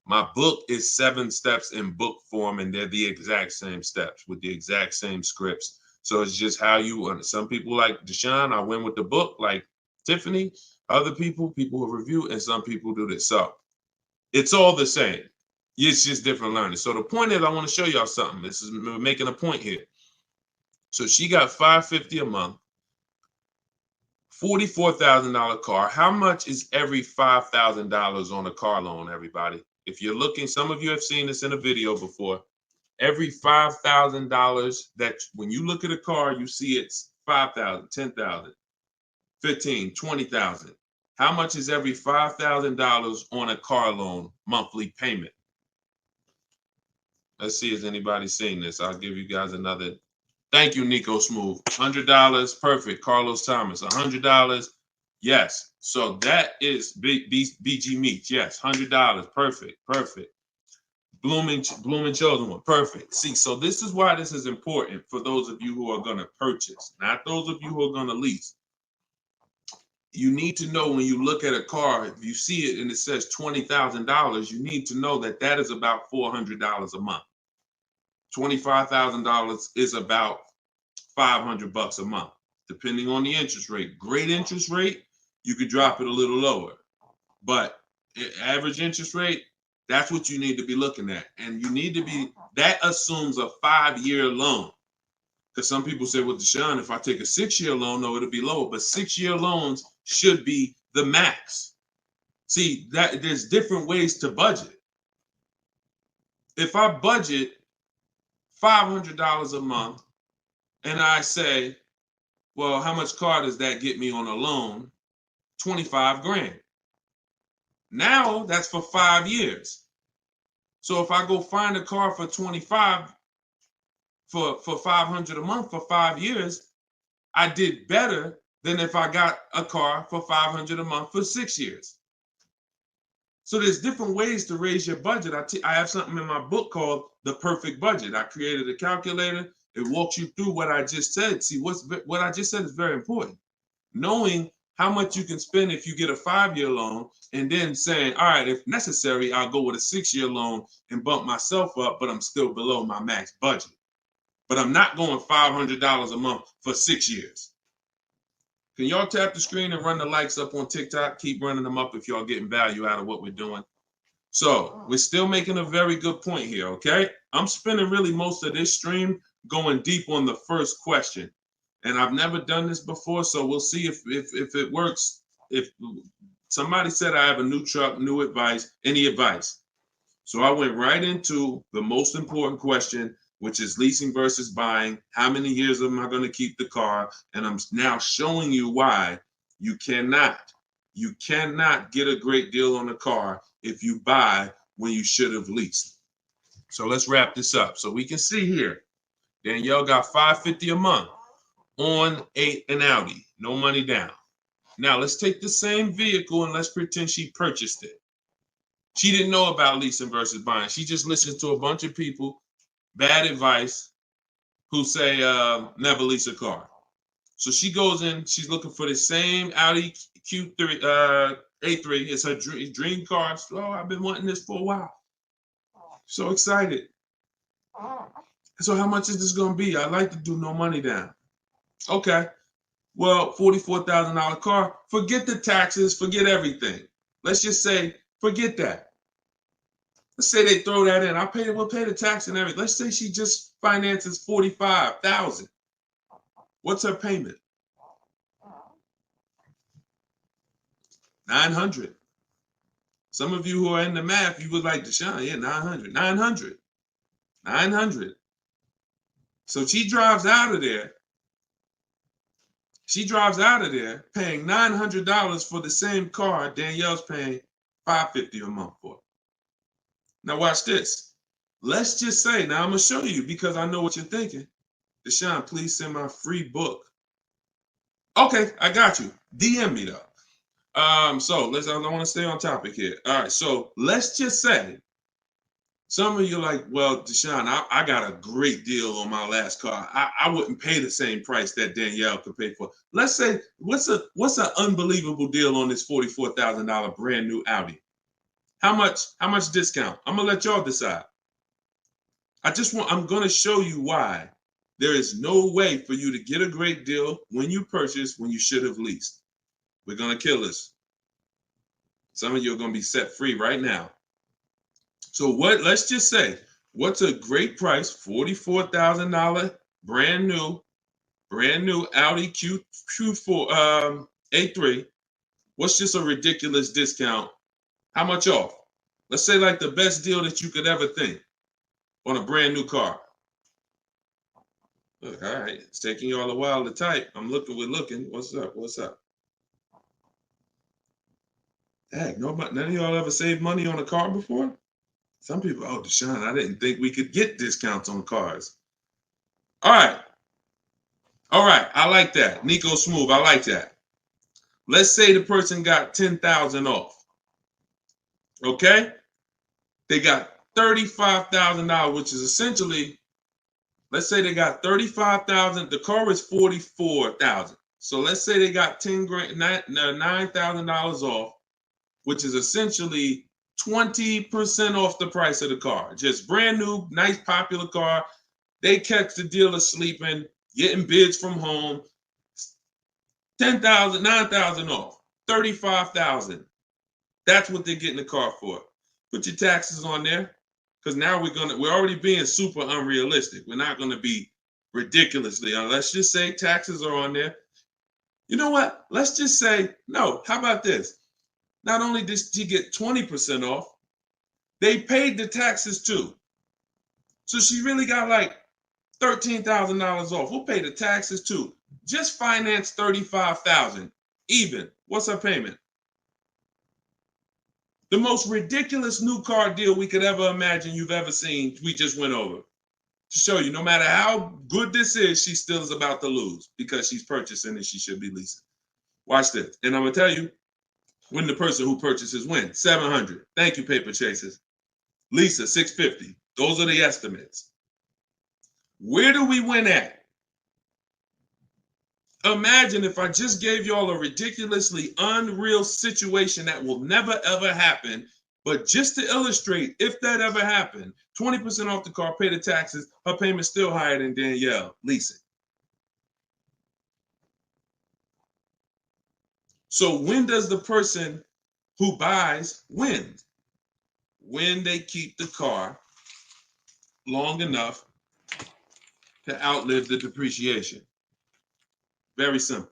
My book is 7 steps in book form, and they're the exact same steps with the exact same scripts. So it's just how you, some people like Deshone, I win with the book, like Tiffany, other people who review, and some people do this. So it's all the same. It's just different learning. So the point is, I want to show y'all something. We're making a point here. So she got $550 a month, $44,000 car. How much is every $5,000 on a car loan, everybody? If you're looking, some of you have seen this in a video before. Every $5,000 that when you look at a car, you see it's $5,000, $10,000, $15,000, $20,000. How much is every $5,000 on a car loan monthly payment? Let's see if anybody's seen this. I'll give you guys another. Thank you, Nico Smooth. $100, perfect. Carlos Thomas, $100. Yes. So that is BG Meats. Yes, $100. Perfect. Perfect. Blooming Chosen One. Perfect. See, so this is why this is important for those of you who are going to purchase, not those of you who are going to lease. You need to know when you look at a car, if you see it and it says $20,000, you need to know that that is about $400 a month. $25,000 is about $500 a month, depending on the interest rate. Great interest rate, you could drop it a little lower. But average interest rate, that's what you need to be looking at. And you need to be, that assumes a 5-year loan. Because some people say, well, Deshone, if I take a 6-year loan, no, it'll be lower. But 6-year loans should be the max. See, that there's different ways to budget. If I budget $500 a month and I say, well, how much car does that get me on a loan? 25 grand. Now that's for 5 years. So if I go find a car for 25 for $500 a month for 5 years, I did better than if I got a car for $500 a month for 6 years. So there's different ways to raise your budget. I have something in my book called The Perfect Budget. I created a calculator. It walks you through what I just said. See, what I just said is very important. Knowing how much you can spend if you get a 5-year loan, and then saying, all right, if necessary, I'll go with a 6-year loan and bump myself up, but I'm still below my max budget. But I'm not going $500 a month for 6 years. Can y'all tap the screen and run the likes up on TikTok? Keep running them up if y'all getting value out of what we're doing. So we're still making a very good point here, okay? I'm spending really most of this stream going deep on the first question. And I've never done this before, so we'll see if it works. If somebody said I have a new truck, new advice, any advice? So I went right into the most important question, which is leasing versus buying. How many years am I going to keep the car? And I'm now showing you why you cannot get a great deal on a car if you buy when you should have leased. So let's wrap this up. So we can see here, Danielle got $550 a month on an Audi, no money down. Now let's take the same vehicle and let's pretend she purchased it. She didn't know about leasing versus buying. She just listened to a bunch of people, bad advice, who say never lease a car. So she goes in, she's looking for the same Audi Q3, A3. It's her dream car. So, I've been wanting this for a while. So excited. So how much is this going to be? I'd like to do no money down. Okay. Well, $44,000 car. Forget the taxes. Forget everything. Let's just say, forget that. Let's say they throw that in. We'll pay the tax and everything. Let's say she just finances $45,000. What's her payment? $900. Some of you who are in the math, you would like Deshone, yeah, $900. So she drives out of there. She drives out of there paying $900 for the same car Danielle's paying $550 a month for. Now watch this. Let's just say, now I'm going to show you because I know what you're thinking. Deshone, please send my free book. Okay, I got you. DM me though. So I want to stay on topic here. All right, so let's just say some of you are like, well, Deshone, I got a great deal on my last car. I wouldn't pay the same price that Danielle could pay for. Let's say, what's an unbelievable deal on this $44,000 brand new Audi? How much discount? I'm gonna let y'all decide. I'm gonna show you why there is no way for you to get a great deal when you purchase when you should have leased. We're gonna kill this. Some of you are gonna be set free right now. So let's just say, what's a great price? $44,000 brand new Audi Q4 A3. What's just a ridiculous discount? How much off? Let's say like the best deal that you could ever think on a brand new car. Look, all right, it's taking y'all a while to type. We're looking. What's up? Heck, none of y'all ever saved money on a car before? Some people, oh, Deshone, I didn't think we could get discounts on cars. All right, I like that. Nico Smooth, I like that. Let's say the person got $10,000 off. Okay? They got $35,000, which is essentially, let's say they got $35,000. The car is $44,000. So let's say they got $9,000 off, which is essentially 20% off the price of the car. Just brand new, nice, popular car. They catch the dealer sleeping, getting bids from home. $10,000, $9,000 off, $35,000. That's what they're getting the car for. Put your taxes on there, because now we're already being super unrealistic. We're not gonna be ridiculously. Let's just say taxes are on there. You know what? Let's just say no. How about this? Not only did she get 20% off, they paid the taxes too. So she really got like $13,000 off. We'll pay the taxes too. Just finance $35,000 even. What's her payment? The most ridiculous new car deal we could ever imagine you've ever seen, we just went over. To show you, no matter how good this is, she still is about to lose because she's purchasing and she should be leasing. Watch this. And I'm going to tell you, when the person who purchases wins, $700. Thank you, paper chasers. Lisa, $650. Those are the estimates. Where do we win at? Imagine if I just gave y'all a ridiculously unreal situation that will never ever happen, but just to illustrate, if that ever happened, 20% off the car, pay the taxes, her payment's still higher than Danielle leasing. So when does the person who buys win? When they keep the car long enough to outlive the depreciation. Very simple.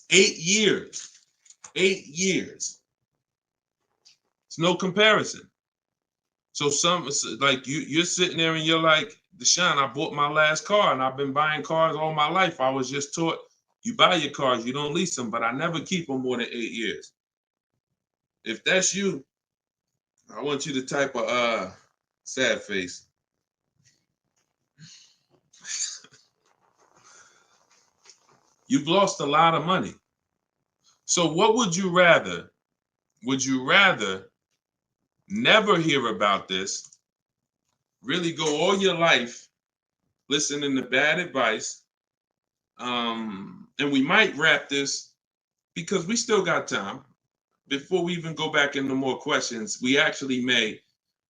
8 years. 8 years. It's no comparison. So like you're sitting there and you're like, Deshone, I bought my last car and I've been buying cars all my life. I was just taught you buy your cars, you don't lease them, but I never keep them more than 8 years. If that's you, I want you to type a sad face. You've lost a lot of money. So what would you rather? Would you rather never hear about this, really go all your life listening to bad advice? And we might wrap this because we still got time. Before we even go back into more questions, we actually may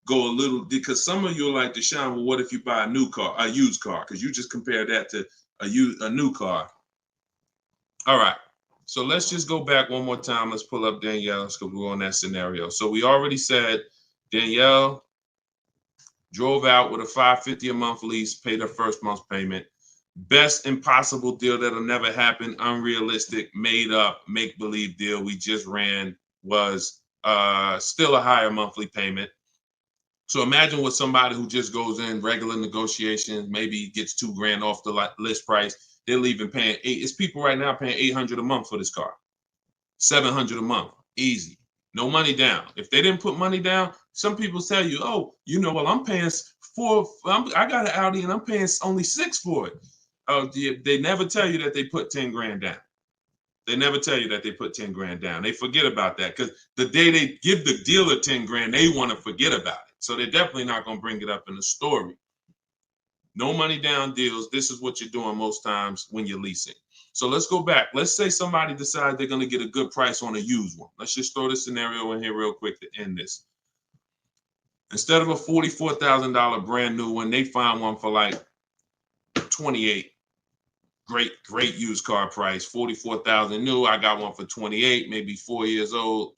go a little, because some of you are like, Deshone, well, what if you buy a new car, a used car? Because you just compared that to a new car. All right. So let's just go back one more time. Let's pull up Danielle's because we're on that scenario. So we already said Danielle drove out with a $550 a month lease, paid her first month's payment. Best impossible deal that'll never happen, unrealistic, made up, make-believe deal we just ran was still a higher monthly payment. So imagine with somebody who just goes in regular negotiations, maybe gets $2,000 off the list price. They're leaving paying it's people right now paying $800 a month for this car, $700 a month, easy, no money down. If they didn't put money down, some people tell you, oh, well, I'm paying I got an Audi and I'm paying only $6,000 for it. They never tell you that they put 10 grand down. They never tell you that they put 10 grand down. They forget about that because the day they give the dealer 10 grand, they want to forget about it. So they're definitely not going to bring it up in the story. No money down deals. This is what you're doing most times when you're leasing. So let's go back. Let's say somebody decides they're going to get a good price on a used one. Let's just throw this scenario in here real quick to end this. Instead of a $44,000 brand new one, they find one for like 28. Great used car price, 44,000 new. I got one for 28, maybe 4 years old,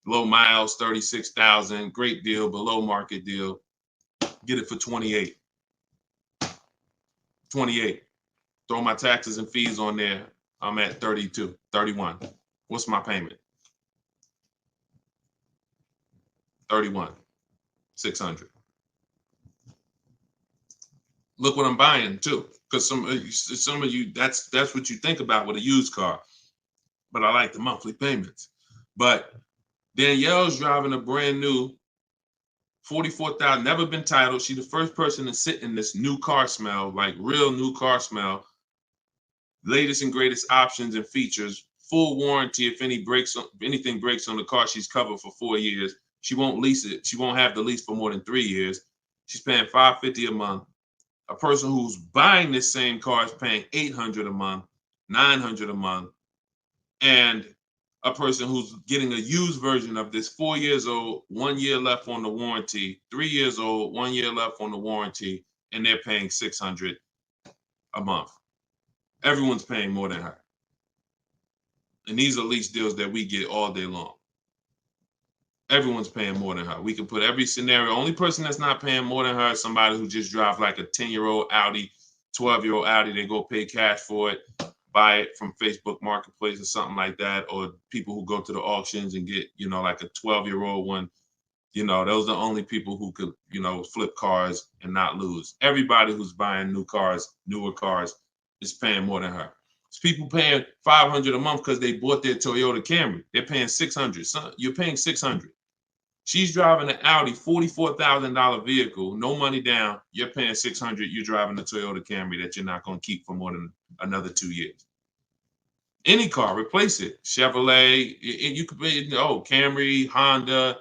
low miles, 36,000. Great deal, below market deal. Get it for 28. 28. Throw my taxes and fees on there. I'm at 32, 31. What's my payment? 31, 600. Look what I'm buying too, because some of you that's what you think about with a used car. But I like the monthly payments. But Danielle's driving a brand new 44,000, never been titled. She's the first person to sit in this new car smell, like real new car smell. Latest and greatest options and features, full warranty. If anything breaks on the car, she's covered for 4 years. She won't lease it. She won't have the lease for more than 3 years. She's paying $550 a month. A person who's buying this same car is paying $800 a month, $900 a month, and a person who's getting a used version of this, 4 years old, 1 year left on the warranty, 3 years old, 1 year left on the warranty, and they're paying $600 a month. Everyone's paying more than her. And these are lease deals that we get all day long. Everyone's paying more than her. We can put every scenario. Only person that's not paying more than her is somebody who just drives like a 10-year-old Audi, 12-year-old Audi. They go pay cash for it, buy it from Facebook Marketplace or something like that, or people who go to the auctions and get, like a 12-year-old one. Those are the only people who could, flip cars and not lose. Everybody who's buying new cars, newer cars, is paying more than her. It's people paying $500 a month because they bought their Toyota Camry. They're paying $600. So you're paying $600. She's driving an Audi, $44,000 vehicle, no money down. You're paying $600. You're driving a Toyota Camry that you're not going to keep for more than another 2 years. Any car, replace it. Chevrolet, you could pay, Camry, Honda.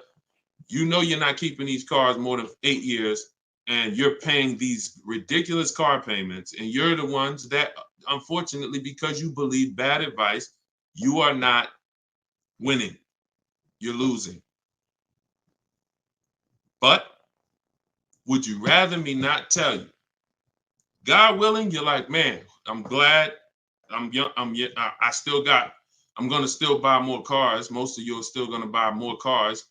You're not keeping these cars more than 8 years, and you're paying these ridiculous car payments, and you're the ones that, unfortunately, because you believe bad advice, you are not winning. You're losing. But would you rather me not tell you? God willing, you're like, man, I'm glad I'm young. I'm going to still buy more cars. Most of you are still going to buy more cars.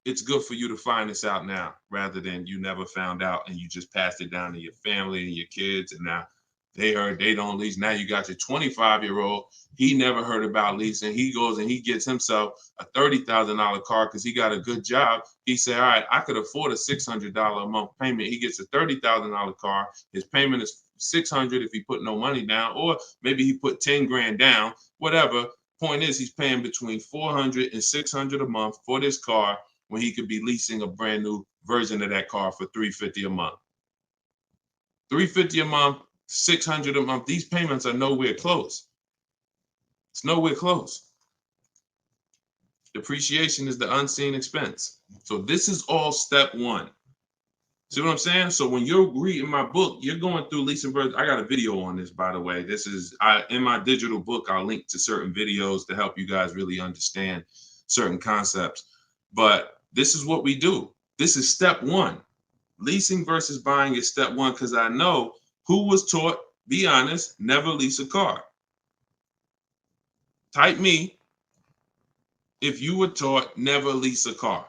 It's good for you to find this out now rather than you never found out and you just passed it down to your family and your kids. And now They heard they don't lease. Now you got your 25-year-old. He never heard about leasing. He goes and he gets himself a $30,000 car because he got a good job. He said, all right, I could afford a $600 a month payment. He gets a $30,000 car. His payment is $600 if he put no money down, or maybe he put 10 grand down, whatever. Point is, he's paying between $400 and $600 a month for this car when he could be leasing a brand new version of that car for $350 a month. $350 a month, $600 a month. These payments are nowhere close. It's nowhere close. Depreciation is the unseen expense. So this is all step one. See what I'm saying? So when you're reading my book, you're going through leasing versions. I got a video on this, by the way. This is in my digital book. I'll link to certain videos to help you guys really understand certain concepts. But this is what we do. This is step one. Leasing versus buying is step one, because I know who was taught, be honest, never lease a car. Type me if you were taught never lease a car.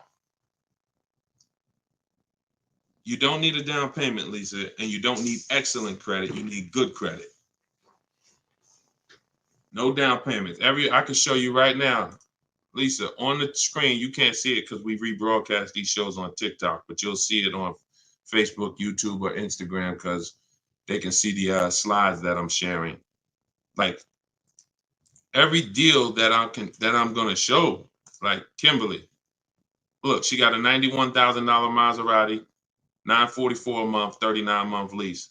You don't need a down payment, Lisa, and you don't need excellent credit. You need good credit. No down payments. I can show you right now, Lisa, on the screen. You can't see it because we rebroadcast these shows on TikTok, but you'll see it on Facebook, YouTube, or Instagram because they can see the slides that I'm sharing. Like every deal that I'm gonna show, like Kimberly. Look, she got a $91,000 Maserati, $944 a month, 39-month lease.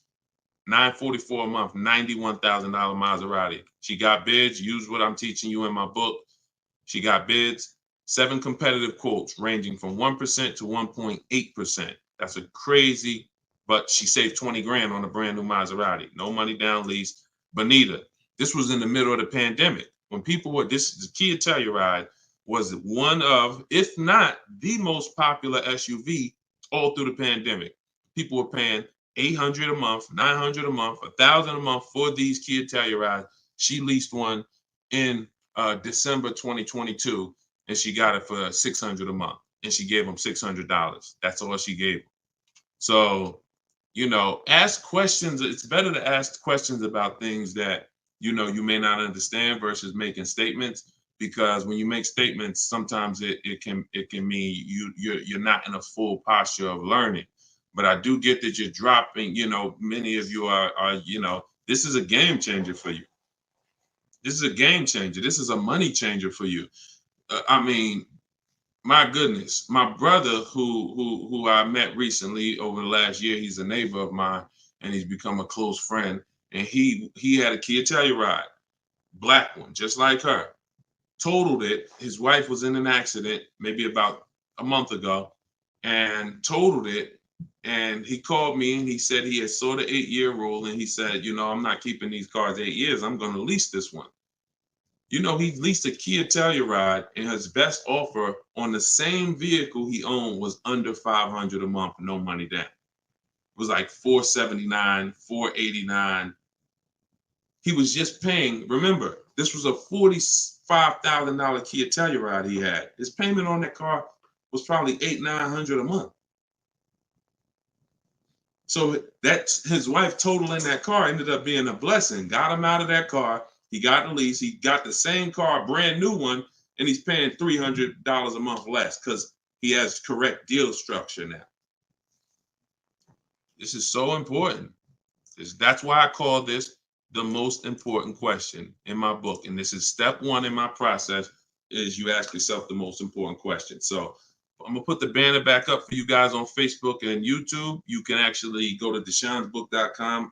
$944 a month, $91,000 Maserati. She got bids. Use what I'm teaching you in my book. She got bids. 7 competitive quotes ranging from 1% to 1.8%. That's a crazy, but she saved 20 grand on a brand new Maserati. No money down lease. Bonita, this was in the middle of the pandemic. When people were, the Kia Telluride was one of, if not the most popular SUV all through the pandemic. People were paying $800 a month, $900 a month, $1,000 a month for these Kia Tellurides. She leased one in December 2022, and she got it for $600 a month, and she gave them $600. That's all she gave them. So, ask questions. It's better to ask questions about things that you may not understand versus making statements. Because when you make statements, sometimes it can mean you're not in a full posture of learning. But I do get that you're dropping. Many of you are this is a game changer for you. This is a game changer. This is a money changer for you. I mean, my goodness, my brother who I met recently over the last year, he's a neighbor of mine, and he's become a close friend. And he had a Kia Telluride, black one, just like her. Totaled it. His wife was in an accident maybe about a month ago and totaled it. And he called me and he said he had saw the 8-year rule, and he said, I'm not keeping these cars 8 years. I'm going to lease this one. He leased a Kia Telluride, and his best offer on the same vehicle he owned was under $500 a month, no money down. It was like $479, $489. He was just paying. Remember, this was a $45,000 Kia Telluride he had. His payment on that car was probably $800-900 a month. So that's his wife totaling that car ended up being a blessing. Got him out of that car. He got the lease. He got the same car, brand new one, and he's paying $300 a month less because he has correct deal structure now. This is so important. That's why I call this the most important question in my book. And this is step one in my process, is you ask yourself the most important question. So I'm gonna put the banner back up for you guys on Facebook and YouTube. You can actually go to deshonsbook.com.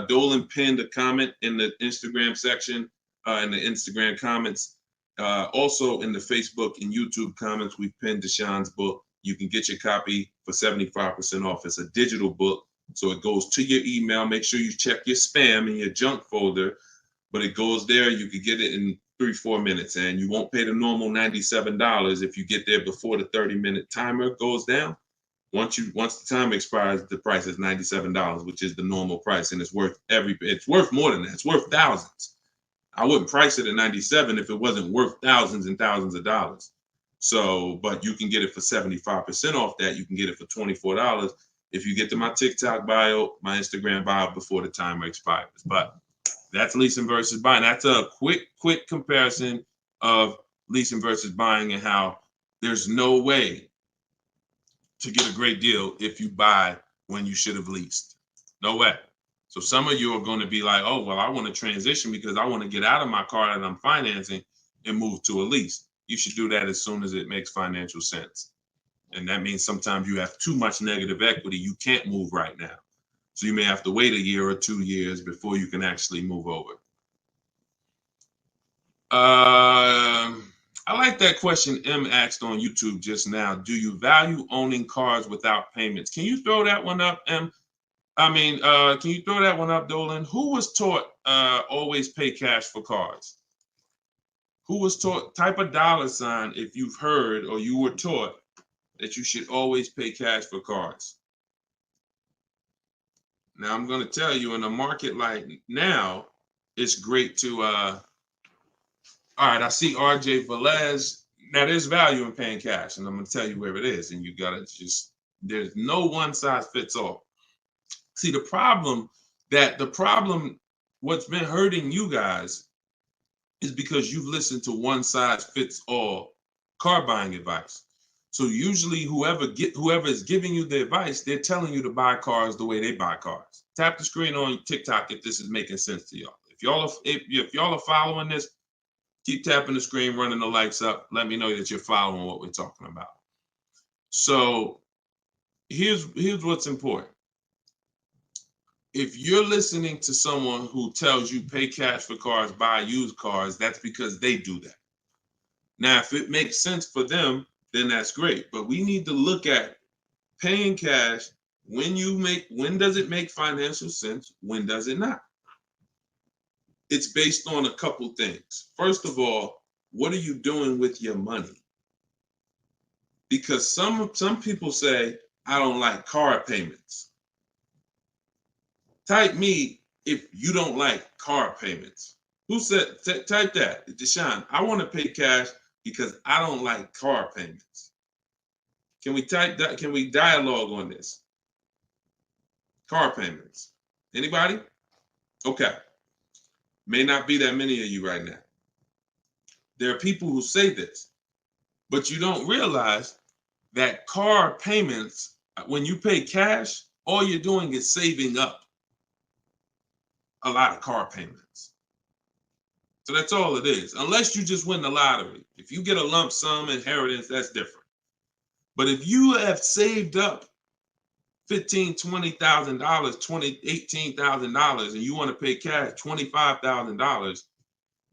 Dolan pinned a comment in the Instagram section, in the Instagram comments. Also in the Facebook and YouTube comments, we've pinned Deshon's book. You can get your copy for 75% off. It's a digital book. So it goes to your email. Make sure you check your spam and your junk folder, but it goes there. You can get it in 3-4 minutes, and you won't pay the normal $97 if you get there before the 30-minute timer goes down. Once the time expires, the price is $97, which is the normal price, and it's worth more than that. It's worth thousands. I wouldn't price it at $97 if it wasn't worth thousands and thousands of dollars. So, but you can get it for 75% off that. You can get it for $24. if you get to my TikTok bio, my Instagram bio before the timer expires. But that's leasing versus buying. That's a quick comparison of leasing versus buying and how there's no way to get a great deal if you buy when you should have leased. No way. So some of you are going to be like, oh, well, I want to transition because I want to get out of my car that I'm financing and move to a lease. You should do that as soon as it makes financial sense. And that means sometimes you have too much negative equity. You can't move right now. So you may have to wait a year or 2 years before you can actually move over. I like that question M asked on YouTube just now. Do you value owning cars without payments? Can you throw that one up, M? Can you throw that one up, Dolan? Who was taught always pay cash for cars? Who was taught, type a $sign if you've heard or you were taught that you should always pay cash for cars. Now, I'm going to tell you, in a market like now, it's great to, all right, I see RJ Velez. Now, there's value in paying cash, and I'm going to tell you where it is, and you got to just, there's no one size fits all. See, the problem, what's been hurting you guys is because you've listened to one size fits all car buying advice. So usually whoever is giving you the advice, they're telling you to buy cars the way they buy cars. Tap the screen on TikTok if this is making sense to y'all. If y'all are following this, keep tapping the screen, running the lights up. Let me know that you're following what we're talking about. So here's what's important. If you're listening to someone who tells you pay cash for cars, buy used cars, that's because they do that. Now, if it makes sense for them, then that's great. But we need to look at paying cash. When does it make financial sense? When does it not? It's based on a couple things. First of all, what are you doing with your money? Because some people say, I don't like car payments. Type me if you don't like car payments. Who said, type that, Deshone, I want to pay cash because I don't like car payments. Can we type that? Can we dialogue on this? Car payments. Anybody? Okay. May not be that many of you right now. There are people who say this, but you don't realize that car payments, when you pay cash, all you're doing is saving up a lot of car payments. So that's all it is, unless you just win the lottery. If you get a lump sum inheritance, that's different. But if you have saved up $15,000, $20,000, $18,000, and you want to pay cash $25,000,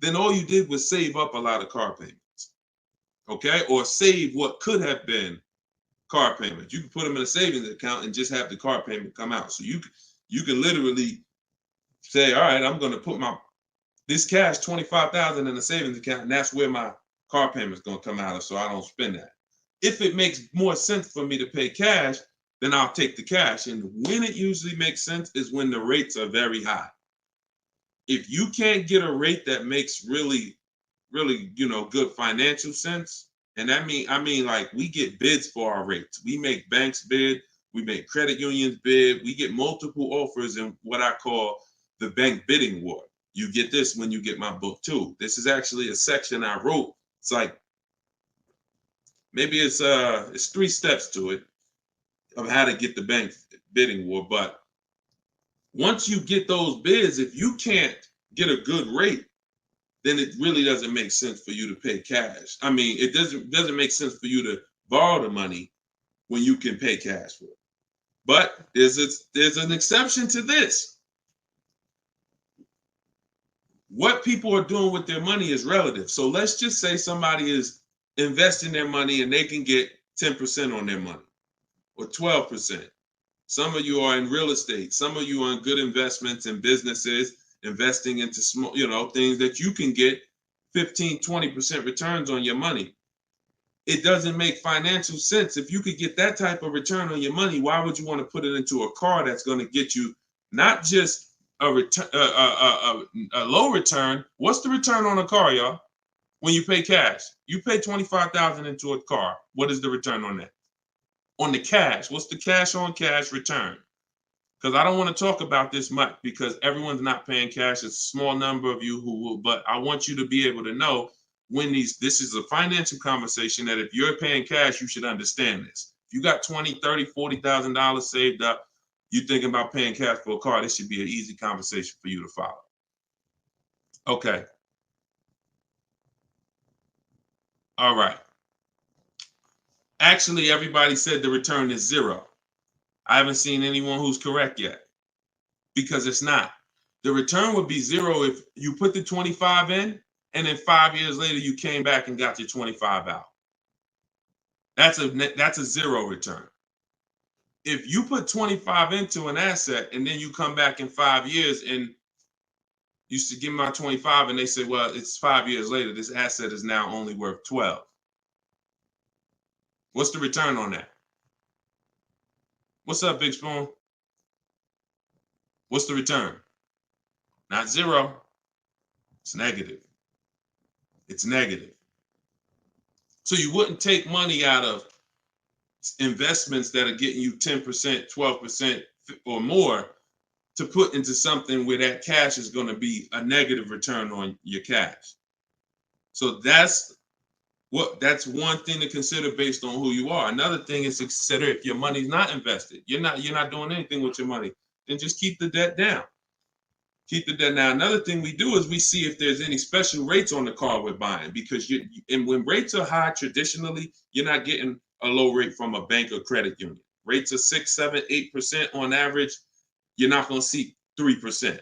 then all you did was save up a lot of car payments, okay? Or save what could have been car payments. You can put them in a savings account and just have the car payment come out. So you can literally say, all right, I'm going to put this cash, $25,000 in a savings account, and that's where my car payment is going to come out of, so I don't spend that. If it makes more sense for me to pay cash, then I'll take the cash. And when it usually makes sense is when the rates are very high. If you can't get a rate that makes really, really, good financial sense, and I mean like we get bids for our rates. We make banks bid, we make credit unions bid, we get multiple offers in what I call the bank bidding war. You get this when you get my book too. This is actually a section I wrote. It's like, maybe it's 3 steps to it of how to get the bank bidding war. But once you get those bids, if you can't get a good rate, then it really doesn't make sense for you to pay cash. I mean, it doesn't make sense for you to borrow the money when you can pay cash for it. But there's an exception to this. What people are doing with their money is relative. So let's just say somebody is investing their money and they can get 10% on their money or 12%. Some of you are in real estate. Some of you are in good investments and businesses, investing into small, things that you can get 15, 20% returns on your money. It doesn't make financial sense. If you could get that type of return on your money, why would you want to put it into a car that's going to get you not just a low return? What's the return on a car, y'all? When you pay cash, you pay $25,000 into a car. What is the return on that? on the cash. What's the cash on cash return? Because I don't want to talk about this much because everyone's not paying cash. It's a small number of you who will, but I want you to be able to know when this is a financial conversation that if you're paying cash, you should understand this. If you got $20,000, $30,000, $40,000 saved up, you're thinking about paying cash for a car, this should be an easy conversation for you to follow. Okay. All right. Actually, everybody said the return is 0. I haven't seen anyone who's correct yet because it's not. The return would be 0 if you put the 25 in and then 5 years later you came back and got your 25 out. That's a 0 return. If you put 25 into an asset and then you come back in 5 years and you used to give me my 25 and they say, well, it's 5 years later, this asset is now only worth 12. What's the return on that? What's up, Big Spoon? What's the return? Not 0. It's negative. It's negative. So you wouldn't take money out of investments that are getting you 10%, 12% or more to put into something where that cash is going to be a negative return on your cash. So that's one thing to consider based on who you are. Another thing is to consider if your money's not invested, you're not doing anything with your money, then just keep the debt down. Keep the debt down. Another thing we do is we see if there's any special rates on the car we're buying, because and when rates are high, traditionally, you're not getting a low rate from a bank or credit union. Rates are 6, 7, 8% on average. You're not going to see 3%.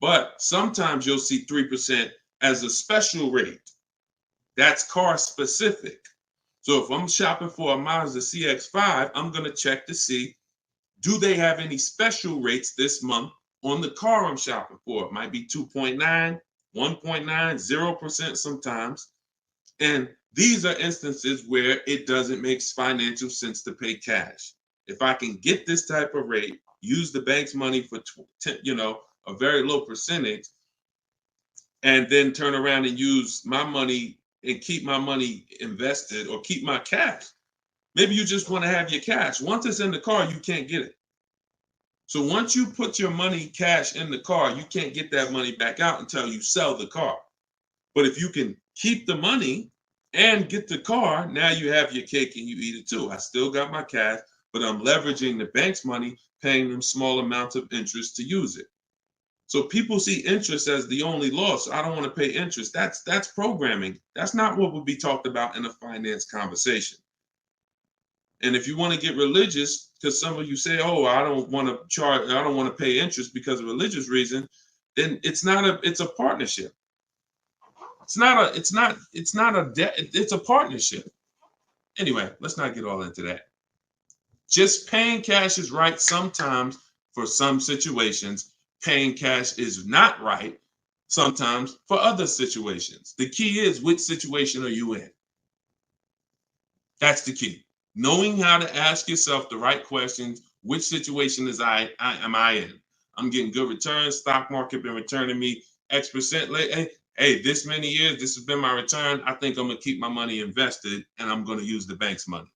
But sometimes you'll see 3% as a special rate. That's car specific. So if I'm shopping for a Mazda CX-5, I'm going to check to see, do they have any special rates this month on the car I'm shopping for? It might be 2.9, 1.9, 0% sometimes. And these are instances where it doesn't make financial sense to pay cash. If I can get this type of rate, use the bank's money for a very low percentage, and then turn around and use my money and keep my money invested or keep my cash. Maybe you just want to have your cash. Once it's in the car, you can't get it. So once you put your money cash in the car, you can't get that money back out until you sell the car. But if you can keep the money and get the car, now you have your cake and you eat it too. I still got my cash, but I'm leveraging the bank's money, paying them small amounts of interest to use it. So people see interest as the only loss. I don't want to pay interest. That's programming. That's not what would be talked about in a finance conversation. And if you want to get religious, because some of you say, "Oh, I don't want to pay interest because of religious reason," then it's a partnership. It's not a debt. It's a partnership. Anyway, let's not get all into that. Just paying cash is right sometimes for some situations. Paying cash is not right sometimes for other situations. The key is, which situation are you in? That's the key. Knowing how to ask yourself the right questions. Which situation am I in? I'm getting good returns. Stock market been returning me X percent late. Hey, this many years, this has been my return. I think I'm going to keep my money invested and I'm going to use the bank's money.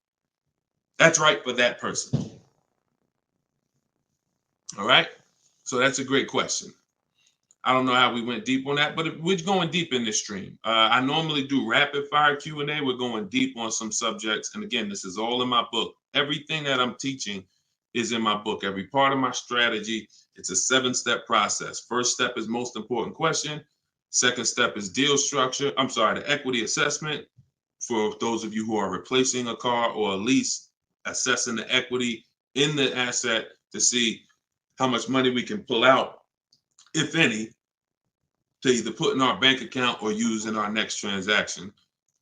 That's right for that person. All right. So that's a great question. I don't know how we went deep on that, but we're going deep in this stream. I normally do rapid fire Q&A. We're going deep on some subjects. And again, this is all in my book. Everything that I'm teaching is in my book. Every part of my strategy, it's a 7-step process. First step is most important question. Second step is deal structure. The equity assessment for those of you who are replacing a car or a lease, assessing the equity in the asset to see how much money we can pull out, if any, to either put in our bank account or use in our next transaction.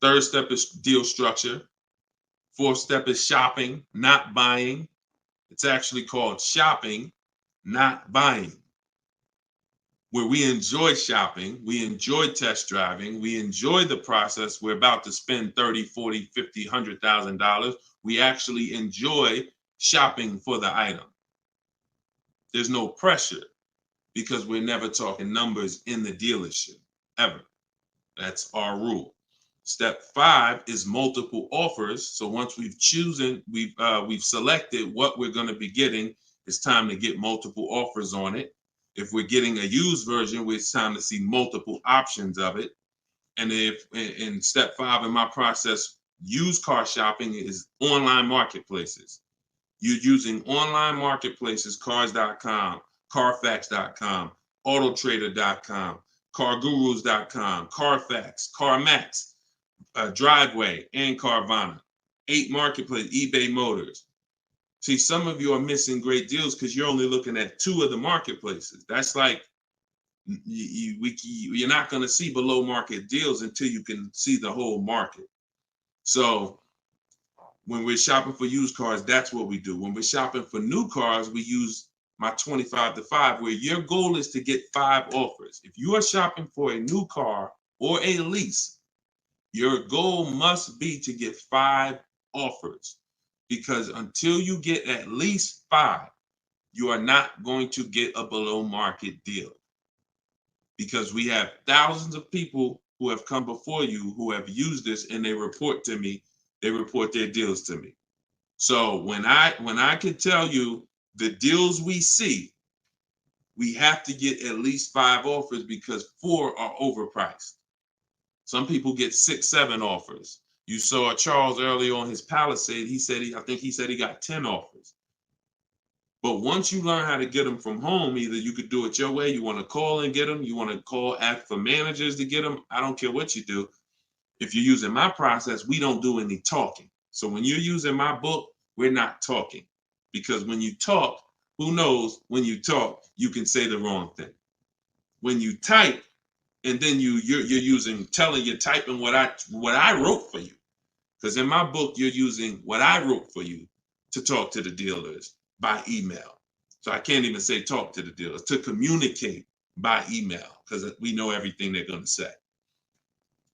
Third step is deal structure. Fourth step is shopping, not buying. It's actually called shopping, not buying, where we enjoy shopping, we enjoy test driving, we enjoy the process. We're about to spend $30,000, $40,000, $50,000, $100,000. We actually enjoy shopping for the item. There's no pressure because we're never talking numbers in the dealership, ever. That's our rule. Step 5 is multiple offers. So once we've selected what we're going to be getting, it's time to get multiple offers on it. If we're getting a used version, it's time to see multiple options of it. And if in step 5 in my process, used car shopping is online marketplaces. You're using online marketplaces, cars.com, carfax.com, autotrader.com, cargurus.com, Carfax, CarMax, Driveway, and Carvana. 8 marketplaces, eBay Motors. See, some of you are missing great deals because you're only looking at 2 of the marketplaces. That's like you're not going to see below market deals until you can see the whole market. So when we're shopping for used cars, that's what we do. When we're shopping for new cars, we use my 25 to 5, where your goal is to get 5 offers. If you are shopping for a new car or a lease, your goal must be to get 5 offers, because until you get at least 5, you are not going to get a below market deal. Because we have thousands of people who have come before you who have used this, and they report to me, they report their deals to me. So when I can tell you the deals we see, we have to get at least 5 offers, because 4 are overpriced. Some people get 6, 7 offers. You saw Charles earlier on his Palisade. I think he said he got 10 offers. But once you learn how to get them from home, either you could do it your way, you want to call and get them, you want to call, ask for managers to get them. I don't care what you do. If you're using my process, we don't do any talking. So when you're using my book, we're not talking. Because when you talk, who knows, when you talk, you can say the wrong thing. When you type, and then you're typing what I wrote for you. Because in my book, you're using what I wrote for you to talk to the dealers by email. So I can't even say talk to the dealers, to communicate by email, because we know everything they're going to say.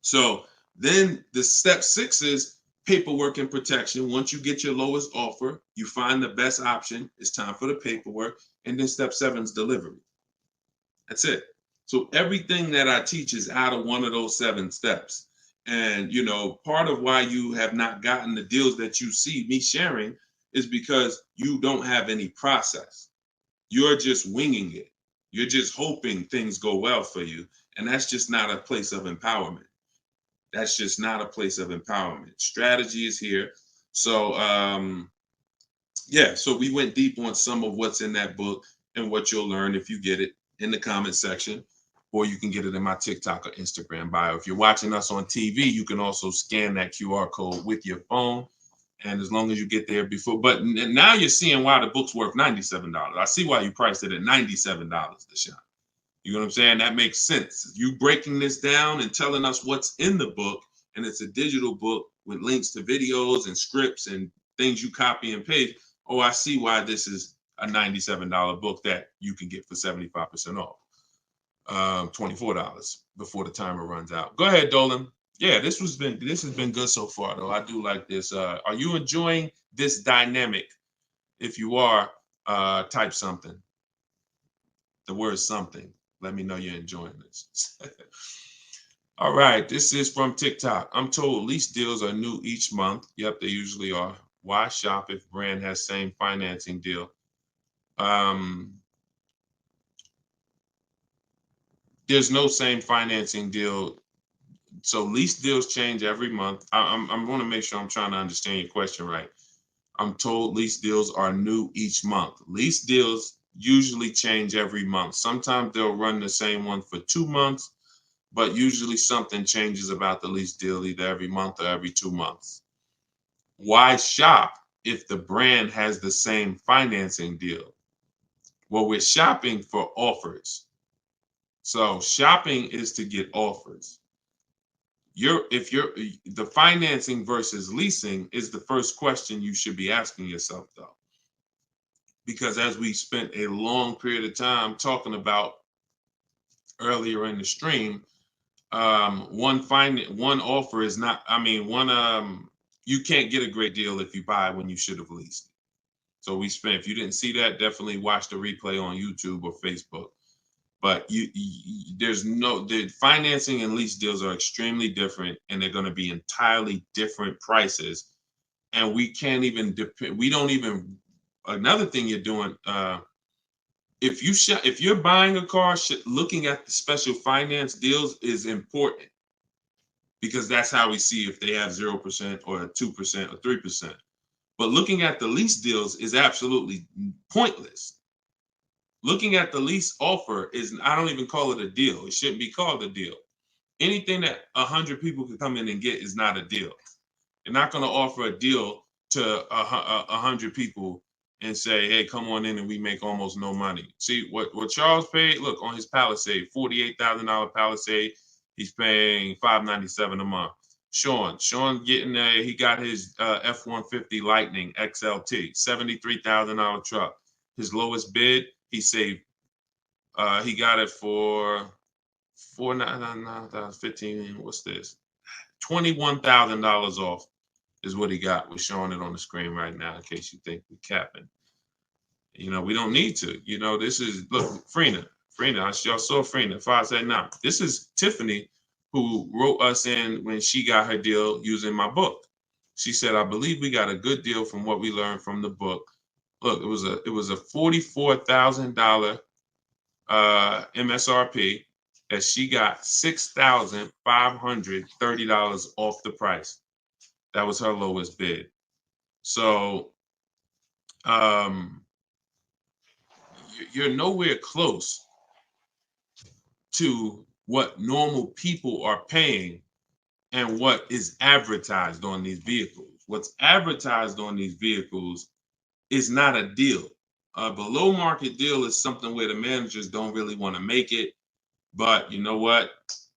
So then the step 6 is paperwork and protection. Once you get your lowest offer, you find the best option. It's time for the paperwork. And then step 7 is delivery. That's it. So everything that I teach is out of one of those 7 steps. And, part of why you have not gotten the deals that you see me sharing is because you don't have any process. You're just winging it. You're just hoping things go well for you. And that's just not a place of empowerment. That's just not a place of empowerment. Strategy is here. So, so we went deep on some of what's in that book and what you'll learn if you get it in the comment section, or you can get it in my TikTok or Instagram bio. If you're watching us on TV, you can also scan that QR code with your phone. And as long as you get there before, but now you're seeing why the book's worth $97. I see why you priced it at $97, Deshone. You know what I'm saying? That makes sense. You breaking this down and telling us what's in the book, and it's a digital book with links to videos and scripts and things you copy and paste. Oh, I see why this is a $97 book that you can get for 75% off. $24 before the timer runs out. Go ahead, Dolan. Yeah, this has been good so far, though. I do like this. Are you enjoying this dynamic? If you are, type something. The word something. Let me know you're enjoying this. All right, this is from TikTok. I'm told lease deals are new each month. Yep, they usually are. Why shop if brand has same financing deal? There's no same financing deal. So lease deals change every month. I'm going to make sure I'm trying to understand your question right. I'm told lease deals are new each month. Lease deals usually change every month. Sometimes they'll run the same one for 2 months, but usually something changes about the lease deal either every month or every 2 months. Why shop if the brand has the same financing deal? Well, we're shopping for offers. So shopping is to get offers. The financing versus leasing is the first question you should be asking yourself, though. Because as we spent a long period of time talking about earlier in the stream, one offer is not, you can't get a great deal if you buy when you should have leased. So if you didn't see that, definitely watch the replay on YouTube or Facebook. But the financing and lease deals are extremely different, and they're going to be entirely different prices. And we can't even depend. We don't even. Another thing you're doing, if you're buying a car, looking at the special finance deals is important, because that's how we see if they have 0% or 2% or 3%. But looking at the lease deals is absolutely pointless. Looking at the lease offer is, I don't even call it a deal. It shouldn't be called a deal. Anything that 100 people can come in and get is not a deal. You're not going to offer a deal to 100 people and say, hey, come on in and we make almost no money. See, what Charles paid, look, on his Palisade, $48,000 Palisade, he's paying $597 a month. Sean getting he got his F-150 Lightning XLT, $73,000 truck. His lowest bid, he saved, he got it for $4,999, what's this? $21,000 off is what he got. We're showing it on the screen right now in case you think we're capping. We don't need to. This is, look, Frina, y'all saw Frina, 579. This is Tiffany, who wrote us in when she got her deal using my book. She said, I believe we got a good deal from what we learned from the book. Look, it was a $44,000 MSRP that she got $6,530 off the price. That was her lowest bid. So you're nowhere close to what normal people are paying and what is advertised on these vehicles. What's advertised on these vehicles is not a deal. A below market deal is something where the managers don't really want to make it. But you know what?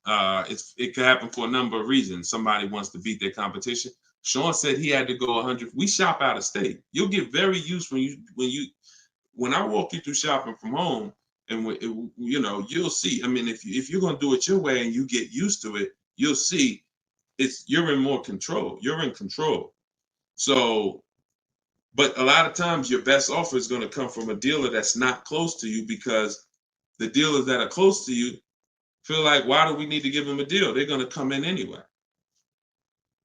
It could happen for a number of reasons. Somebody wants to beat their competition. Sean said he had to go 100. We shop out of state. You'll get very used when I walk you through shopping from home, and you'll see. I mean, if you're gonna do it your way and you get used to it, you'll see you're in more control. You're in control. So, but a lot of times your best offer is going to come from a dealer that's not close to you, because the dealers that are close to you feel like, why do we need to give them a deal? They're going to come in anyway.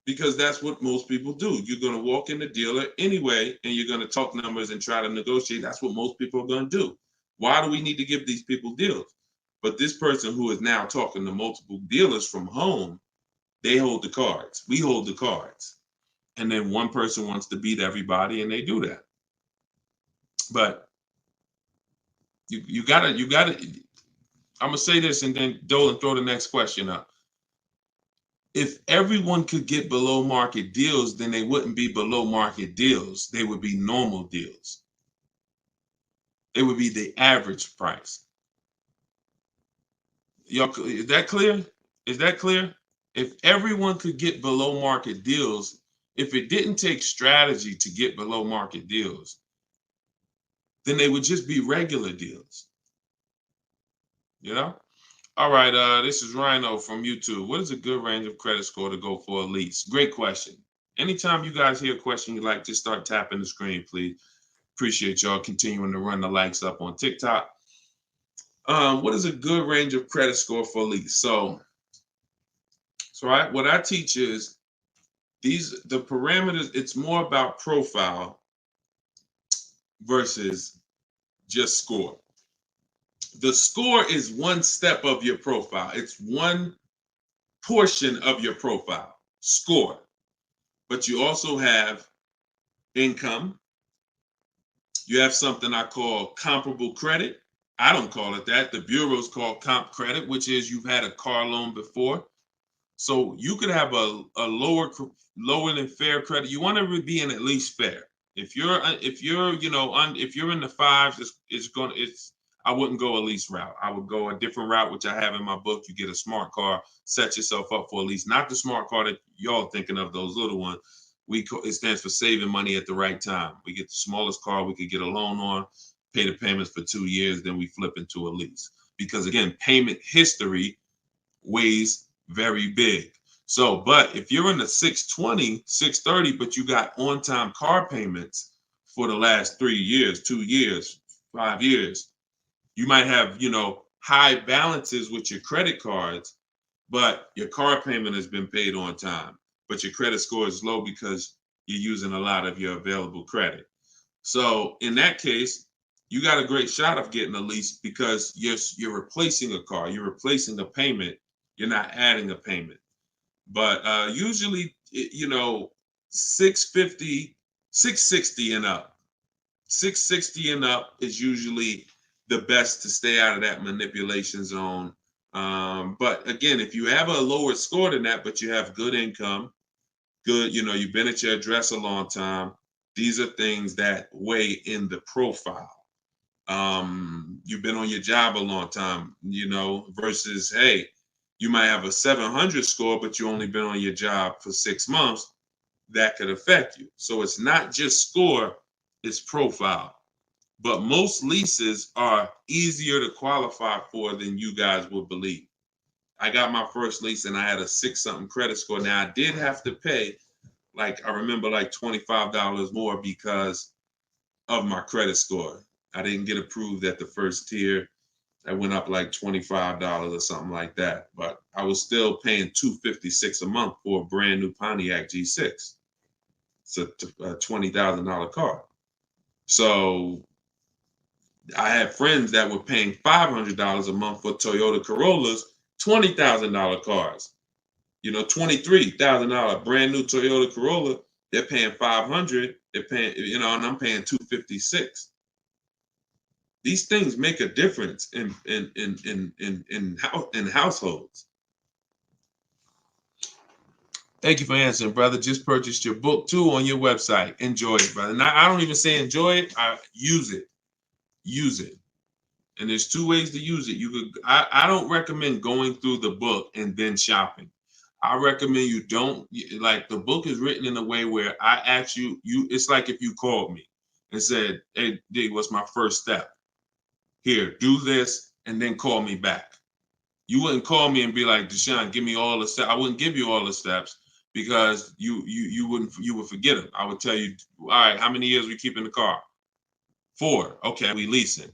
Because that's what most people do. You're going to walk in the dealer anyway, and you're going to talk numbers and try to negotiate. That's what most people are going to do. Why do we need to give these people deals? But this person who is now talking to multiple dealers from home, they hold the cards. We hold the cards. And then one person wants to beat everybody, and they do that. But you gotta, I'm gonna say this, and then Dolan, throw the next question up. If everyone could get below market deals, then they wouldn't be below market deals. They would be normal deals. It would be the average price. Y'all, is that clear? Is that clear? If everyone could get below market deals, if it didn't take strategy to get below market deals, then they would just be regular deals. All right, this is Rhino from YouTube. What is a good range of credit score to go for a lease? Great question. Anytime you guys hear a question you like, just start tapping the screen, please. Appreciate y'all continuing to run the likes up on TikTok. What is a good range of credit score for a lease? So what I teach is the parameters. It's more about profile versus just score. The score is one step of your profile. It's one portion of your profile, score. But you also have income. You have something I call comparable credit. I don't call it that. The bureaus call comp credit, which is you've had a car loan before. So you could have a lower than fair credit. You want to be in at least fair. If you're in the fives, I wouldn't go a lease route. I would go a different route, which I have in my book. You get a smart car, set yourself up for a lease. Not the smart car that y'all thinking of, those little ones. It stands for saving money at the right time. We get the smallest car we could get a loan on, pay the payments for 2 years, then we flip into a lease. Because again, payment history weighs very big. So, but if you're in the 620, 630, but you got on-time car payments for the last 3 years, 2 years, 5 years, you might have, high balances with your credit cards, but your car payment has been paid on time, but your credit score is low because you're using a lot of your available credit. So in that case, you got a great shot of getting a lease because you're replacing a car, you're replacing a payment, you're not adding a payment. But usually, 650, 660 and up. 660 and up is usually the best to stay out of that manipulation zone. But again, if you have a lower score than that, but you have good income, good, you've been at your address a long time, these are things that weigh in the profile. You've been on your job a long time, versus, hey, you might have a 700 score, but you only been on your job for 6 months. That could affect you. So it's not just score, it's profile. But most leases are easier to qualify for than you guys would believe. I got my first lease and I had a 6-something credit score. Now I did have to pay, I remember $25 more because of my credit score. I didn't get approved at the first tier. I went up $25 or something like that. But I was still paying $256 a month for a brand new Pontiac G6. It's a $20,000 car. So I had friends that were paying $500 a month for Toyota Corollas, $20,000 cars. $23,000 brand new Toyota Corolla. They're paying $500. They're paying, and I'm paying $256. These things make a difference in households. Thank you for answering, brother. Just purchased your book too on your website. Enjoy it, brother. Now, I don't even say enjoy it. I use it. Use it. And there's 2 ways to use it. I don't recommend going through the book and then shopping. I recommend you don't, the book is written in a way where I ask you, it's like if you called me and said, hey, D, what's my first step? Here, do this, and then call me back. You wouldn't call me and be like, Deshone, give me all the steps. I wouldn't give you all the steps because you would forget them. I would tell you, all right, how many years we keep in the car? 4. Okay, we leasing.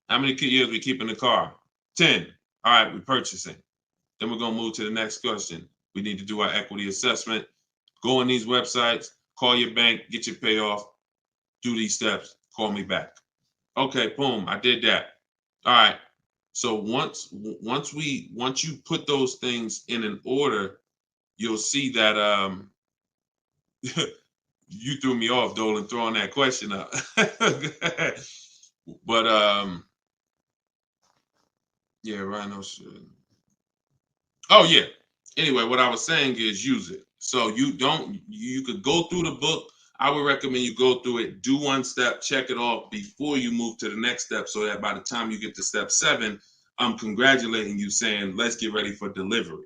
How many years we keep in the car? 10. All right, we purchasing. Then we're gonna move to the next question. We need to do our equity assessment. Go on these websites, call your bank, get your payoff, do these steps, call me back. Okay, boom, I did that. All right. So once you put those things in an order, you'll see that you threw me off, Dolan, throwing that question up. But yeah, Rhino should. Oh yeah. Anyway, what I was saying is use it. So you could go through the book. I would recommend you go through it, do 1 step, check it off before you move to the next step, so that by the time you get to step 7, I'm congratulating you, saying, let's get ready for delivery.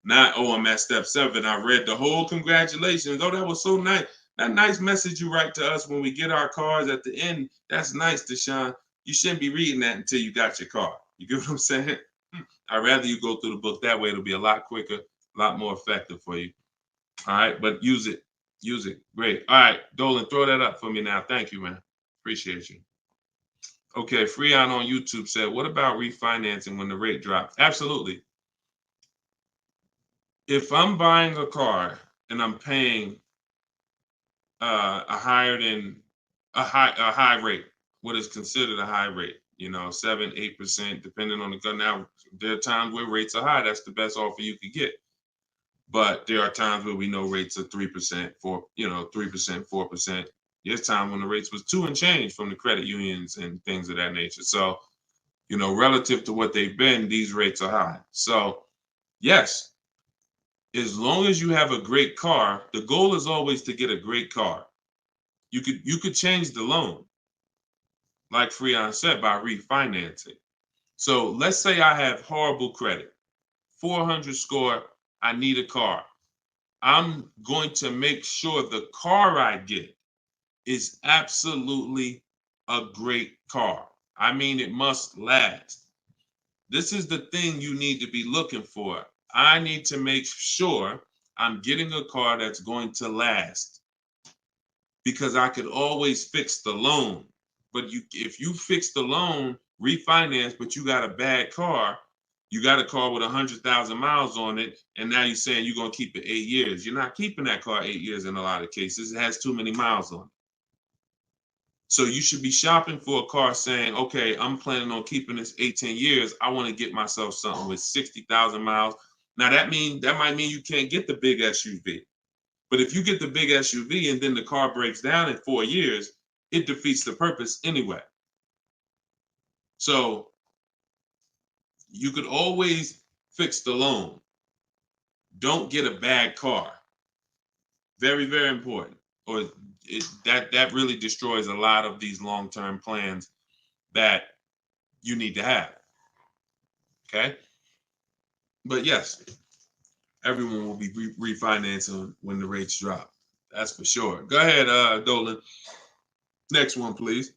Not, oh, I'm at step 7. I read the whole congratulations. Oh, that was so nice. That nice message you write to us when we get our cars at the end. That's nice, Deshone. You shouldn't be reading that until you got your car. You get what I'm saying? I'd rather you go through the book that way. It'll be a lot quicker, a lot more effective for you. All right, but use it. Use it. Great. All right, Dolan, throw that up for me now. Thank you, man. Appreciate you. Okay, Freon on YouTube said, what about refinancing when the rate drops? Absolutely. If I'm buying a car and I'm paying a high rate, what is considered a high rate, 7-8%, depending on the gun. Now, there are times where rates are high. That's the best offer you could get. But there are times where we know rates are 3%, 3%, 4%. There's time when the rates was 2 and change from the credit unions and things of that nature. So, relative to what they've been, these rates are high. So, yes, as long as you have a great car, the goal is always to get a great car. You could change the loan, like Freon said, by refinancing. So let's say I have horrible credit, 400 score, I need a car. I'm going to make sure the car I get is absolutely a great car. I mean, it must last. This is the thing you need to be looking for. I need to make sure I'm getting a car that's going to last, because I could always fix the loan. But if you fix the loan, refinance, but you got a bad car. You got a car with 100,000 miles on it, and now you're saying you're going to keep it 8 years. You're not keeping that car 8 years in a lot of cases. It has too many miles on it. So you should be shopping for a car saying, okay, I'm planning on keeping this 18 years. I want to get myself something with 60,000 miles. Now that might mean you can't get the big SUV. But if you get the big SUV and then the car breaks down in 4 years, it defeats the purpose anyway. So you could always fix the loan. Don't get a bad car. Very, very important. Or that really destroys a lot of these long-term plans that you need to have. Okay? But yes, everyone will be refinancing when the rates drop. That's for sure. Go ahead, Dolan. Next one, please.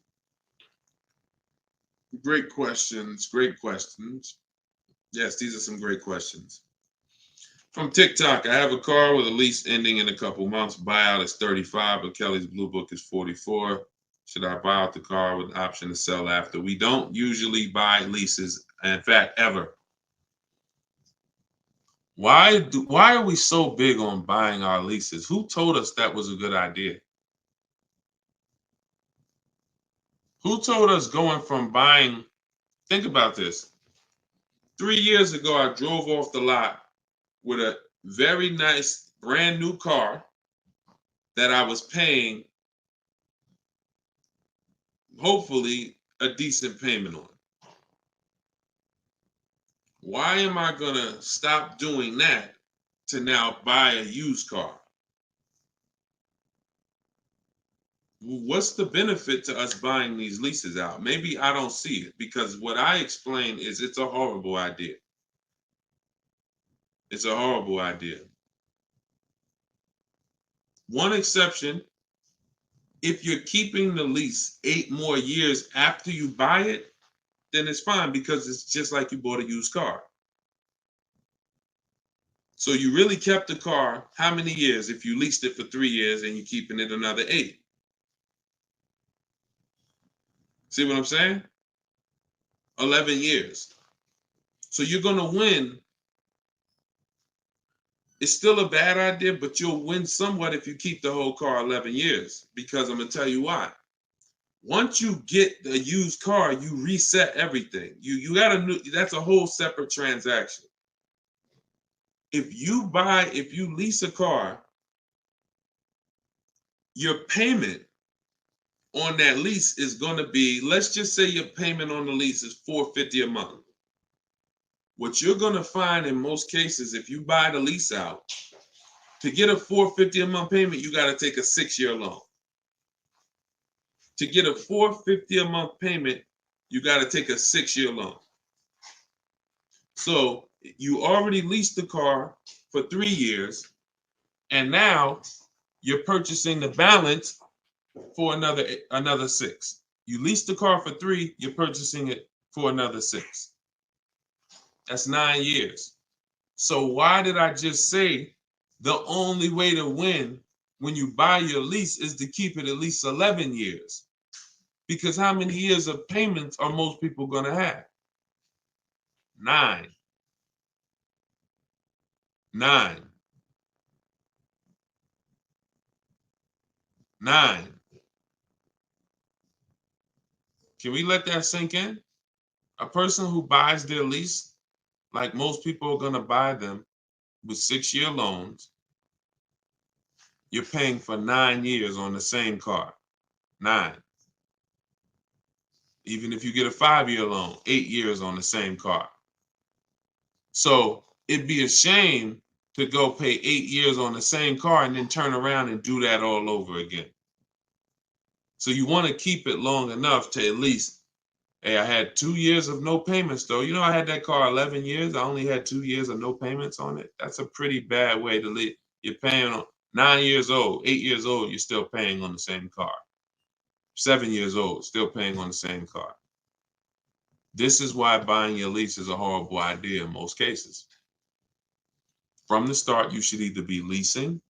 Great questions. Great questions. Yes, these are some great questions. From TikTok, I have a car with a lease ending in a couple months. Buyout is 35, but Kelly's Blue Book is 44. Should I buy out the car with the option to sell after? We don't usually buy leases, in fact, ever. Why are we so big on buying our leases? Who told us that was a good idea? Who told us going from buying? Think about this. 3 years ago, I drove off the lot with a very nice brand new car that I was paying, hopefully, a decent payment on. Why am I going to stop doing that to now buy a used car? What's the benefit to us buying these leases out? Maybe I don't see it, because what I explain is it's a horrible idea. It's a horrible idea. One exception, if you're keeping the lease 8 more years after you buy it, then it's fine, because it's just like you bought a used car. So you really kept the car how many years if you leased it for 3 years and you're keeping it another 8? See what I'm saying? 11 years. So you're going to win. It's still a bad idea, but you'll win somewhat if you keep the whole car 11 years, because I'm going to tell you why. Once you get the used car, you reset everything. You got that's a whole separate transaction. If you lease a car, your payment on that lease is going to be, let's just say your payment on the lease is $450 a month. What you're going to find in most cases, if you buy the lease out, to get a $450 a month payment, you got to take a 6-year loan. To get a $450 a month payment, you got to take a 6-year loan. So you already leased the car for 3 years, and now you're purchasing the balance for another 6. You leased the car for 3, you're purchasing it for another 6. That's 9 years. So why did I just say the only way to win when you buy your lease is to keep it at least 11 years? Because how many years of payments are most people going to have? 9. 9. 9. Can we let that sink in? A person who buys their lease, like most people are going to buy them with 6-year loans, you're paying for 9 years on the same car. 9. Even if you get a 5-year loan, 8 years on the same car. So it'd be a shame to go pay 8 years on the same car and then turn around and do that all over again. So you want to keep it long enough to at least, hey, I had 2 years of no payments though. I had that car 11 years. I only had 2 years of no payments on it. That's a pretty bad way to live. You're paying on 9 years old, 8 years old, you're still paying on the same car. 7 years old, still paying on the same car. This is why buying your lease is a horrible idea in most cases. From the start, you should either be leasing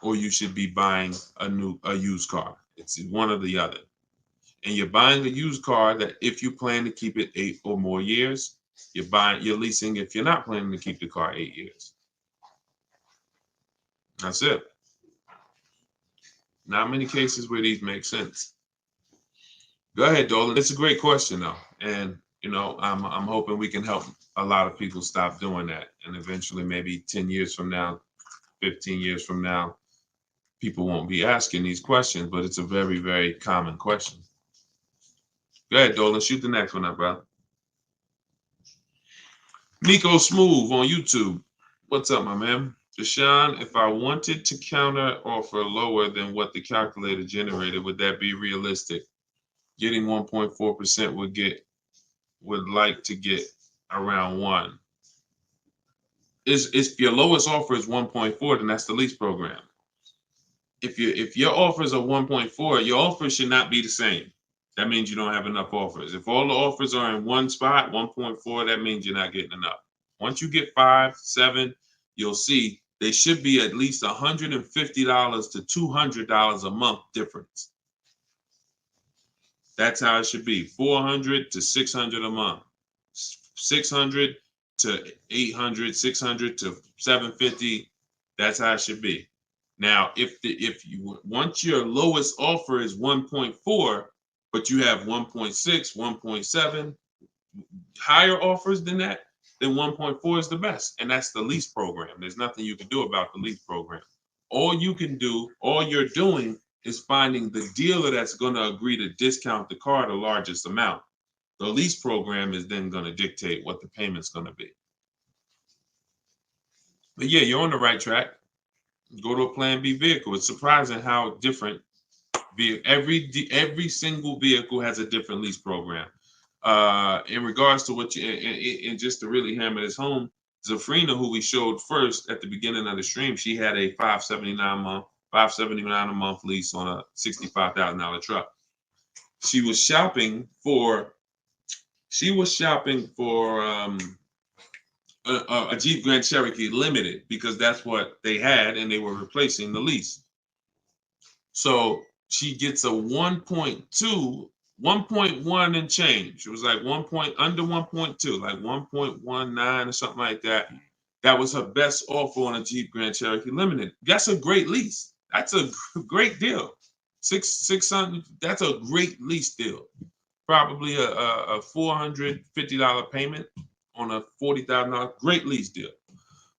or you should be buying a used car. It's one or the other. and you're buying a used car that if you plan to keep it 8 or more years, you're leasing if you're not planning to keep the car 8 years. That's it. Not many cases where these make sense. Go ahead, Dolan. It's a great question though. And I'm hoping we can help a lot of people stop doing that. And eventually maybe 10 years from now, 15 years from now, people won't be asking these questions, but it's a very, very common question. Go ahead, Dolan. Shoot the next one up, brother. Nico Smooth on YouTube. What's up, my man? Deshone, if I wanted to counter offer lower than what the calculator generated, would that be realistic? Getting 1.4% would like to get around 1. If your lowest offer is 1.4, then that's the lease program. If your offers are 1.4, your offers should not be the same. That means you don't have enough offers. If all the offers are in one spot, 1.4, that means you're not getting enough. Once you get 5, 7, you'll see they should be at least $150 to $200 a month difference. That's how it should be. 400 to 600 a month. 600 to 800, 600 to 750. That's how it should be. Now, if you once your lowest offer is 1.4, but you have 1.6, 1.7, higher offers than that, then 1.4 is the best. And that's the lease program. There's nothing you can do about the lease program. All you're doing is finding the dealer that's going to agree to discount the car the largest amount. The lease program is then going to dictate what the payment's going to be. But yeah, you're on the right track. Go to a Plan B vehicle. It's surprising how different every single vehicle has a different lease program. In regards to what and just to really hammer this home, Zafrina, who we showed first at the beginning of the stream, she had a $579 a month lease on a $65,000 truck. She was shopping for a Jeep Grand Cherokee Limited because that's what they had and they were replacing the lease. So she gets a 1.1 and change. It was like under 1.2, like 1.19 or something like that. That was her best offer on a Jeep Grand Cherokee Limited. That's a great lease. That's a great deal. 600. That's a great lease deal. Probably a $450 payment on a $40,000. Great lease deal.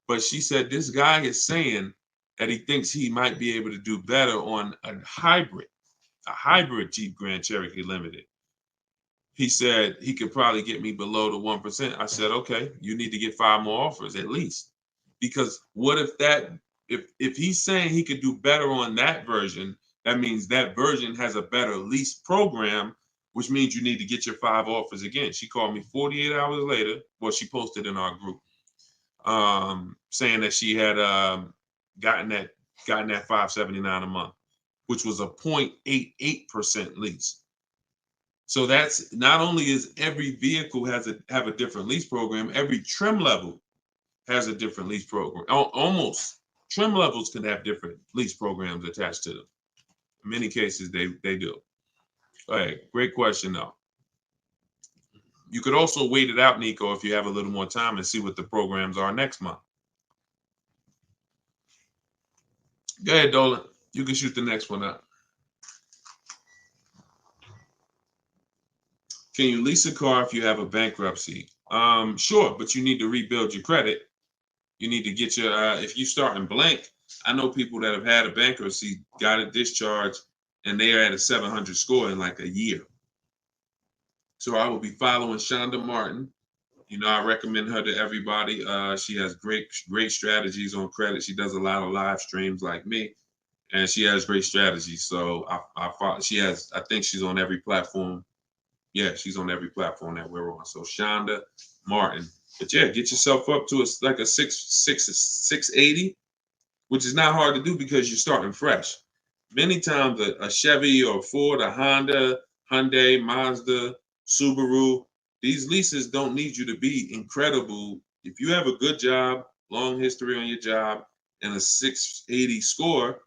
But she said this guy is saying that he thinks he might be able to do better on a hybrid Jeep Grand Cherokee Limited. He said he could probably get me below the 1%. I said, okay, you need to get 5 more offers at least. Because what if he's saying he could do better on that version, that means that version has a better lease program, which means you need to get your 5 offers again. She called me 48 hours later. Well, she posted in our group saying that she had gotten that $579 a month, which was a 0.88% lease. So that's not only is every vehicle have a different lease program, every trim level has a different lease program. Almost trim levels can have different lease programs attached to them. In many cases, they do. All right, great question though. You could also wait it out, Nico, if you have a little more time and see what the programs are next month. Go ahead, Dolan. You can shoot the next one up. Can you lease a car if you have a bankruptcy? Sure, but you need to rebuild your credit. You need to get your, if you start in blank, I know people that have had a bankruptcy, got a discharge, and they are at a 700 score in like a year. So I will be following Shonda Martin. I recommend her to everybody. She has great strategies on credit. She does a lot of live streams like me, and she has great strategies. So I think she's on every platform. Yeah, she's on every platform that we're on. So Shonda Martin. But yeah, get yourself up to like a 680, which is not hard to do because you're starting fresh. Many times a Chevy or Ford, a Honda, Hyundai, Mazda, Subaru, these leases don't need you to be incredible. If you have a good job, long history on your job, and a 680 score,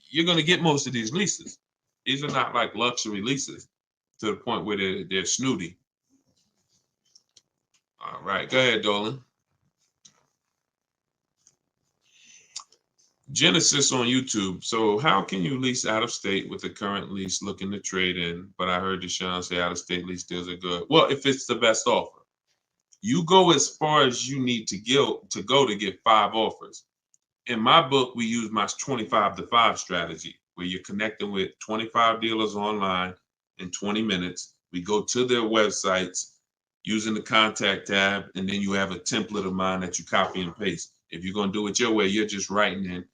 you're going to get most of these leases. These are not like luxury leases to the point where they're snooty. All right, go ahead, Dolan. Genesis on YouTube. So how can you lease out of state with the current lease looking to trade in? But I heard Deshone say out of state lease deals are good. Well, if it's the best offer, you go as far as you need to go to get 5 offers. In my book, we use my 25 to 5 strategy, where you're connecting with 25 dealers online in 20 minutes. We go to their websites using the contact tab, and then you have a template of mine that you copy and paste. If you're going to do it your way, you're just writing in,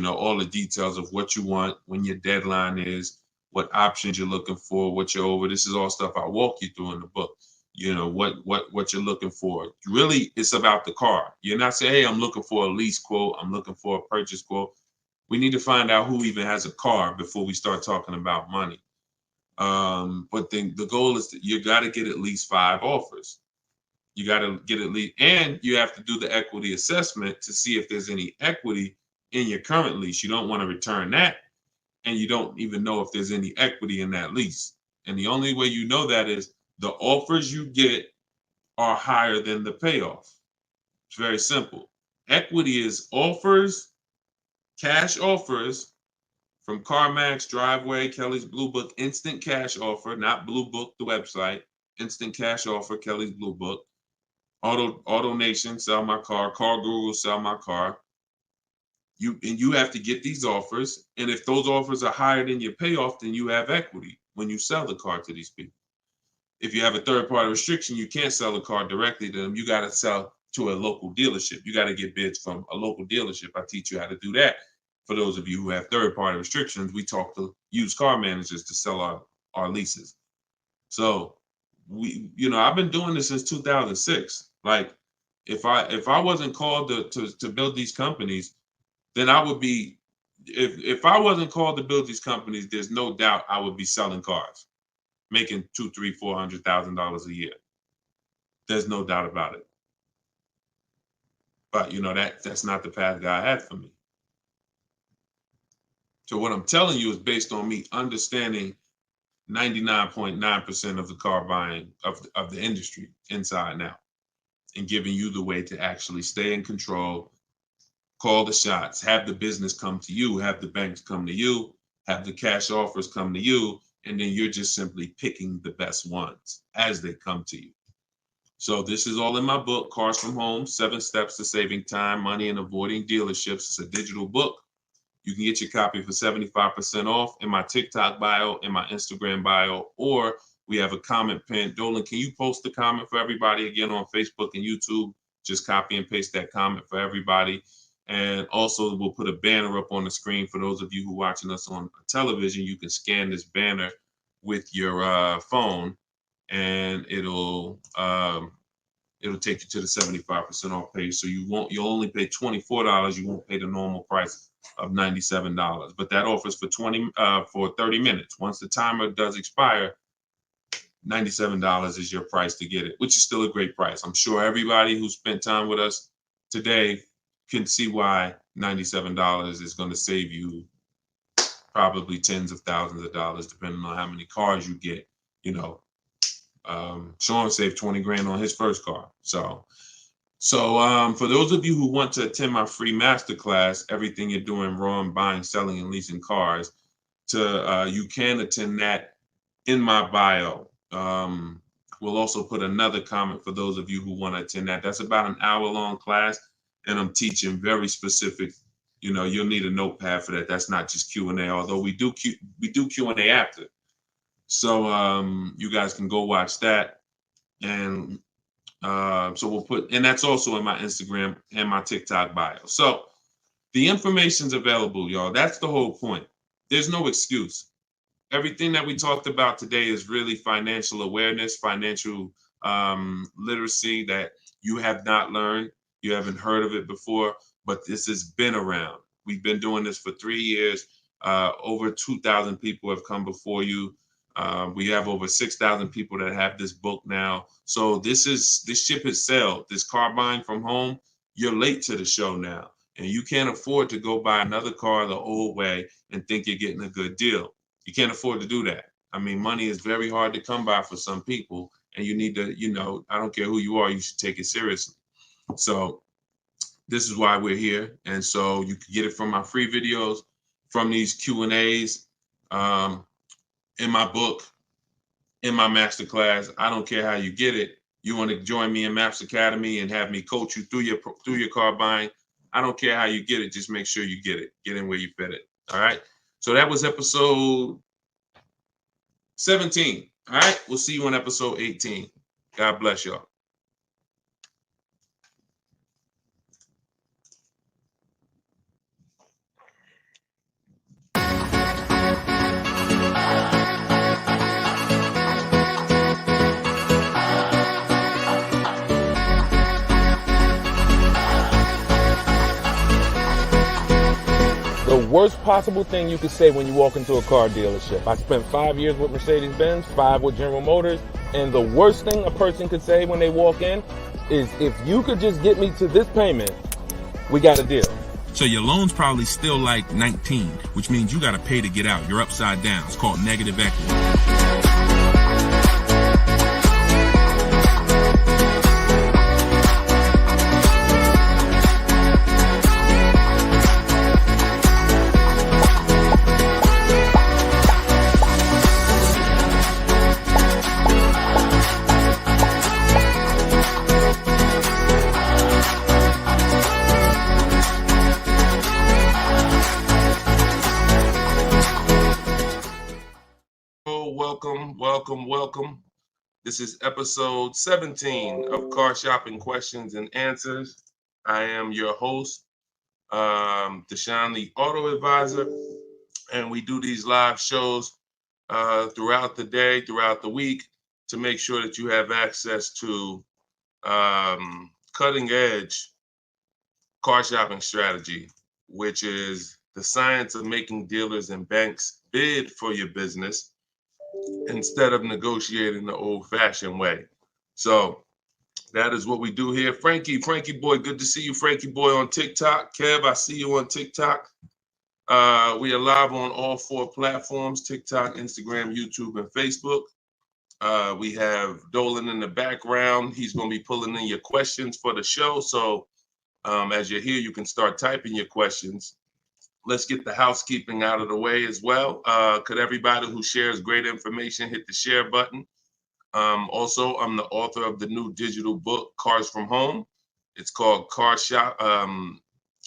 all the details of what you want, when your deadline is, what options you're looking for, what you're over. This is all stuff I walk you through in the book. What you're looking for. Really, it's about the car. You're not saying, hey, I'm looking for a lease quote, I'm looking for a purchase quote. We need to find out who even has a car before we start talking about money. But then the goal is that you got to get at least 5 offers. You got to get at least, and you have to do the equity assessment to see if there's any equity in your current lease. You don't want to return that, and you don't even know if there's any equity in that lease. And the only way you know that is the offers you get are higher than the payoff. It's very simple. Equity is offers, cash offers from CarMax, Driveway, Kelly's Blue Book, instant cash offer, not Blue Book, the website, instant cash offer, Kelly's Blue Book, Auto Nation, sell my car, Car Guru, sell my car. You have to get these offers, and if those offers are higher than your payoff, then you have equity when you sell the car to these people. If you have a third-party restriction, you can't sell the car directly to them. You got to sell to a local dealership. You got to get bids from a local dealership. I teach you how to do that. For those of you who have third-party restrictions, we talk to used car managers to sell our leases. So I've been doing this since 2006. Like, if I wasn't called to build these companies, then I would be. If I wasn't called to build these companies, there's no doubt I would be selling cars, making $200,000, $300,000, $400,000 a year. There's no doubt about it. But that's not the path God had for me. So what I'm telling you is based on me understanding 99.9% of the car buying of the industry inside and out, and giving you the way to actually stay in control, call the shots, have the business come to you, have the banks come to you, have the cash offers come to you, and then you're just simply picking the best ones as they come to you. So this is all in my book, Cars from Home, 7 Steps to Saving Time, Money, and Avoiding Dealerships. It's a digital book. You can get your copy for 75% off in my TikTok bio, in my Instagram bio, or we have a comment pin. Dolan, can you post the comment for everybody again on Facebook and YouTube? Just copy and paste that comment for everybody. And also we'll put a banner up on the screen for those of you who are watching us on television. You can scan this banner with your phone, and it'll take you to the 75% off page. So you'll only pay $24. You won't pay the normal price of $97. But that offers for 30 minutes. Once the timer does expire, $97 is your price to get it, which is still a great price. I'm sure everybody who spent time with us today can see why $97 is going to save you probably tens of thousands of dollars, depending on how many cars you get. Sean saved 20 grand on his first car. So for those of you who want to attend my free masterclass, Everything You're Doing Wrong, Buying, Selling, and Leasing Cars, you can attend that in my bio. We'll also put another comment for those of you who want to attend that. That's about an hour-long class, and I'm teaching very specific. You'll need a notepad for that. That's not just Q&A, although we do Q&A after. So you guys can go watch that, and so we'll put, and that's also in my Instagram and my TikTok bio. So the information's available, y'all. That's the whole point. There's no excuse. Everything that we talked about today is really financial awareness, financial literacy that you have not learned. You haven't heard of it before, but this has been around. We've been doing this for 3 years. Over 2,000 people have come before you. We have over 6,000 people that have this book now. So this ship has sailed. This car buying from home, you're late to the show now. And you can't afford to go buy another car the old way and think you're getting a good deal. You can't afford to do that. I mean, money is very hard to come by for some people, and you need to, I don't care who you are, you should take it seriously. So this is why we're here. And so you can get it from my free videos, from these Q&As, in my book, in my masterclass. I don't care how you get it. You want to join me in Maps Academy and have me coach you through your car buying. I don't care how you get it. Just make sure you get it. Get in where you fit it. All right. So that was episode 17. All right. We'll see you on episode 18. God bless y'all. The worst possible thing you could say when you walk into a car dealership. I spent 5 years with Mercedes-Benz, 5 with General Motors, and the worst thing a person could say when they walk in is, if you could just get me to this payment, we got a deal. So your loan's probably still like 19, which means you got to pay to get out. You're upside down. It's called negative equity. Welcome. This is episode 17 of Car Shopping Questions and Answers. I am your host, Deshone the Auto Advisor, and we do these live shows throughout the day, throughout the week, to make sure that you have access to cutting edge car shopping strategy, which is the science of making dealers and banks bid for your business instead of negotiating the old-fashioned way. So that is what we do here. Frankie boy, good to see you, Frankie boy, on TikTok. Kev, I see you on TikTok. We are live on all 4 platforms: TikTok, Instagram, YouTube, and Facebook. We have Dolan in the background. He's going to be pulling in your questions for the show. So as you're here, you can start typing your questions. Let's get the housekeeping out of the way as well. Could everybody who shares great information hit the share button? Also, I'm the author of the new digital book, Cars from Home. It's called Car Shop.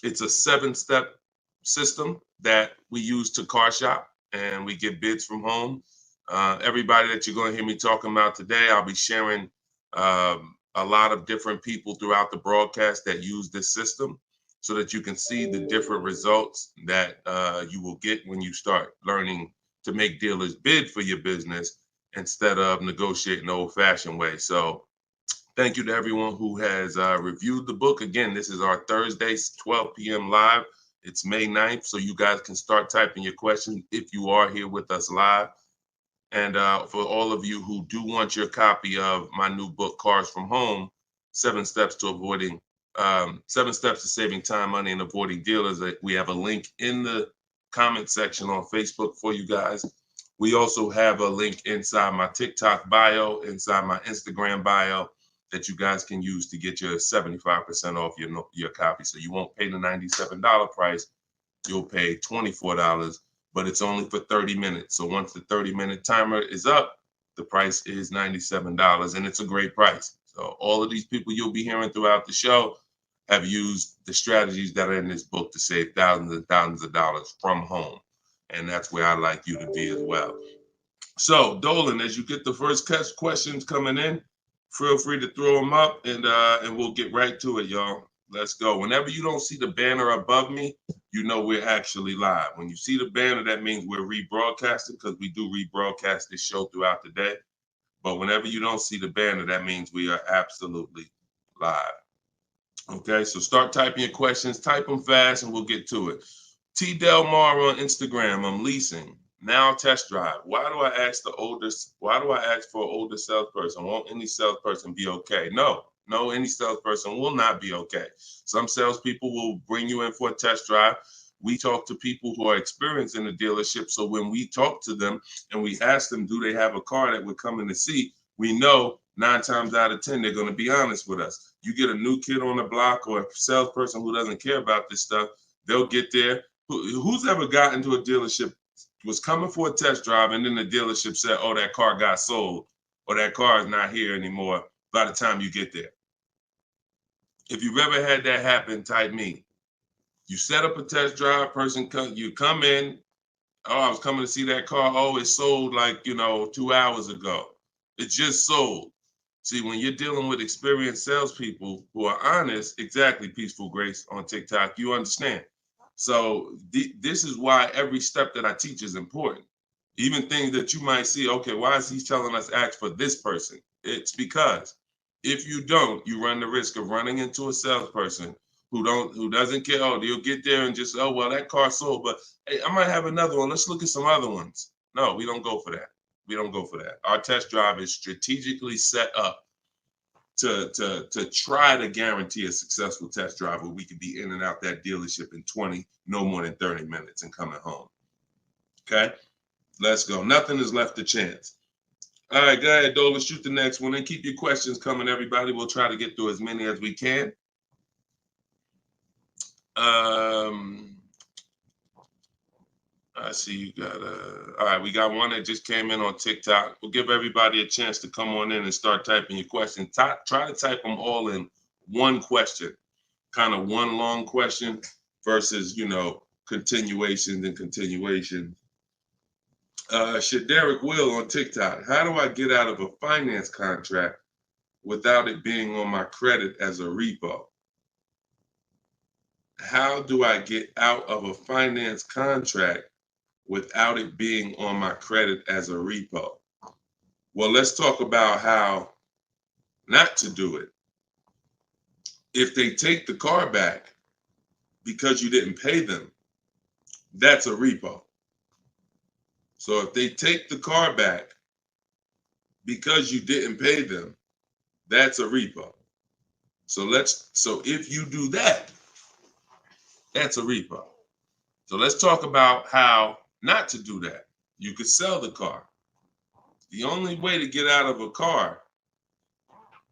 It's a 7-step system that we use to car shop, and we get bids from home. Everybody that you're going to hear me talking about today, I'll be sharing a lot of different people throughout the broadcast that use this system, so that you can see the different results that you will get when you start learning to make dealers bid for your business instead of negotiating the old-fashioned way. So thank you to everyone who has reviewed the book. Again, this is our Thursday, 12 p.m. live. It's May 9th, so you guys can start typing your questions if you are here with us live. And for all of you who do want your copy of my new book, Cars from Home, 7 Steps to Saving Time, Money, and Avoiding Dealers, we have a link in the comment section on Facebook for you guys. We also have a link inside my TikTok bio, inside my Instagram bio, that you guys can use to get your 75% off your copy. So you won't pay the $97 price. You'll pay $24, but it's only for 30 minutes. So once the 30-minute timer is up, the price is $97, and it's a great price. So all of these people you'll be hearing throughout the show have used the strategies that are in this book to save thousands and thousands of dollars from home. And that's where I'd like you to be as well. So, Dolan, as you get the first questions coming in, feel free to throw them up, and we'll get right to it, y'all. Let's go. Whenever you don't see the banner above me, you know we're actually live. When you see the banner, that means we're rebroadcasting, because we do rebroadcast this show throughout the day. But whenever you don't see the banner, that means we are absolutely live. Okay, so start typing your questions. Type them fast, and we'll get to it. T. Del Mar on Instagram. I'm leasing. Now test drive. Why do I ask for an older salesperson? Won't any salesperson be okay? No, any salesperson will not be okay. Some salespeople will bring you in for a test drive. we talk to people who are experienced in the dealership. So when we talk to them and we ask them, do they have a car that we're coming to see? We know 9 times out of 10, they're going to be honest with us. You get a new kid on the block or a salesperson who doesn't care about this stuff, they'll get there. Who's ever gotten to a dealership, was coming for a test drive, and then the dealership said, oh, that car got sold, or that car is not here anymore by the time you get there? If you've ever had that happen, type me. You set up a test drive, you come in, oh, I was coming to see that car. Oh, it sold like, 2 hours ago. It just sold. See, when you're dealing with experienced salespeople who are honest, exactly, Peaceful Grace on TikTok, you understand. So this is why every step that I teach is important. Even things that you might see, okay, why is he telling us ask for this person? It's because if you don't, you run the risk of running into a salesperson who doesn't care. Oh, you'll get there and just, oh, well, that car sold, but hey, I might have another one. Let's look at some other ones. No, we don't go for that. We don't go for that. Our test drive is strategically set up to try to guarantee a successful test drive where we can be in and out that dealership in 20, no more than 30 minutes and coming home. Okay, let's go. Nothing is left to chance. All right, go ahead, Dolan, shoot the next one and keep your questions coming, everybody. We'll try to get through as many as we can. I see you got all right, we got one that just came in on TikTok. We'll give everybody a chance to come on in and start typing your questions. Try to type them all in one question, kind of one long question versus, continuations and continuations. Derek Will on TikTok. How do I get out of a finance contract without it being on my credit as a repo? How do I get out of a finance contract without it being on my credit as a repo? Well, let's talk about how not to do it. If they take the car back because you didn't pay them, that's a repo. So if they take the car back because you didn't pay them, that's a repo. So if you do that, that's a repo. So let's talk about how not to do that. You could sell the car. The only way to get out of a car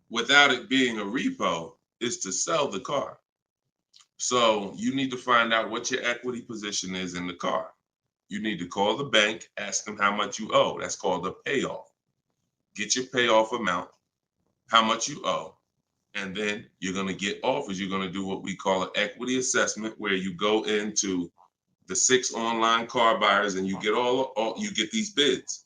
without it being a repo is to sell the car. So you need to find out what your equity position is in the car. You need to call the bank, ask them how much you owe. That's called a payoff. Get your payoff amount, how much you owe, and then you're going to get offers. You're going to do what we call an equity assessment, where you go into the 6 online car buyers and you get you get these bids.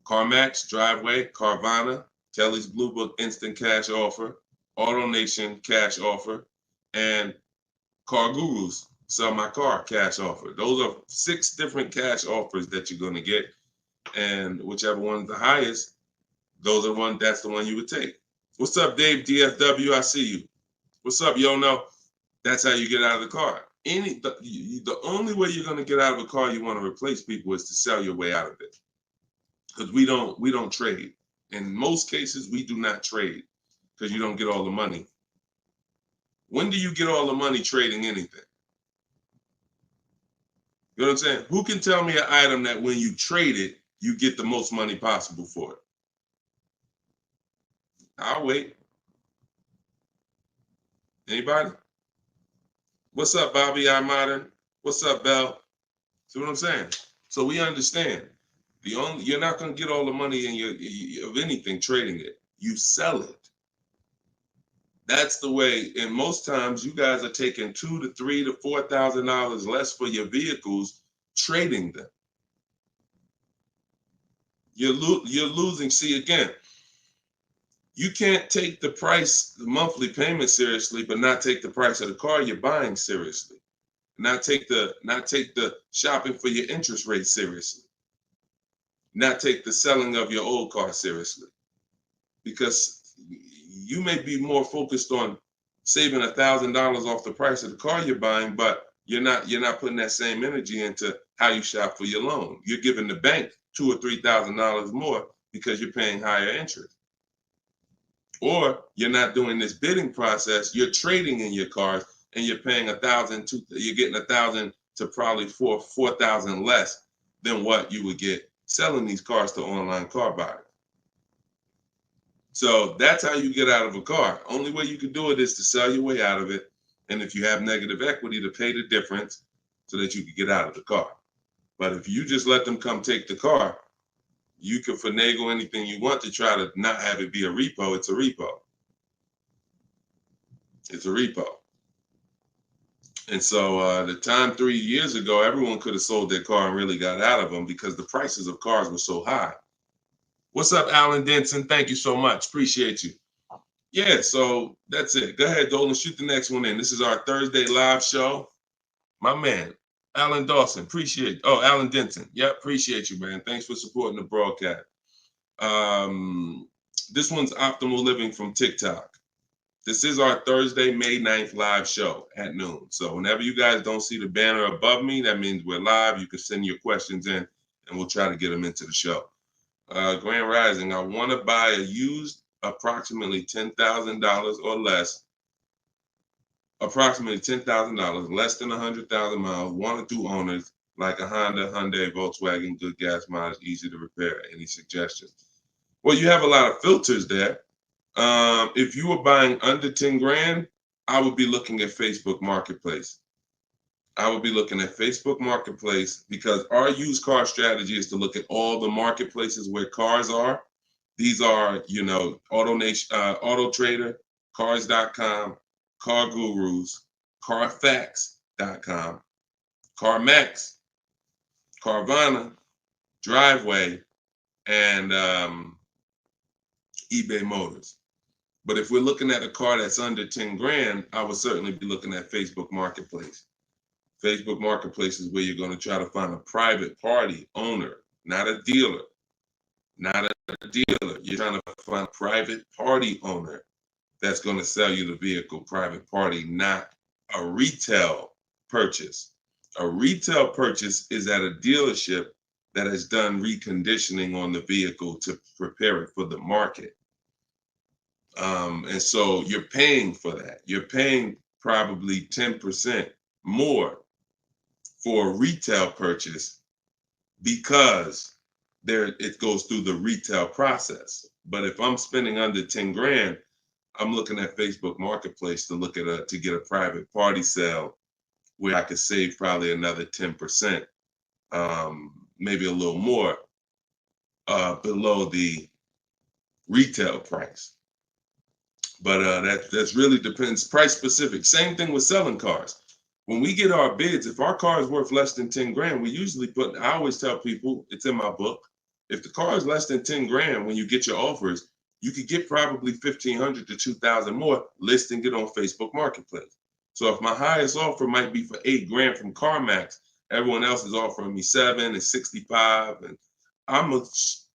CarMax, Driveway, Carvana, Kelly's Blue Book Instant Cash Offer, AutoNation Cash Offer, and Car Guru's Sell My Car Cash Offer. Those are 6 different cash offers that you're going to get, and whichever one's the highest, that's the one you would take. What's up, Dave DFW? I see you. What's up, Yono? That's how you get out of the car. The only way you're going to get out of a car you want to replace people is to sell your way out of it. Because we don't trade. In most cases, we do not trade because you don't get all the money. When do you get all the money trading anything? You know what I'm saying? Who can tell me an item that when you trade it, you get the most money possible for it? I'll wait. Anybody? What's up, Bobby I Modern? What's up, Bell? See what I'm saying? So we understand. You're not going to get all the money of anything trading it. You sell it. That's the way. And most times you guys are taking $2,000 to $3,000 to $4,000 less for your vehicles, trading them. You're losing. See, again, you can't take the monthly payment seriously, but not take the price of the car you're buying seriously. Not take the shopping for your interest rate seriously. Not take the selling of your old car seriously. Because you may be more focused on saving $1,000 off the price of the car you're buying, but you're not putting that same energy into how you shop for your loan. You're giving the bank $2,000 or $3,000 more because you're paying higher interest. Or you're not doing this bidding process. You're trading in your cars and you're paying $1,000, you're getting $1,000 to probably $4,000 less than what you would get selling these cars to online car buyers. So that's how you get out of a car. Only way you can do it is to sell your way out of it. And if you have negative equity, to pay the difference so that you can get out of the car. But if you just let them come take the car, you can finagle anything you want to try to not have it be a repo. It's a repo. It's a repo. And so the time 3 years ago, everyone could have sold their car and really got out of them because the prices of cars were so high. What's up, Alan Denson? Thank you so much. Appreciate you. Yeah, so that's it. Go ahead, Dolan, shoot the next one in. This is our Thursday live show. My man, Alan Dawson, appreciate. Oh, Alan Denton. Yep, appreciate you, man. Thanks for supporting the broadcast. This one's Optimal Living from TikTok. This is our Thursday, May 9th live show at noon. So whenever you guys don't see the banner above me, that means we're live. You can send your questions in, and we'll try to get them into the show. Grand Rising, I want to buy a used approximately $10,000 or less. Approximately $10,000, less than 100,000 miles, 1 or 2 owners, like a Honda, Hyundai, Volkswagen, good gas mileage, easy to repair. Any suggestions? Well, you have a lot of filters there. If you were buying under 10 grand, I would be looking at Facebook Marketplace. I would be looking at Facebook Marketplace because our used car strategy is to look at all the marketplaces where cars are. These are, AutoNation, Auto Trader, Cars.com, Car Gurus, Carfax.com, CarMax, Carvana, Driveway, and eBay Motors. But if we're looking at a car that's under 10 grand, I would certainly be looking at Facebook Marketplace. Facebook Marketplace is where you're going to try to find a private party owner, not a dealer. Not a dealer. You're trying to find a private party owner that's going to sell you the vehicle, private party, not a retail purchase. A retail purchase is at a dealership that has done reconditioning on the vehicle to prepare it for the market. And so you're paying for that. You're paying probably 10% more for a retail purchase because it goes through the retail process. But if I'm spending under 10 grand, I'm looking at Facebook Marketplace to get a private party sale where I could save probably another 10%, maybe a little more below the retail price. But that's really depends, price specific. Same thing with selling cars. When we get our bids, if our car is worth less than 10 grand, we usually I always tell people, it's in my book, if the car is less than 10 grand, when you get your offers, you could get probably 1,500 to 2,000 more listing it on Facebook Marketplace. So if my highest offer might be for 8 grand from CarMax, everyone else is offering me 7 and 65, and I'm gonna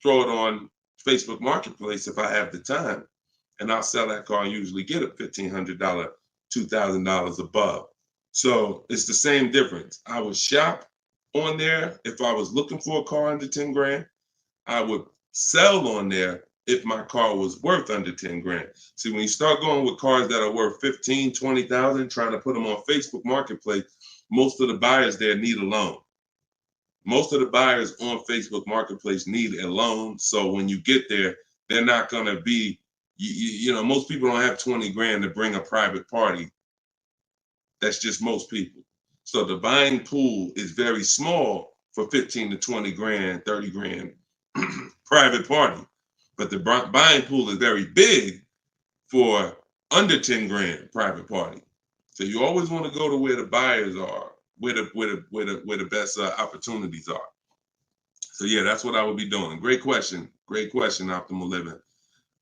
throw it on Facebook Marketplace if I have the time, and I'll sell that car and usually get a $1,500, $2,000 above. So it's the same difference. I would shop on there if I was looking for a car under 10 grand. I would sell on there if my car was worth under 10 grand. See, when you start going with cars that are worth 15, 20,000, trying to put them on Facebook Marketplace, most of the buyers there need a loan. Most of the buyers on Facebook Marketplace need a loan. So when you get there, they're not going to be, most people don't have 20 grand to bring a private party. That's just most people. So the buying pool is very small for 15 to 20 grand, 30 grand private party. But the buying pool is very big for under 10 grand private party. So you always want to go to where the buyers are, where the best opportunities are. So yeah, that's what I would be doing. Great question, Optimal Living.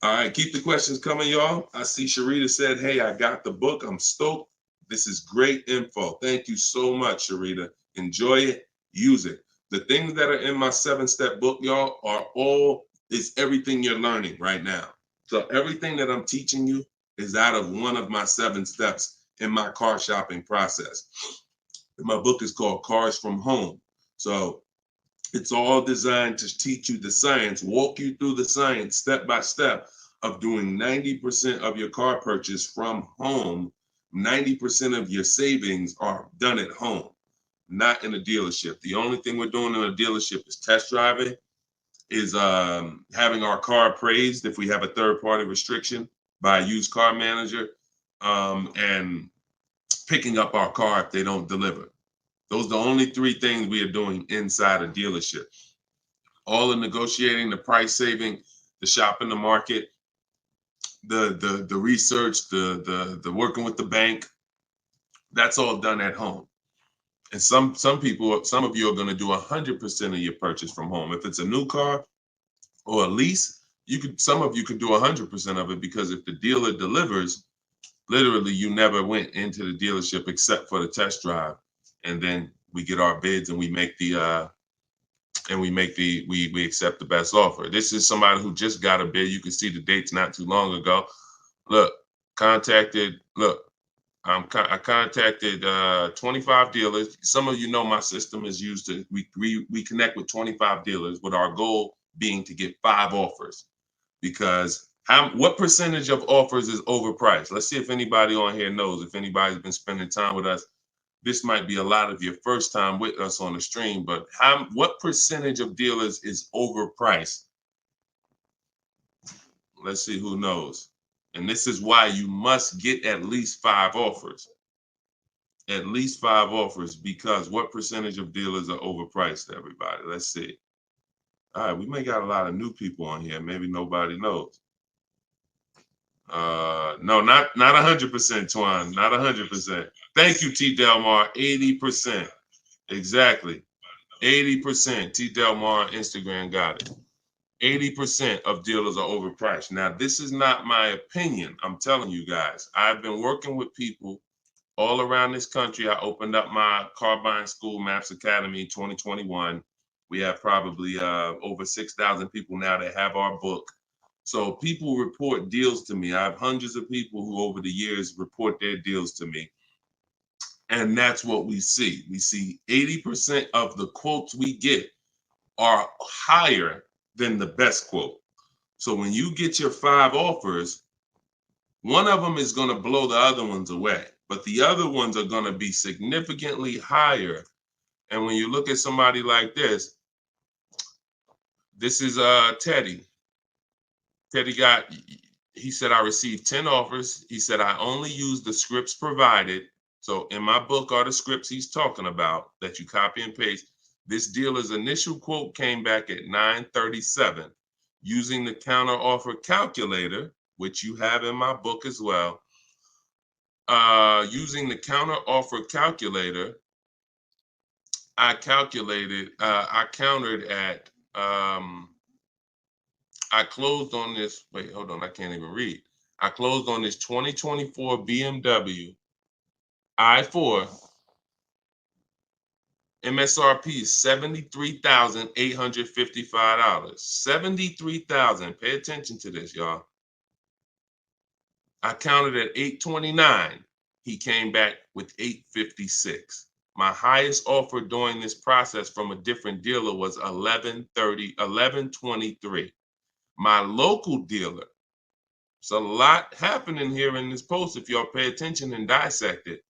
All right, keep the questions coming, y'all. I see Sharita said, hey, I got the book. I'm stoked. This is great info. Thank you so much, Sharita. Enjoy it, use it. The things that are in my 7-step book, y'all, is everything you're learning right now. So everything that I'm teaching you is out of one of my 7 steps in my car shopping process. My book is called Cars from Home. So it's all designed to teach you the science, walk you through the science step by step of doing 90% of your car purchase from home 90% of your savings are done at home, not in a dealership. The only thing we're doing in a dealership is test driving, is having our car appraised if we have a third-party restriction by a used car manager, and picking up our car if they don't deliver. Those are the only three things we are doing inside a dealership. All the negotiating, the price saving, the shopping the market, the research, the working with the bank, that's all done at home. And some people, some of you are going to do 100% of your purchase from home. If it's a new car or a lease, some of you could do 100% of it, because if the dealer delivers, literally you never went into the dealership except for the test drive, and then we get our bids and we make the we accept the best offer. This is somebody who just got a bid. You can see the dates not too long ago. Look, I contacted 25 dealers. Some of you know my system is used to, we connect with 25 dealers, with our goal being to get 5 offers. Because what percentage of offers is overpriced? Let's see if anybody on here knows. If anybody's been spending time with us, this might be a lot of your first time with us on the stream, but what percentage of dealers is overpriced? Let's see who knows. And this is why you must get at least 5 offers. At least 5 offers, because what percentage of dealers are overpriced, everybody? Let's see. All right, we may got a lot of new people on here. Maybe nobody knows. No, not 100%, Twan. Not 100%. Thank you, T. Delmar. 80%. Exactly. 80%. T. Delmar Instagram got it. 80% of dealers are overpriced. Now, this is not my opinion. I'm telling you guys. I've been working with people all around this country. I opened up my car buying school, Maps Academy, 2021. We have probably over 6,000 people now that have our book. So people report deals to me. I have hundreds of people who over the years report their deals to me. And that's what we see. We see 80% of the quotes we get are higher than the best quote. So when you get your 5 offers, one of them is going to blow the other ones away, but the other ones are going to be significantly higher. And when you look at somebody like this is Teddy. Teddy he said, I received 10 offers. He said, I only use the scripts provided. So in my book are the scripts he's talking about that you copy and paste. This dealer's initial quote came back at 937. Using the counter offer calculator, which you have in my book as well. Using the counter offer calculator, I countered at, I closed on this, wait, hold on, I can't even read. I closed on this 2024 BMW i4. MSRP is $73,855. $73,000. Pay attention to this, y'all. I counted at 829. He came back with 856. My highest offer during this process from a different dealer was 1123. My local dealer, there's a lot happening here in this post if y'all pay attention and dissect it.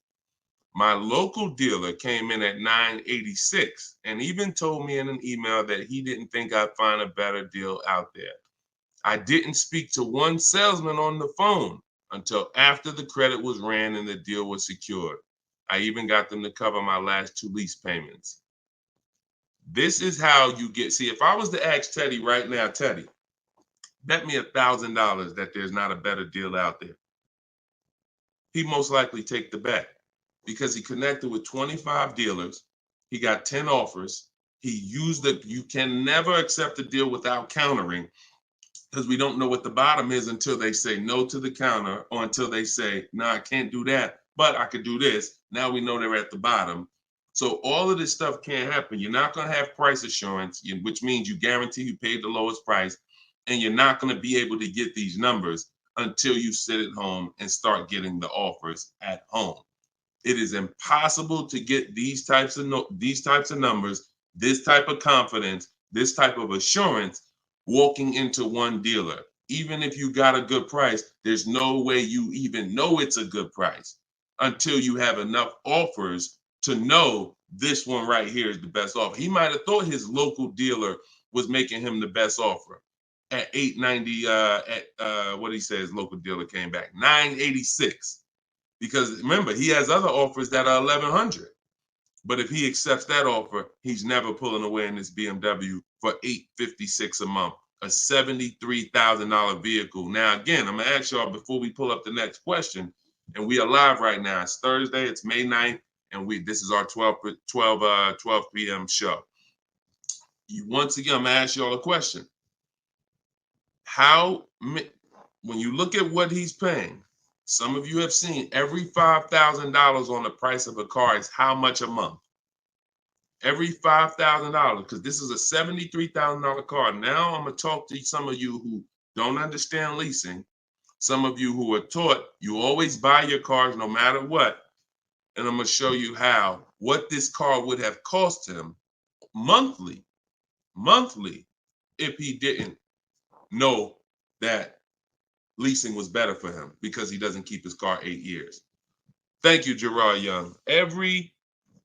My local dealer came in at 986 and even told me in an email that he didn't think I'd find a better deal out there. I didn't speak to one salesman on the phone until after the credit was ran and the deal was secured. I even got them to cover my last 2 lease payments. This is how you get, see, if I was to ask Teddy right now, Teddy, bet me $1,000 that there's not a better deal out there, he'd most likely take the bet because he connected with 25 dealers. He got 10 offers. He used it. You can never accept a deal without countering, because we don't know what the bottom is until they say no to the counter, or until they say, no, I can't do that, but I could do this. Now we know they're at the bottom. So all of this stuff can't happen. You're not going to have price assurance, which means you guarantee you paid the lowest price, and you're not going to be able to get these numbers until you sit at home and start getting the offers at home. It is impossible to get these types of numbers, this type of confidence, this type of assurance walking into one dealer. Even if you got a good price, there's no way you even know it's a good price until you have enough offers to know this one right here is the best offer. He might have thought his local dealer was making him the best offer at 890. What he says, local dealer came back 986, because remember he has other offers that are 1100. But if he accepts that offer, he's never pulling away in this BMW for $856 a month, a $73,000 vehicle. Now, again, I'm gonna ask y'all before we pull up the next question, and we are live right now. It's Thursday, it's May 9th, and this is our 12 p.m. show. Once again, I'm gonna ask y'all a question. When you look at what he's paying, some of you have seen every $5,000 on the price of a car is how much a month? Every $5,000, because this is a $73,000 car. Now I'm going to talk to some of you who don't understand leasing, some of you who are taught you always buy your cars no matter what, and I'm going to show you what this car would have cost him monthly, if he didn't know that leasing was better for him because he doesn't keep his car 8 years. Thank you, Gerard Young. Every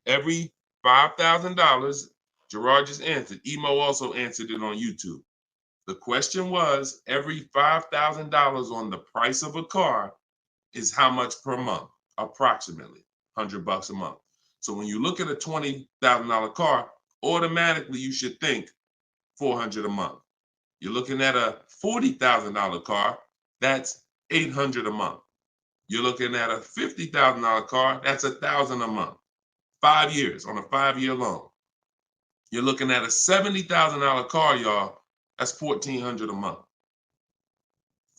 $5,000, Gerard just answered. Emo also answered it on YouTube. The question was, every $5,000 on the price of a car is how much per month? Approximately $100 a month. So when you look at a $20,000 car, automatically you should think $400 a month. You're looking at a $40,000 car, that's $800 a month. You're looking at a $50,000 car, that's $1,000 a month. 5 years on a 5-year loan. You're looking at a $70,000 car, y'all. That's $1,400 a month.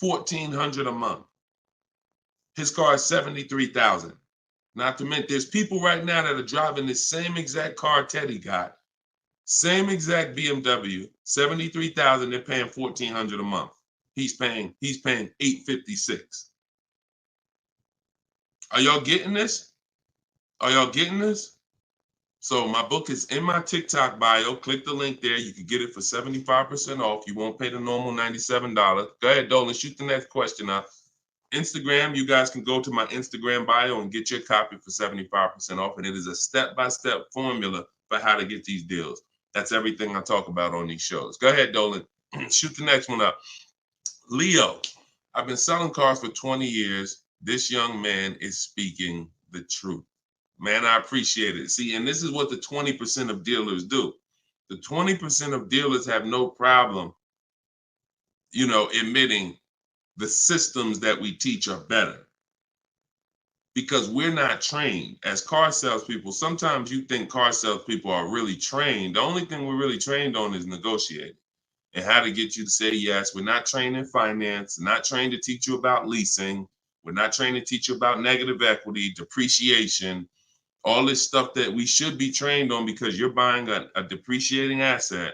$1,400 a month. His car is $73,000. Not to mention, there's people right now that are driving this same exact car Teddy got, same exact BMW, $73,000. They're paying $1,400 a month. He's paying $856. Are y'all getting this? Are y'all getting this? So my book is in my TikTok bio. Click the link there. You can get it for 75% off. You won't pay the normal $97. Go ahead, Dolan, shoot the next question up. Instagram, you guys can go to my Instagram bio and get your copy for 75% off. And it is a step-by-step formula for how to get these deals. That's everything I talk about on these shows. Go ahead, Dolan. Shoot the next one up. Leo, I've been selling cars for 20 years. This young man is speaking the truth. Man, I appreciate it. See, and this is what the 20% of dealers do. The 20% of dealers have no problem, admitting the systems that we teach are better. Because we're not trained as car salespeople. Sometimes you think car salespeople are really trained. The only thing we're really trained on is negotiating and how to get you to say yes. We're not trained in finance, not trained to teach you about leasing. We're not trained to teach you about negative equity, depreciation, all this stuff that we should be trained on because you're buying a depreciating asset.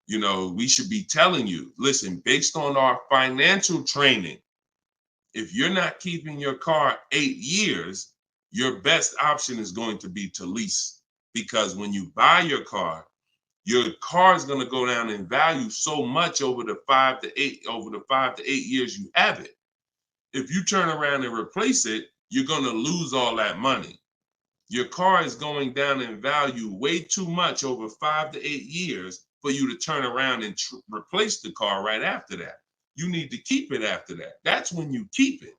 We should be telling you, listen, based on our financial training, if you're not keeping your car 8 years, your best option is going to be to lease. Because when you buy your car is going to go down in value so much over the 5 to 8 years you have it. If you turn around and replace it, you're going to lose all that money. Your car is going down in value way too much over 5 to 8 years for you to turn around and replace the car right after that. You need to keep it after that. That's when you keep it.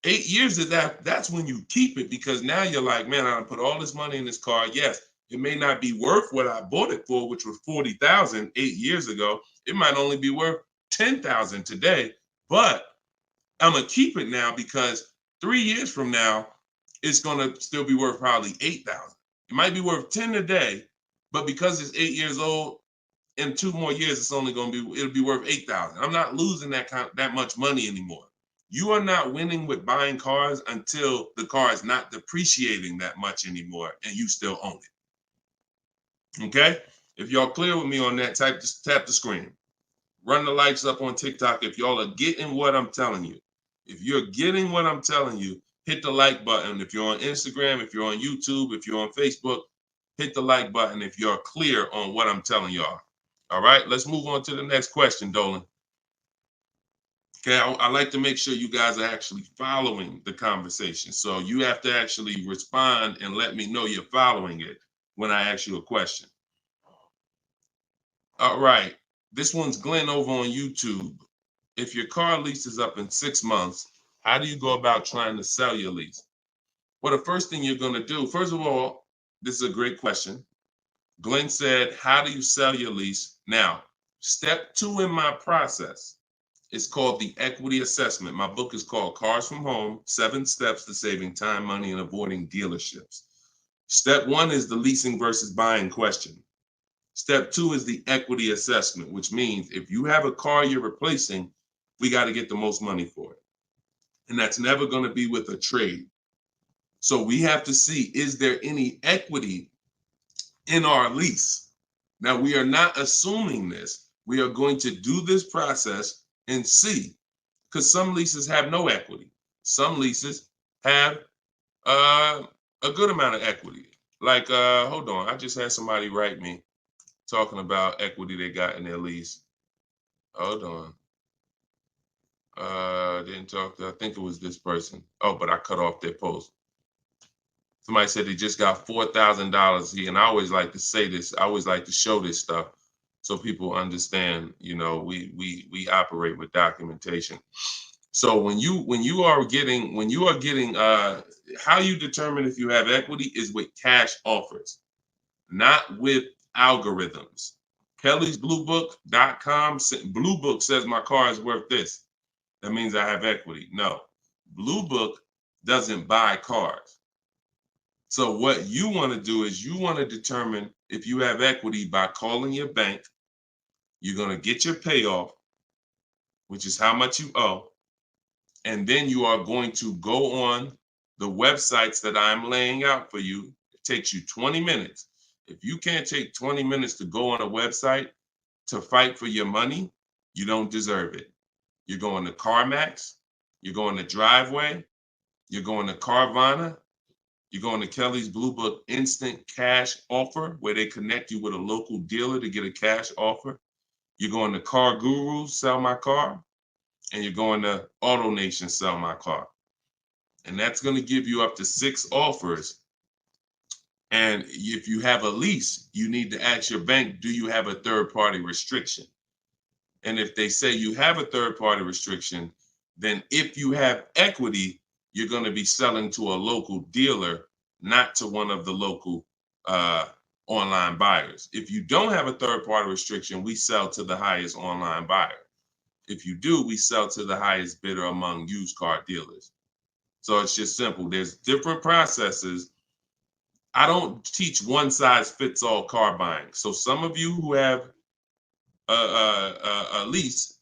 8 years of that's when you keep it, because now you're like, man, I put all this money in this car. Yes, it may not be worth what I bought it for, which was $40,000 8 years ago. It might only be worth $10,000 today, but I'm gonna keep it now because 3 years from now, it's gonna still be worth probably $8,000. It might be worth 10 today, but because it's 8 years old, in 2 more years, it'll be worth $8,000. I'm not losing that much money anymore. You are not winning with buying cars until the car is not depreciating that much anymore and you still own it. Okay? If y'all clear with me on that, just tap the screen. Run the likes up on TikTok if y'all are getting what I'm telling you. If you're getting what I'm telling you, hit the like button. If you're on Instagram, if you're on YouTube, if you're on Facebook, hit the like button if you're clear on what I'm telling y'all. All right, let's move on to the next question, Dolan. Okay, I like to make sure you guys are actually following the conversation. So you have to actually respond and let me know you're following it when I ask you a question. All right, this one's Glenn over on YouTube. If your car lease is up in 6 months, how do you go about trying to sell your lease? Well, the first thing you're going to do, first of all, this is a great question. Glenn said, how do you sell your lease? Now, step 2 in my process is called the equity assessment. My book is called Cars from Home, 7 Steps to Saving Time, Money, and Avoiding Dealerships. Step 1 is the leasing versus buying question. Step 2 is the equity assessment, which means if you have a car you're replacing, we got to get the most money for it. And that's never going to be with a trade. So we have to see, is there any equity in our lease? Now, we are not assuming this. We are going to do this process and see, because some leases have no equity. Some leases have a good amount of equity. Like, hold on, I just had somebody write me talking about equity they got in their lease. Hold on. Didn't talk to, I think it was this person. Oh, but I cut off their post. Somebody said they just got $4,000 and I always like to say this. I always like to show this stuff so people understand. You know, we operate with documentation. So when you are getting how you determine if you have equity is with cash offers, not with algorithms. Kelly's bluebook.com. Blue Book says my car is worth this. That means I have equity. No, Blue Book doesn't buy cars. So what you want to do is you want to determine if you have equity by calling your bank. You're going to get your payoff, which is how much you owe. And then you are going to go on the websites that I'm laying out for you. It takes you 20 minutes. If you can't take 20 minutes to go on a website to fight for your money, you don't deserve it. You're going to CarMax, you're going to Driveway, you're going to Carvana, you're going to Kelly's Blue Book Instant Cash Offer, where they connect you with a local dealer to get a cash offer. You're going to Car Guru, Sell My Car, and you're going to AutoNation, Sell My Car. And that's going to give you up to 6 offers. And if you have a lease, you need to ask your bank, do you have a third-party restriction? And if they say you have a third-party restriction, then if you have equity, you're going to be selling to a local dealer, not to one of the local online buyers. If you don't have a third-party restriction, we sell to the highest online buyer. If you do, we sell to the highest bidder among used car dealers. So it's just simple. There's different processes. I don't teach one size fits all car buying. So some of you who have a lease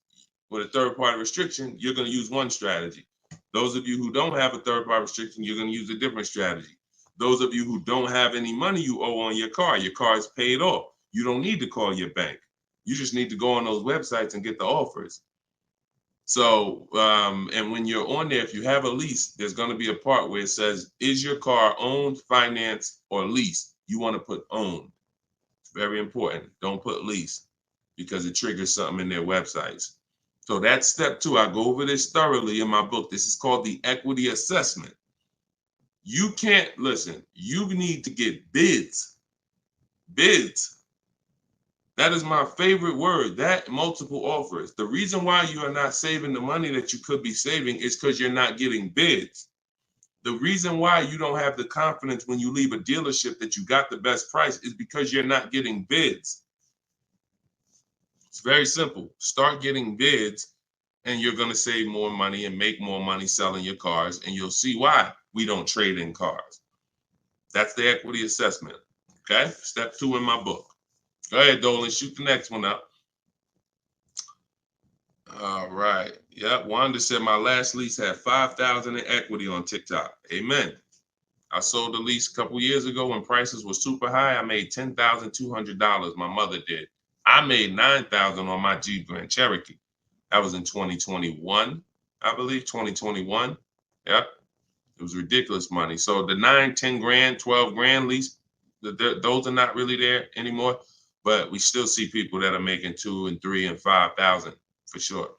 with a third-party restriction, you're going to use one strategy. Those of you who don't have a third-party restriction, you're going to use a different strategy. Those of you who don't have any money you owe on your car is paid off. You don't need to call your bank. You just need to go on those websites and get the offers. So, and when you're on there, if you have a lease, there's going to be a part where it says, is your car owned, financed, or leased? You want to put owned. It's very important. Don't put lease because it triggers something in their websites. So that's step 2. I go over this thoroughly in my book. This is called the equity assessment. You can't, listen, you need to get bids. Bids. That is my favorite word, that multiple offers. The reason why you are not saving the money that you could be saving is because you're not getting bids. The reason why you don't have the confidence when you leave a dealership that you got the best price is because you're not getting bids. It's very simple. Start getting bids and you're going to save more money and make more money selling your cars. And you'll see why we don't trade in cars. That's the equity assessment. Okay. Step 2 in my book. Go ahead, Dolan. Shoot the next one up. All right. Yep. Wanda said my last lease had 5,000 in equity on TikTok. Amen. I sold the lease a couple years ago when prices were super high. I made $10,200. My mother did. I made $9,000 on my Jeep Grand Cherokee. That was in 2021, I believe, 2021. Yep. It was ridiculous money. So the 9, 10 grand, 12 grand lease, those are not really there anymore. But we still see people that are making 2 and 3 and 5,000 for sure.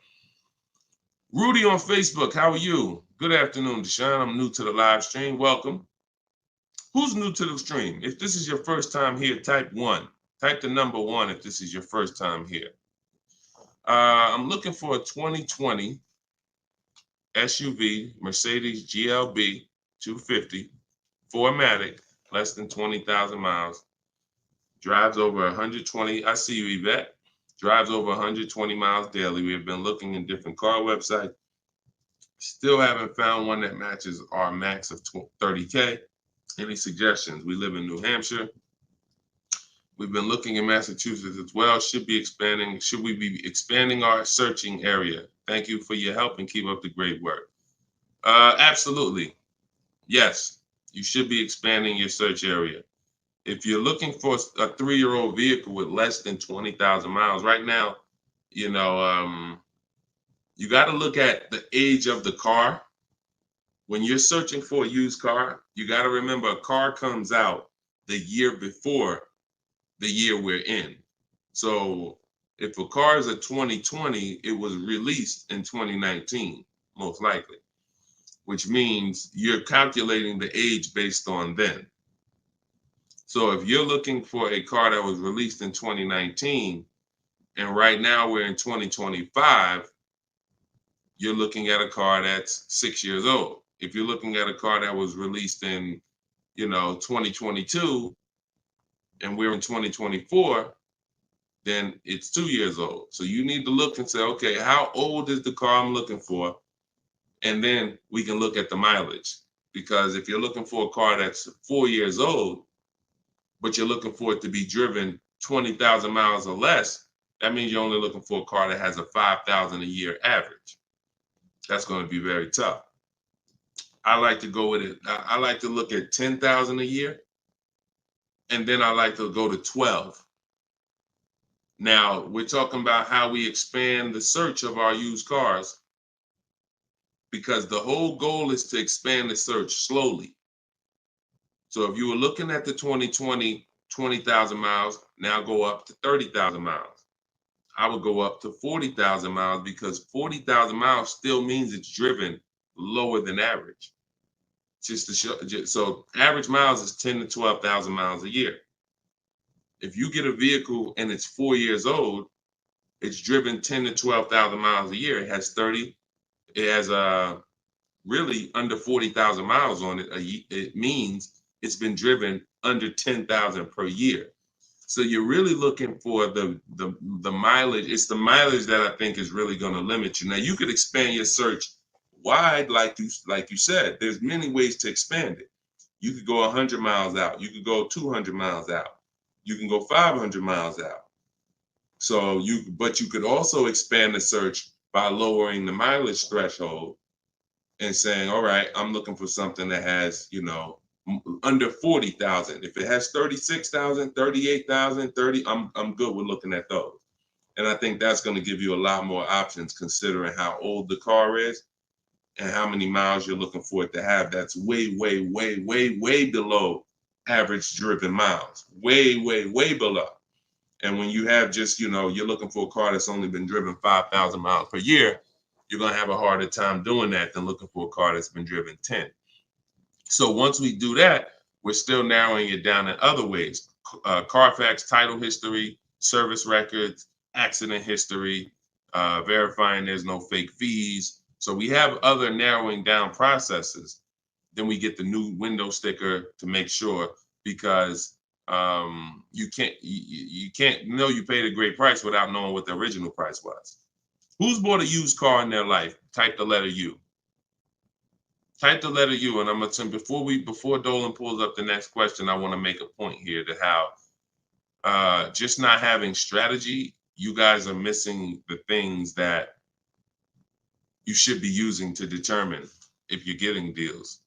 Rudy on Facebook, how are you? Good afternoon, Deshone. I'm new to the live stream. Welcome. Who's new to the stream? If this is your first time here, type 1. Type the number 1 if this is your first time here. I'm looking for a 2020 SUV, Mercedes GLB 250, 4MATIC, less than 20,000 miles. Drives over 120. I see you, Yvette. Drives over 120 miles daily. We have been looking in different car websites. Still haven't found one that matches our max of 30K. Any suggestions? We live in New Hampshire. We've been looking in Massachusetts as well. Should we be expanding our searching area? Thank you for your help and keep up the great work. Absolutely. Yes, you should be expanding your search area. If you're looking for a 3-year-old vehicle with less than 20,000 miles, right now, you got to look at the age of the car. When you're searching for a used car, you got to remember a car comes out the year before the year we're in. So if a car is a 2020, it was released in 2019, most likely, which means you're calculating the age based on then. So if you're looking for a car that was released in 2019, and right now we're in 2025, you're looking at a car that's 6 years old. If you're looking at a car that was released in, 2022, and we're in 2024, then it's 2 years old. So you need to look and say, okay, how old is the car I'm looking for? And then we can look at the mileage. Because if you're looking for a car that's 4 years old, but you're looking for it to be driven 20,000 miles or less, that means you're only looking for a car that has a 5,000 a year average. That's going to be very tough. I like to go with it. I like to look at 10,000 a year, and then I like to go to 12. Now, we're talking about how we expand the search of our used cars, because the whole goal is to expand the search slowly. So if you were looking at the 2020, 20,000 miles, now go up to 30,000 miles. I would go up to 40,000 miles, because 40,000 miles still means it's driven lower than average. Just to show, so average miles is 10 to 12,000 miles a year. If you get a vehicle and it's 4 years old, it's driven 10 to 12,000 miles a year. It has really under 40,000 miles on it. It means it's been driven under 10,000 per year. So you're really looking for the mileage. It's the mileage that I think is really going to limit you. Now you could expand your search wide, like you said. There's many ways to expand it. You could go 100 miles out. You could go 200 miles out. You can go 500 miles out. So but you could also expand the search by lowering the mileage threshold and saying, all right, I'm looking for something that has, under 40,000. If it has 36,000, 38,000, 30, I'm good with looking at those. And I think that's going to give you a lot more options, considering how old the car is and how many miles you're looking for it to have. That's way, way, way, way, way below average driven miles. Way, way, way below. And when you have just, you're looking for a car that's only been driven 5,000 miles per year, you're going to have a harder time doing that than looking for a car that's been driven 10. So once we do that, we're still narrowing it down in other ways. Carfax title history, service records, accident history, verifying there's no fake fees. So we have other narrowing down processes. Then we get the new window sticker to make sure, because you can't know you paid a great price without knowing what the original price was. Who's bought a used car in their life? Type the letter U. Type the letter U, and I'm gonna before Dolan pulls up the next question, I want to make a point here to how just not having strategy, you guys are missing the things that you should be using to determine if you're getting deals.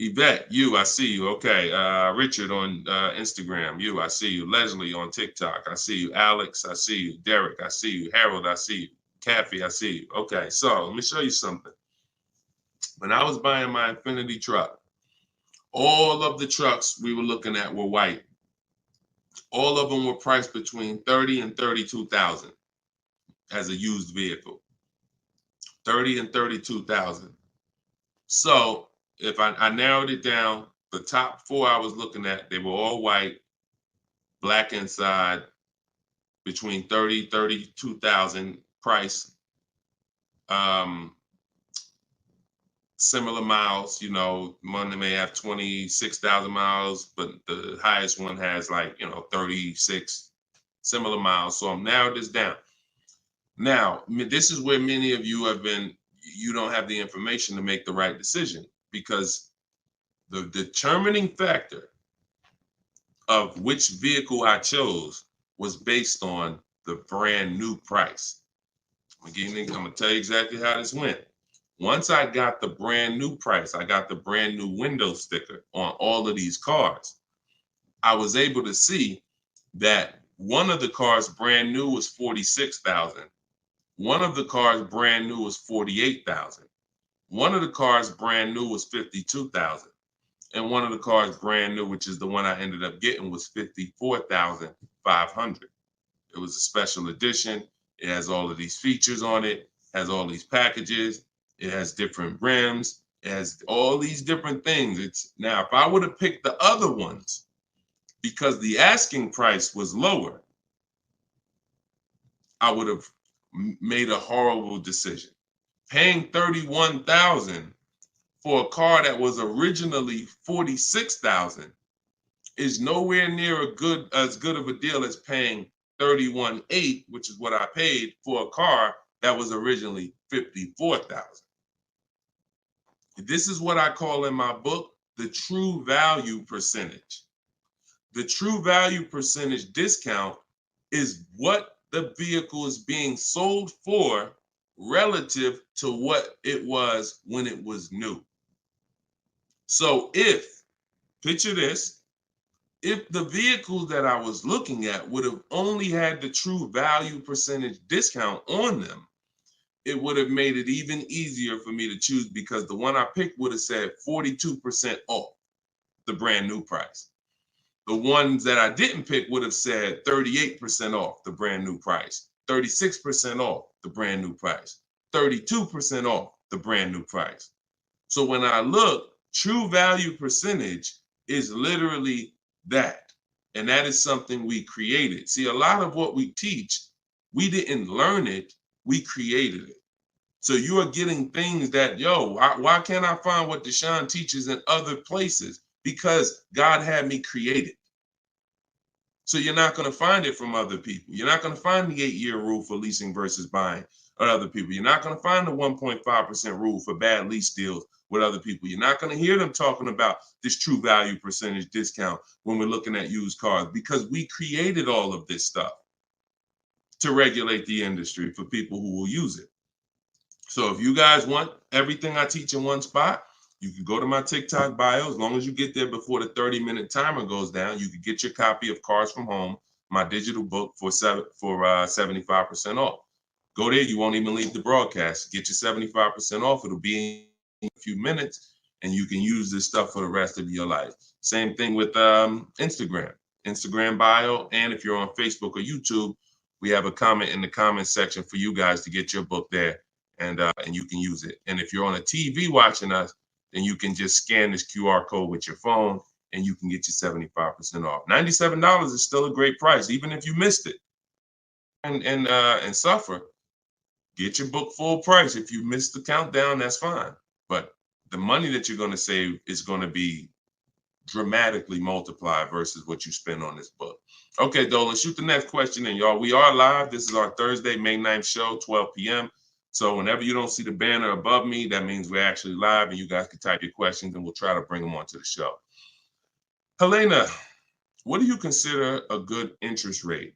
Yvette, I see you. Okay. Richard on Instagram, I see you. Leslie on TikTok, I see you. Alex, I see you. Derek, I see you. Harold, I see you. Kathy, I see you. Okay, so let me show you something. When I was buying my Infinity truck, all of the trucks we were looking at were white. All of them were priced between 30 and 32,000 as a used vehicle. 30 and 32,000. So if I narrowed it down, the top 4 I was looking at, they were all white, black inside, between 30, 32,000 price. Similar miles, one may have 26,000 miles, but the highest one has 36 similar miles. So I'm narrowed this down. Now, this is where many of you you don't have the information to make the right decision, because the determining factor of which vehicle I chose was based on the brand new price. I'm gonna tell you exactly how this went. Once I got the brand new price, I got the brand new window sticker on all of these cars, I was able to see that one of the cars brand new was 46,000. One of the cars brand new was 48,000. One of the cars brand new was 52,000. And one of the cars brand new, which is the one I ended up getting, was 54,500. It was a special edition. It has all of these features on it, has all these packages. It has different rims. It has all these different things. Now, if I would have picked the other ones, because the asking price was lower, I would have made a horrible decision. Paying 31,000 for a car that was originally 46,000 is nowhere near as good of a deal as paying 31,800, which is what I paid for a car that was originally 54,000. This is what I call in my book the true value percentage. The true value percentage discount is what the vehicle is being sold for relative to what it was when it was new. So picture this, if the vehicles that I was looking at would have only had the true value percentage discount on them, it would have made it even easier for me to choose, because the one I picked would have said 42% off the brand new price. The ones that I didn't pick would have said 38% off the brand new price, 36% off the brand new price, 32% off the brand new price. So when I look, true value percentage is literally that. And that is something we created. See, a lot of what we teach, we didn't learn it, we created it. So you are getting things that, why can't I find what Deshone teaches in other places? Because God had me create it. So you're not going to find it from other people. You're not going to find the 8-year rule for leasing versus buying with other people. You're not going to find the 1.5% rule for bad lease deals with other people. You're not going to hear them talking about this true value percentage discount when we're looking at used cars, because we created all of this stuff to regulate the industry for people who will use it. So if you guys want everything I teach in one spot, you can go to my TikTok bio. As long as you get there before the 30-minute timer goes down, you can get your copy of Cars from Home, my digital book, for 75% off. Go there. You won't even leave the broadcast. Get your 75% off. It'll be in a few minutes, and you can use this stuff for the rest of your life. Same thing with Instagram bio. And if you're on Facebook or YouTube, we have a comment in the comment section for you guys to get your book there, and you can use it. And if you're on a TV watching us, then you can just scan this QR code with your phone, and you can get your 75% off. $97 is still a great price, even if you missed it and suffer. Get your book full price. If you missed the countdown, that's fine. But the money that you're going to save is going to be dramatically multiplied versus what you spend on this book. Okay, Dolan, shoot the next question in, y'all. We are live. This is our Thursday, May 9th show, 12 p.m. So whenever you don't see the banner above me, that means we're actually live, and you guys can type your questions, and we'll try to bring them onto the show. Helena, what do you consider a good interest rate?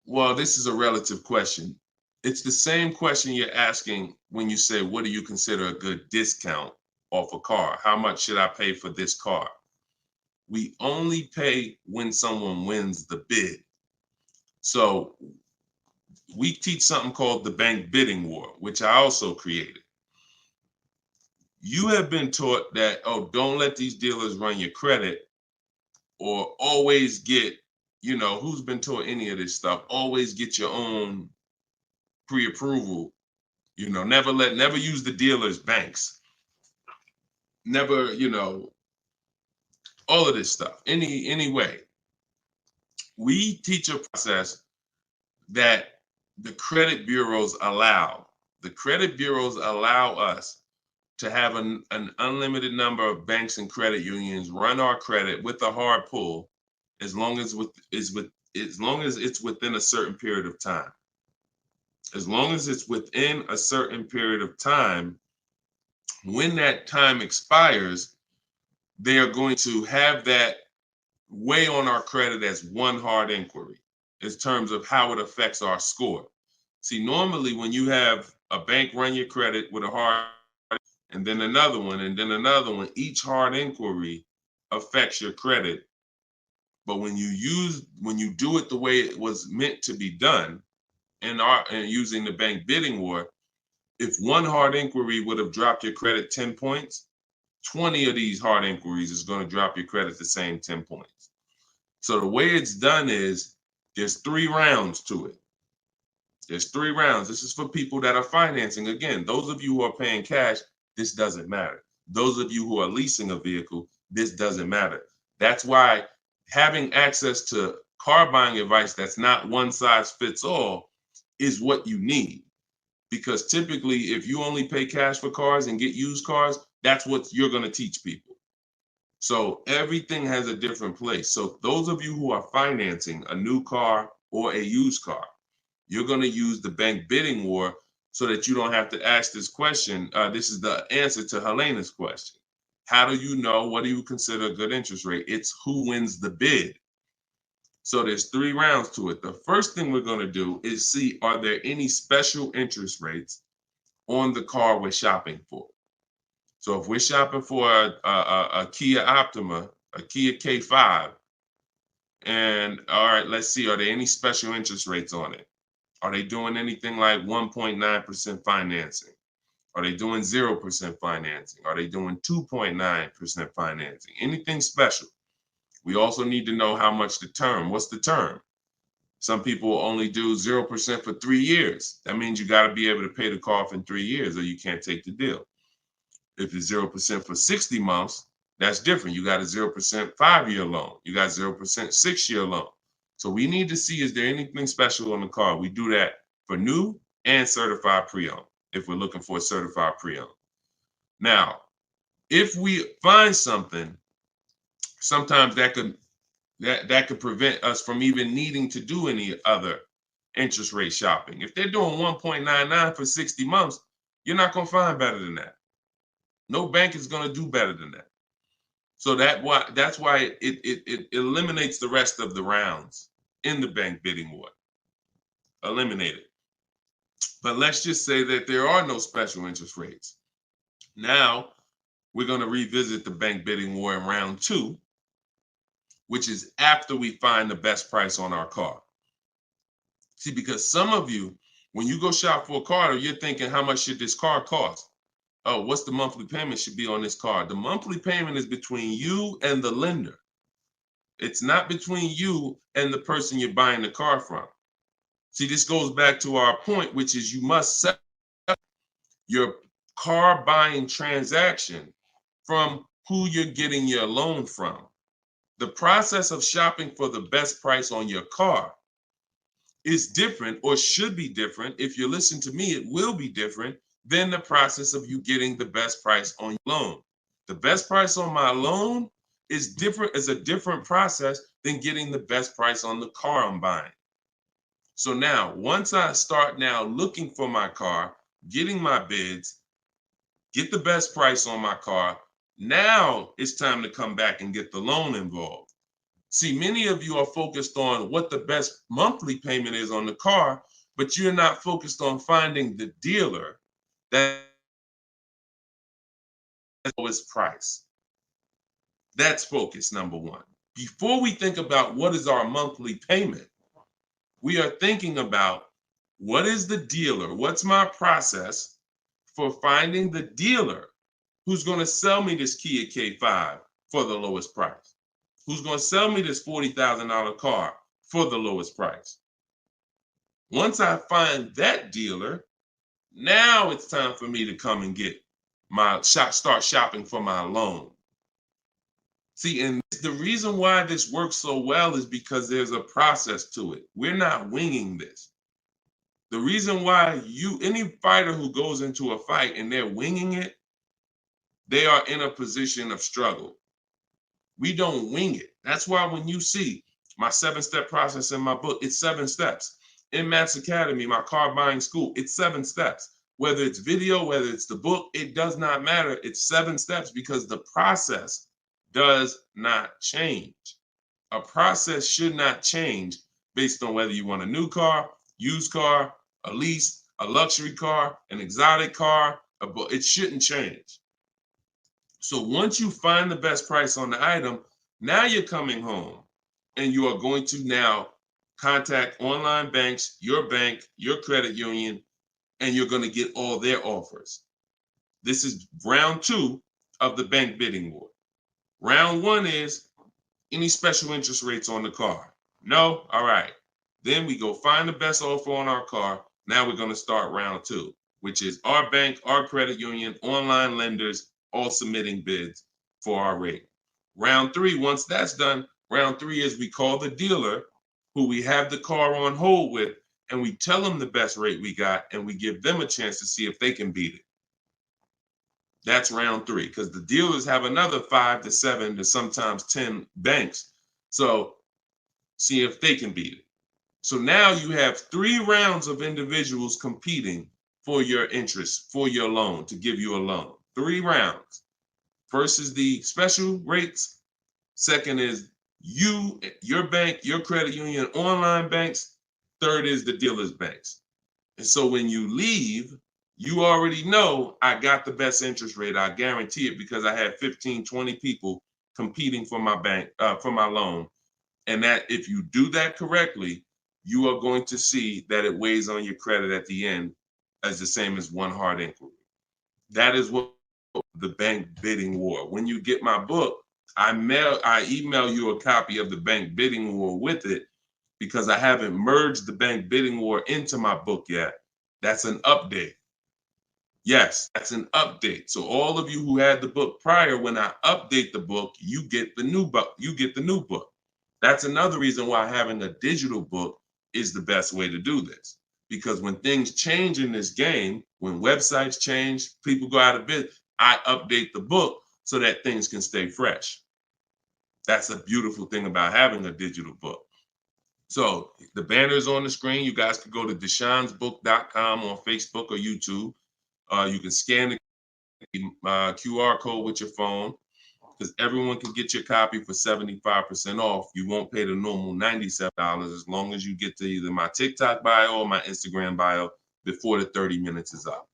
Well, this is a relative question. It's the same question you're asking when you say, what do you consider a good discount off a car? How much should I pay for this car? We only pay when someone wins the bid. So we teach something called the bank bidding war, which I also created. You have been taught that, don't let these dealers run your credit, or always get, who's been taught any of this stuff? Always get your own pre-approval You know, never use the dealer's banks. Never, you know, all of this stuff. Any way. We teach a process that the credit bureaus allow. The credit bureaus allow us to have an unlimited number of banks and credit unions run our credit with a hard pull, as long as it's within a certain period of time. As long as it's within a certain period of time, when that time expires, they are going to have that weigh on our credit as one hard inquiry in terms of how it affects our score. See, normally when you have a bank run your credit with a hard and then another one, and then another one, each hard inquiry affects your credit. But when you do it the way it was meant to be done, and using the bank bidding war, if one hard inquiry would have dropped your credit 10 points, 20 of these hard inquiries is going to drop your credit the same 10 points. So the way it's done is there's 3 rounds to it. There's 3 rounds. This is for people that are financing. Again, those of you who are paying cash, this doesn't matter. Those of you who are leasing a vehicle, this doesn't matter. That's why having access to car buying advice that's not one size fits all is what you need. Because typically, if you only pay cash for cars and get used cars, that's what you're going to teach people. So everything has a different place. So those of you who are financing a new car or a used car, you're going to use the bank bidding war so that you don't have to ask this question. This is the answer to Helena's question. How do you know? What do you consider a good interest rate? It's who wins the bid. So there's 3 rounds to it. The first thing we're going to do is see, are there any special interest rates on the car we're shopping for? So if we're shopping for a Kia Optima, a Kia K5, and all right, let's see, are there any special interest rates on it? Are they doing anything like 1.9% financing? Are they doing 0% financing? Are they doing 2.9% financing? Anything special? We also need to know how much the term. What's the term? Some people only do 0% for 3 years. That means you got to be able to pay the car off in 3 years or you can't take the deal. If it's 0% for 60 months, that's different. You got a 0% 5-year loan. You got 0% 6-year loan. So we need to see, is there anything special on the car? We do that for new and certified pre-owned, if we're looking for a certified pre-owned. Now, if we find something, sometimes that could prevent us from even needing to do any other interest rate shopping. If they're doing 1.99 for 60 months, you're not going to find better than that. No bank is going to do better than that. So that's why it eliminates the rest of the rounds in the bank bidding war. Eliminate it. But let's just say that there are no special interest rates. Now we're going to revisit the bank bidding war in round 2, which is after we find the best price on our car. See, because some of you, when you go shop for a car, you're thinking, how much should this car cost? Oh, what's the monthly payment should be on this car? The monthly payment is between you and the lender. It's not between you and the person you're buying the car from. See, this goes back to our point, which is you must set up your car buying transaction from who you're getting your loan from. The process of shopping for the best price on your car is different, or should be different. If you listen to me, it will be different than the process of you getting the best price on your loan. The best price on my loan is a different process than getting the best price on the car I'm buying. So now, once I start now looking for my car, getting my bids, get the best price on my car, now it's time to come back and get the loan involved. See, many of you are focused on what the best monthly payment is on the car, but you're not focused on finding the dealer that has the lowest price. That's focus number 1. Before we think about what is our monthly payment, we are thinking about what is the dealer? What's my process for finding the dealer who's going to sell me this Kia K5 for the lowest price? Who's going to sell me this $40,000 car for the lowest price? Once I find that dealer, Now it's time for me to come and get start shopping for my loan. See, and the reason why this works so well is because there's a process to it. We're not winging this. The reason why any fighter who goes into a fight and they're winging it, they are in a position of struggle. We don't wing it. That's why when you see my 7-step process in my book, it's 7 steps. In Matt's Academy, my car buying school, it's 7 steps. Whether it's video, whether it's the book, it does not matter. It's 7 steps because the process does not change. A process should not change based on whether you want a new car, used car, a lease, a luxury car, an exotic car. It shouldn't change. So once you find the best price on the item, now you're coming home and you are going to now contact online banks, your bank, your credit union, and you're going to get all their offers. This is round 2 of the bank bidding war. Round 1 is any special interest rates on the car. No? All right. Then we go find the best offer on our car. Now we're going to start round 2, which is our bank, our credit union, online lenders, all submitting bids for our rate. Round 3, once that's done, round 3 is we call the dealer who we have the car on hold with, and we tell them the best rate we got, and we give them a chance to see if they can beat it. That's round 3, because the dealers have another 5 to 7 to sometimes 10 banks. So see if they can beat it. So now you have 3 rounds of individuals competing for your interest, for your loan, to give you a loan. 3 rounds. First is the special rates. Second is you, your bank, your credit union, online banks. Third is the dealer's banks. And so when you leave, you already know I got the best interest rate. I guarantee it because I had 15, 20 people competing for my bank, for my loan. And that if you do that correctly, you are going to see that it weighs on your credit at the end as the same as one hard inquiry. That is what the bank bidding war. When you get my book, I email you a copy of the bank bidding war with it because I haven't merged the bank bidding war into my book yet. That's an update. Yes, that's an update. So all of you who had the book prior, when I update the book, you get the new book. You get the new book. That's another reason why having a digital book is the best way to do this. Because when things change in this game, when websites change, people go out of business, I update the book so that things can stay fresh. That's a beautiful thing about having a digital book. So the banner is on the screen. You guys can go to deshonesbook.com on Facebook or YouTube. You can scan the QR code with your phone because everyone can get your copy for 75% off. You won't pay the normal $97 as long as you get to either my TikTok bio or my Instagram bio before the 30 minutes is up.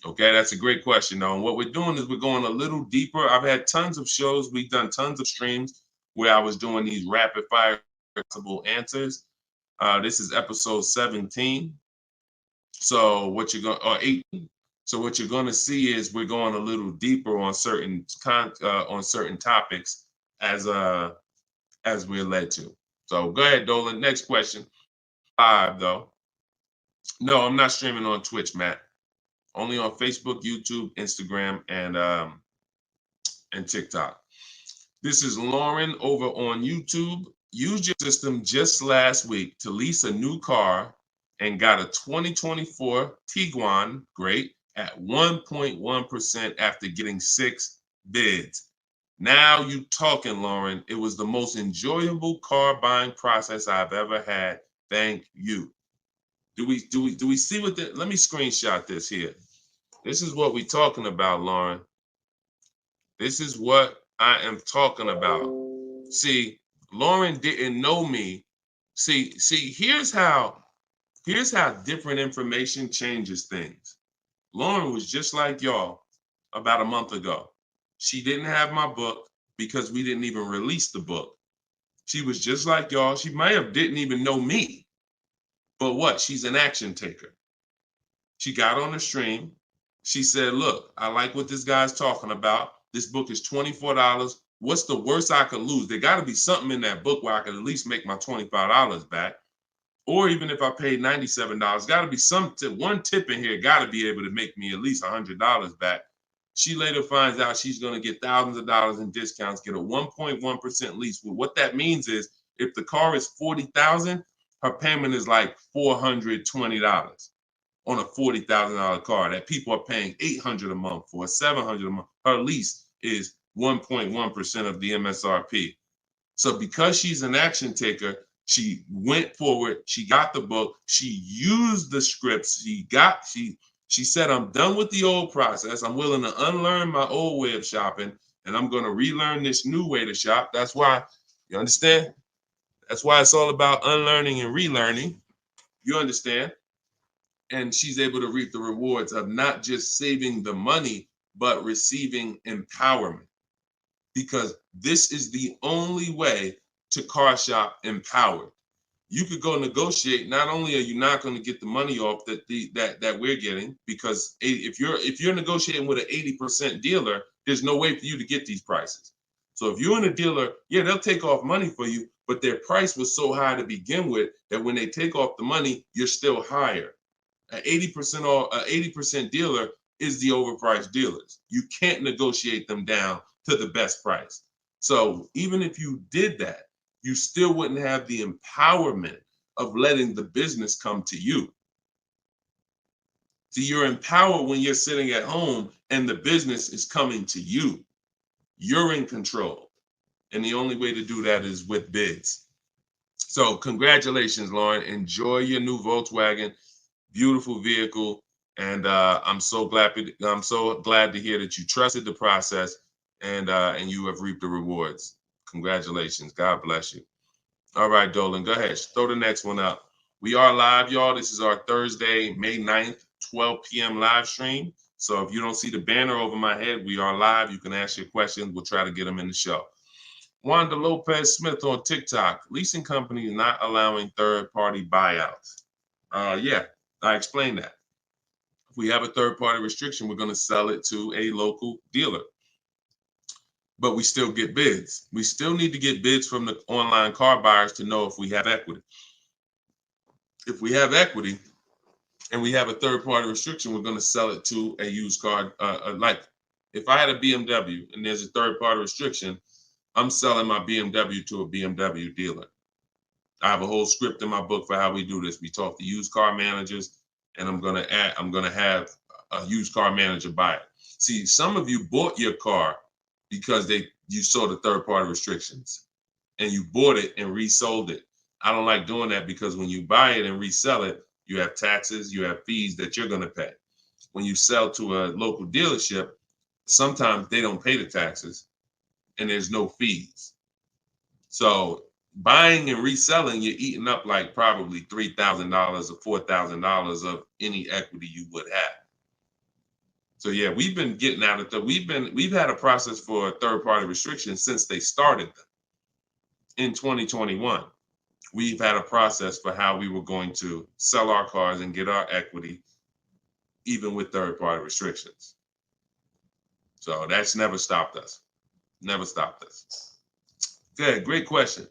Okay, that's a great question, though. And what we're doing is we're going a little deeper. I've had tons of shows. We've done tons of streams where I was doing these rapid fire answers. This is episode 17. So what you're going, or 18. So what you're going to see is we're going a little deeper on certain topics as we're led to. So go ahead, Dolan. Next question. 5 though. No, I'm not streaming on Twitch, Matt. Only on Facebook, YouTube, Instagram, and TikTok. This is Lauren over on YouTube. Used your system just last week to lease a new car and got a 2024 Tiguan, great, at 1.1% after getting 6 bids. Now you talking, Lauren. It was the most enjoyable car buying process I've ever had. Thank you. Do we see what let me screenshot this here. This is what we're talking about, Lauren. This is what I am talking about. See, Lauren didn't know me. See, here's how different information changes things. Lauren was just like y'all about a month ago. She didn't have my book because we didn't even release the book. She was just like y'all. She might have didn't even know me. But what? She's an action taker. She got on the stream. She said, look, I like what this guy's talking about. This book is $24. What's the worst I could lose? There got to be something in that book where I could at least make my $25 back. Or even if I paid $97, got to be some tip, one tip in here got to be able to make me at least $100 back. She later finds out she's going to get thousands of dollars in discounts, get a 1.1% lease. Well, what that means is if the car is $40,000, her payment is like $420 on a $40,000 car that people are paying $800 a month for, $700 a month. Her lease is 1.1% of the MSRP. So because she's an action taker, she went forward, she got the book, she used the scripts, she said, I'm done with the old process. I'm willing to unlearn my old way of shopping, and I'm going to relearn this new way to shop. That's why, you understand? That's why it's all about unlearning and relearning. You understand? And she's able to reap the rewards of not just saving the money, but receiving empowerment. Because this is the only way to car shop empowered. You could go negotiate. Not only are you not going to get the money off that we're getting, because if you're negotiating with an 80% dealer, there's no way for you to get these prices. So if you're in a dealer, yeah, they'll take off money for you, but their price was so high to begin with that when they take off the money, you're still higher. An 80% dealer is the overpriced dealers. You can't negotiate them down to the best price. So even if you did that, you still wouldn't have the empowerment of letting the business come to you. See, you're empowered when you're sitting at home and the business is coming to you. You're in control. And the only way to do that is with bids. So congratulations, Lauren. Enjoy your new Volkswagen. Beautiful vehicle. And I'm so glad to hear that you trusted the process and you have reaped the rewards. Congratulations. God bless you. All right, Dolan, go ahead. Throw the next one up. We are live, y'all. This is our Thursday, May 9th, 12 p.m. live stream. So if you don't see the banner over my head, we are live. You can ask your questions. We'll try to get them in the show. Wanda Lopez Smith on TikTok. Leasing companies not allowing third-party buyouts. Yeah, I explained that. If we have a third-party restriction, we're going to sell it to a local dealer. But we still get bids. We still need to get bids from the online car buyers to know if we have equity. If we have equity and we have a third-party restriction, we're going to sell it to a used car. Like if I had a BMW and there's a third-party restriction, I'm selling my BMW to a BMW dealer. I have a whole script in my book for how we do this. We talk to used car managers, and I'm going to have a used car manager buy it. See, some of you bought your car because you saw the third-party restrictions and you bought it and resold it. I don't like doing that because when you buy it and resell it, you have taxes, you have fees that you're going to pay. When you sell to a local dealership, sometimes they don't pay the taxes and there's no fees. So buying and reselling, you're eating up like probably $3,000 or $4,000 of any equity you would have. So yeah, we've been getting out of the, we've had a process for third-party restrictions since they started them in 2021. We've had a process for how we were going to sell our cars and get our equity, even with third-party restrictions. So that's never stopped us. Never stopped us. Good, great question.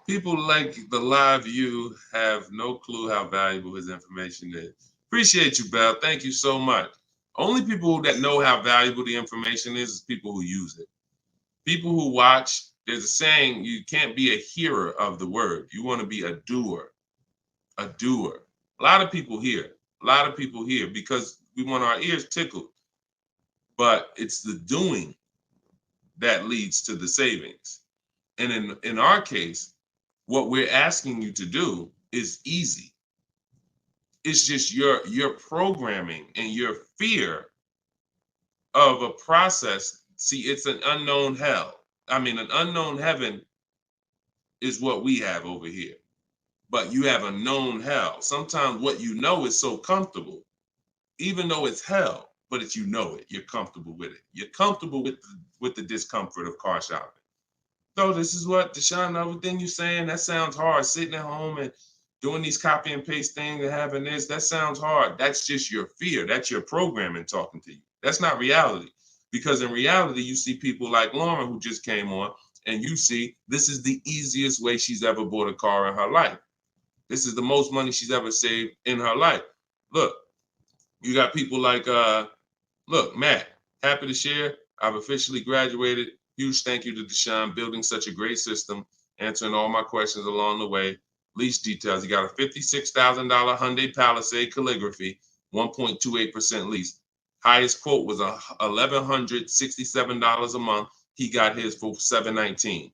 People like the live view have no clue how valuable his information is. Appreciate you, Belle. Thank you so much. Only people that know how valuable the information is people who use it. People who watch, there's a saying, you can't be a hearer of the word. You want to be a doer. A doer. A lot of people hear. A lot of people hear because we want our ears tickled. But it's the doing that leads to the savings. And in our case, what we're asking you to do is easy. It's just your programming and your fear of a process. See, it's an unknown hell. I mean, an unknown heaven is what we have over here. But you have a known hell. Sometimes what you know is so comfortable, even though it's hell, but it's, you know it. You're comfortable with it. You're comfortable with the discomfort of car shopping. So this is what, Deshone, everything you're saying, that sounds hard. Sitting at home and doing these copy and paste things and having this, that sounds hard. That's just your fear. That's your programming talking to you. That's not reality. Because in reality, you see people like Lauren who just came on, and you see this is the easiest way she's ever bought a car in her life. This is the most money she's ever saved in her life. Look, you got people like, look, Matt, happy to share. I've officially graduated. Huge thank you to Deshone, building such a great system, answering all my questions along the way. Lease details. You got a $56,000 Hyundai Palisade calligraphy, 1.28% lease. Highest quote was $1,167 a month. He got his for $719.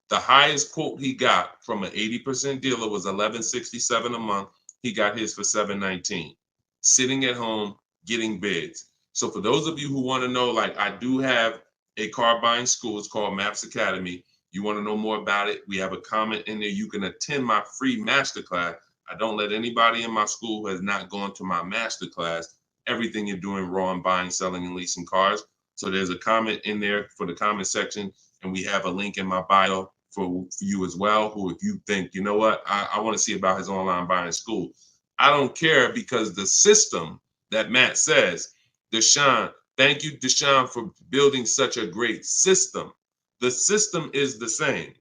The highest quote he got from an 80% dealer was $1,167 a month. He got his for $719. Sitting at home, getting bids. So for those of you who want to know, like, I do have a car buying school. It's called Maps Academy. You want to know more about it? We have a comment in there. You can attend my free masterclass. I don't let anybody in my school who has not gone to my masterclass. Everything you're doing raw and buying, selling, and leasing cars. So there's a comment in there for the comment section, and we have a link in my bio for you as well, who if you think, you know what, I want to see about his online buying school. I don't care, because the system that Matt says, Deshone, thank you, Deshone, for building such a great system. The system is the same.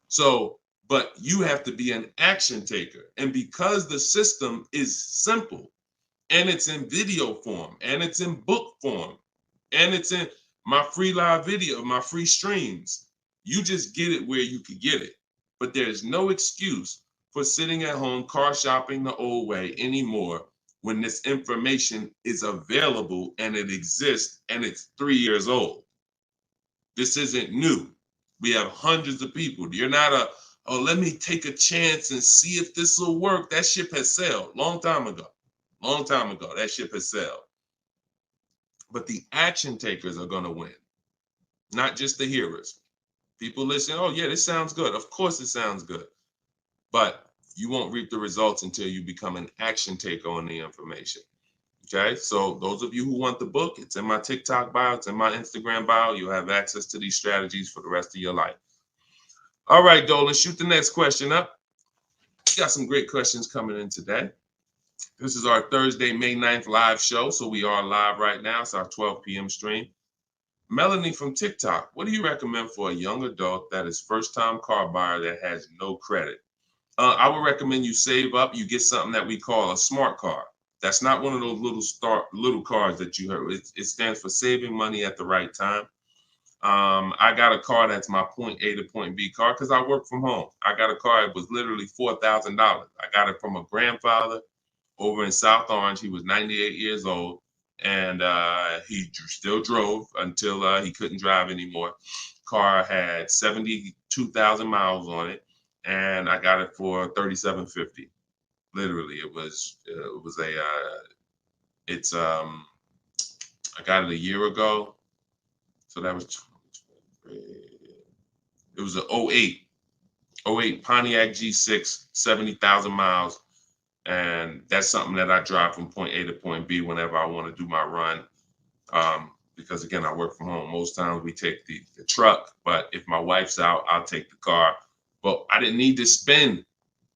So, but you have to be an action taker. And because the system is simple, and it's in video form, and it's in book form, and it's in my free live video, my free streams, you just get it where you could get it. But there's no excuse for sitting at home car shopping the old way anymore when this information is available and it exists and it's 3 years old. This isn't new. We have hundreds of people. You're not oh, let me take a chance and see if this will work. That ship has sailed long time ago. Long time ago, that ship has sailed. But the action takers are going to win, not just the hearers. People listen, oh yeah, this sounds good. Of course it sounds good. But you won't reap the results until you become an action taker on the information. Okay, so those of you who want the book, it's in my TikTok bio, it's in my Instagram bio. You'll have access to these strategies for the rest of your life. All right, Dolan, shoot the next question up. We got some great questions coming in today. This is our Thursday, May 9th live show. So we are live right now. It's our 12 p.m. stream. Melanie from TikTok, what do you recommend for a young adult that is first-time car buyer that has no credit? I would recommend you save up. You get something that we call a smart car. That's not one of those little cars that you heard. It stands for saving money at the right time. I got a car that's my point A to point B car because I work from home. I got a car. It was literally $4,000. I got it from a grandfather over in South Orange. He was 98 years old, and he still drove until he couldn't drive anymore. Car had 72,000 miles on it, and I got it for $3,750. Literally, it was I got it a year ago, so that was it was an 08 Pontiac G6, 70,000 miles. And that's something that I drive from point A to point B whenever I want to do my run. Because again, I work from home. Most times we take the truck, but if my wife's out, I'll take the car. But I didn't need to spend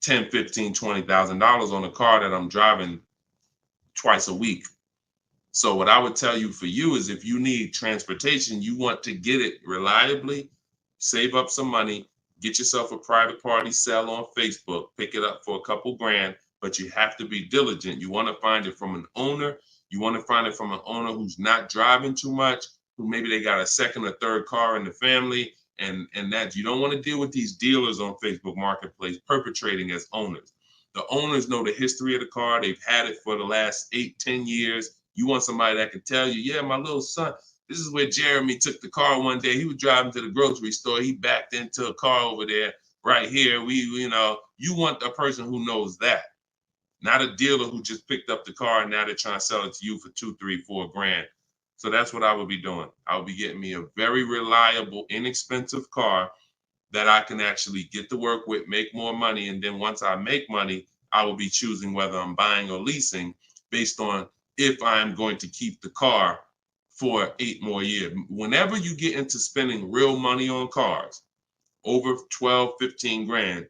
$10,000, $15,000, $20,000 on a car that I'm driving twice a week. So what I would tell you for you is if you need transportation, you want to get it reliably, save up some money, get yourself a private party sell on Facebook, pick it up for a couple grand, but you have to be diligent. You want to find it from an owner. You want to find it from an owner who's not driving too much, who maybe they got a second or third car in the family, and that you don't want to deal with these dealers on Facebook Marketplace perpetrating as owners. The owners know the history of the car. They've had it for the last 8-10 years. You want somebody that can tell you, yeah, my little son, this is where Jeremy took the car one day. He was driving to the grocery store. He backed into a car over there right here. You want a person who knows that. Not a dealer who just picked up the car and now they're trying to sell it to you for $2, $3, $4 grand. So that's what I would be doing. I would be getting me a very reliable, inexpensive car that I can actually get to work with, make more money. And then once I make money, I will be choosing whether I'm buying or leasing based on if I'm going to keep the car for 8 more years. Whenever you get into spending real money on cars, over 12, 15 grand,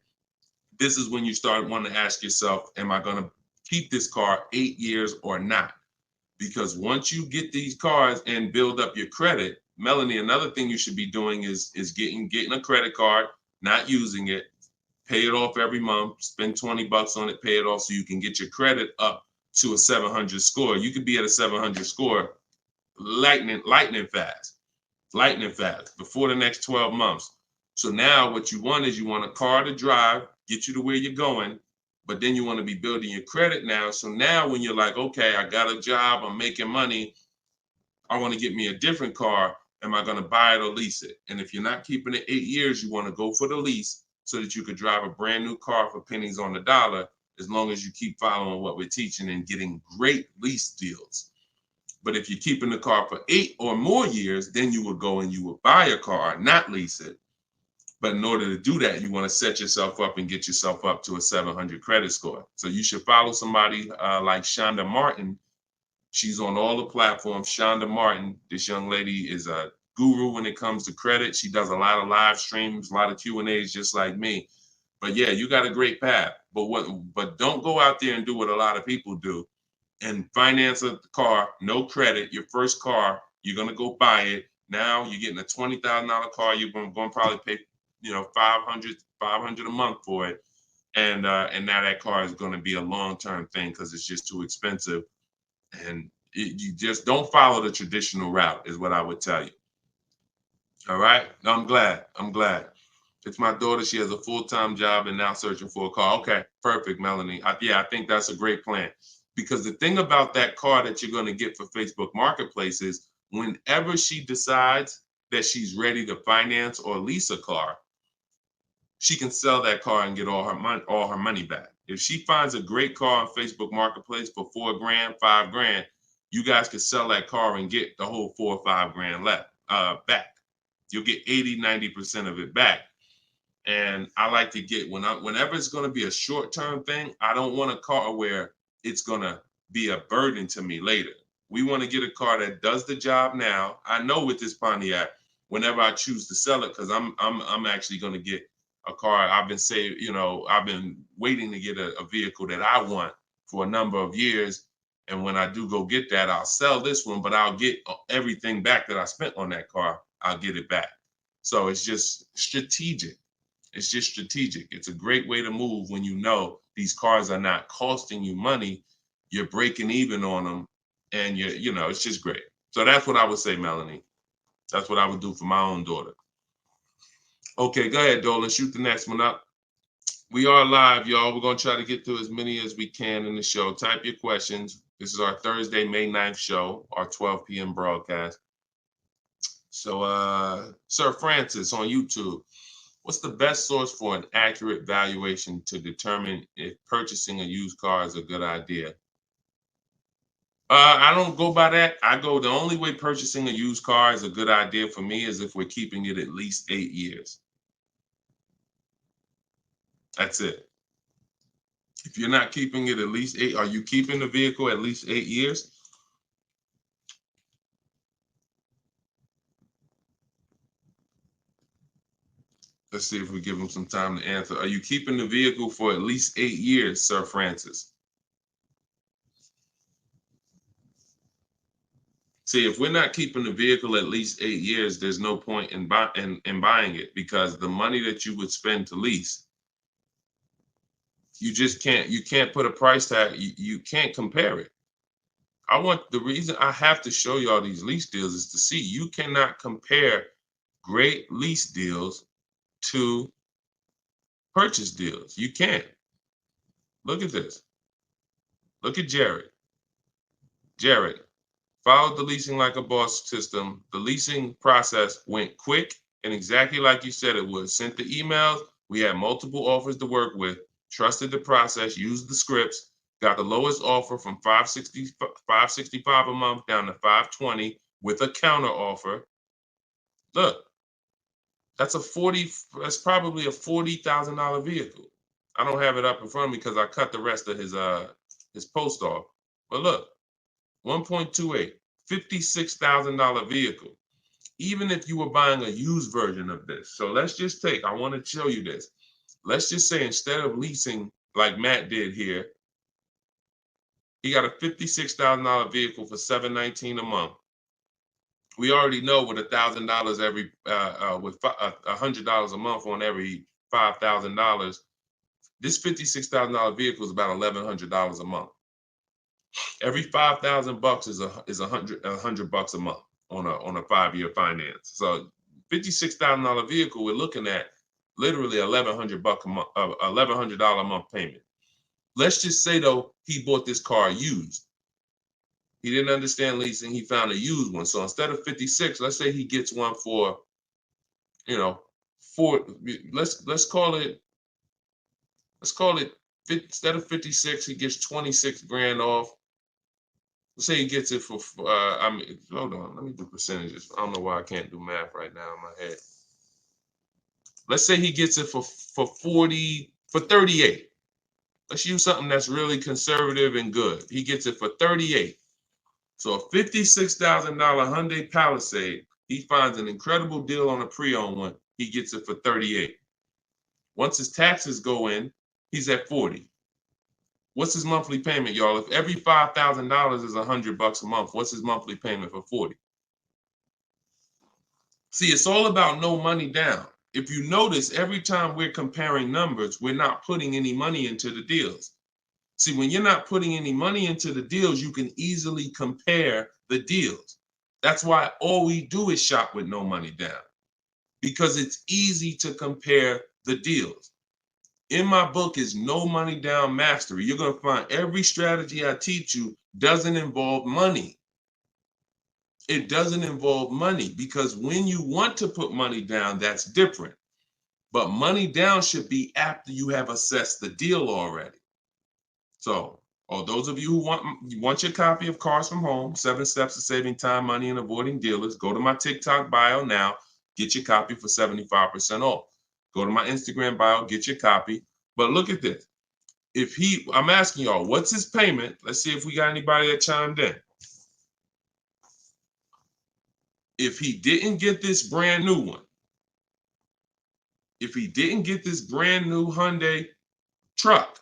this is when you start wanting to ask yourself, am I going to keep this car 8 years or not? Because once you get these cars and build up your credit, Melanie, another thing you should be doing is getting a credit card, not using it, pay it off every month, spend $20 on it, pay it off so you can get your credit up to a 700 score. You could be at a 700 score lightning fast before the next 12 months. So now what you want is you want a car to drive, get you to where you're going, but then you want to be building your credit now. So now when you're like, okay, I got a job, I'm making money, I want to get me a different car. Am I going to buy it or lease it? And if you're not keeping it 8 years, you want to go for the lease so that you could drive a brand new car for pennies on the dollar, as long as you keep following what we're teaching and getting great lease deals. But if you're keeping the car for 8 or more years, then you would go and you would buy a car, not lease it. But in order to do that, you want to set yourself up and get yourself up to a 700 credit score. So you should follow somebody like Shonda Martin. She's on all the platforms. Shonda Martin, this young lady is a guru when it comes to credit. She does a lot of live streams, a lot of Q&As, just like me. But yeah, you got a great path. But don't go out there and do what a lot of people do and finance a car, no credit, your first car, you're gonna go buy it. Now you're getting a $20,000 car, you're gonna probably pay, $500 a month for it. And now that car is gonna be a long-term thing because it's just too expensive. And you just don't follow the traditional route is what I would tell you. All right, I'm glad. It's my daughter. She has a full-time job and now searching for a car. Okay, perfect, Melanie. I think that's a great plan. Because the thing about that car that you're going to get for Facebook Marketplace is whenever she decides that she's ready to finance or lease a car, she can sell that car and get all her money back. If she finds a great car on Facebook Marketplace for $4,000, $5,000, you guys can sell that car and get the whole $4,000 or $5,000 back. You'll get 80-90% of it back. And I like to get whenever it's going to be a short-term thing, I don't want a car where it's going to be a burden to me later. We want to get a car that does the job now. I know with this Pontiac, whenever I choose to sell it, because I'm actually going to get a car. I've been waiting to get a vehicle that I want for a number of years. And when I do go get that, I'll sell this one, but I'll get everything back that I spent on that car. I'll get it back. So it's just strategic. It's a great way to move when you know these cars are not costing you money. You're breaking even on them, and it's just great. So that's what I would say, Melanie. That's what I would do for my own daughter. Okay, go ahead, Dolan. Shoot the next one up. We are live, y'all. We're going to try to get through as many as we can in the show. Type your questions. This is our Thursday, May 9th show, our 12 p.m. broadcast. So, Sir Francis on YouTube. What's the best source for an accurate valuation to determine if purchasing a used car is a good idea? I don't go by that. The only way purchasing a used car is a good idea for me is if we're keeping it at least 8 years. That's it. If you're not keeping it at least 8, are you keeping the vehicle at least 8 years? Let's see if we give him some time to answer. Are you keeping the vehicle for at least 8 years, Sir Francis? See, if we're not keeping the vehicle at least 8 years, there's no point in buying it, because the money that you would spend to lease, you can't put a price tag. You can't compare it. The reason I have to show y'all these lease deals is to see you cannot compare great lease deals to purchase deals. You can't. Look at this. Look at Jared. Jared followed the leasing like a boss system. The leasing process went quick and exactly like you said it would. Sent the emails. We had multiple offers to work with. Trusted the process. Used the scripts. Got the lowest offer from $565 a month down to $520 with a counter offer. Look. That's probably a $40,000 vehicle. I don't have it up in front of me because I cut the rest of his post off. But look, 1.28, $56,000 vehicle. Even if you were buying a used version of this. So let's just I want to show you this. Let's just say instead of leasing like Matt did here, he got a $56,000 vehicle for $719 a month. We already know with $1,000 every, with $100 a month on every $5,000, this $56,000 vehicle is about $1,100 a month. Every 5,000 bucks is a hundred bucks a month on a 5-year finance. So $56,000 vehicle, we're looking at literally $1,100 a month, $1,100 a month payment. Let's just say though he bought this car used. He didn't understand leasing. He found a used one. So instead of 56, let's say he gets one for, you know, let's call it instead of 56, he gets 26 grand off. Let's say he gets it for, hold on, let me do percentages. I don't know why I can't do math right now in my head. Let's say he gets it for 38. Let's use something that's really conservative and good. He gets it for 38. So a $56,000 Hyundai Palisade, he finds an incredible deal on a pre-owned one. He gets it for 38. Once his taxes go in, he's at 40. What's his monthly payment, y'all? If every $5,000 is $100 a month, what's his monthly payment for 40? See, it's all about no money down. If you notice, every time we're comparing numbers, we're not putting any money into the deals. See, when you're not putting any money into the deals, you can easily compare the deals. That's why all we do is shop with no money down, because it's easy to compare the deals. In my book is No Money Down Mastery. You're going to find every strategy I teach you doesn't involve money. It doesn't involve money, because when you want to put money down, that's different. But money down should be after you have assessed the deal already. So, those of you who want your copy of Cars from Home, 7 Steps to Saving Time, Money, and Avoiding Dealers, go to my TikTok bio now, get your copy for 75% off. Go to my Instagram bio, get your copy. But look at this. I'm asking y'all, what's his payment? Let's see if we got anybody that chimed in. If he didn't get this brand new one, if he didn't get this brand new Hyundai truck,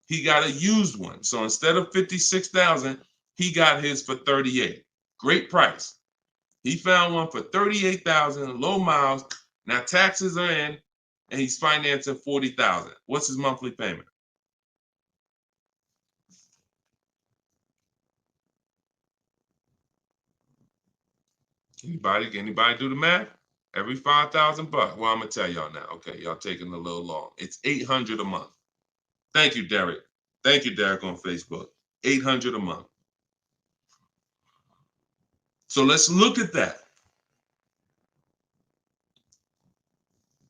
he got a used one. So instead of 56,000, he got his for 38. Great price. He found one for 38,000, low miles. Now taxes are in, and he's financing 40,000. What's his monthly payment? Anybody do the math? Every 5,000 bucks. Well, I'm gonna tell y'all now. Okay, y'all taking a little long. It's 800 a month. Thank you, Derek. Thank you, Derek, on Facebook. 800 a month. So let's look at that.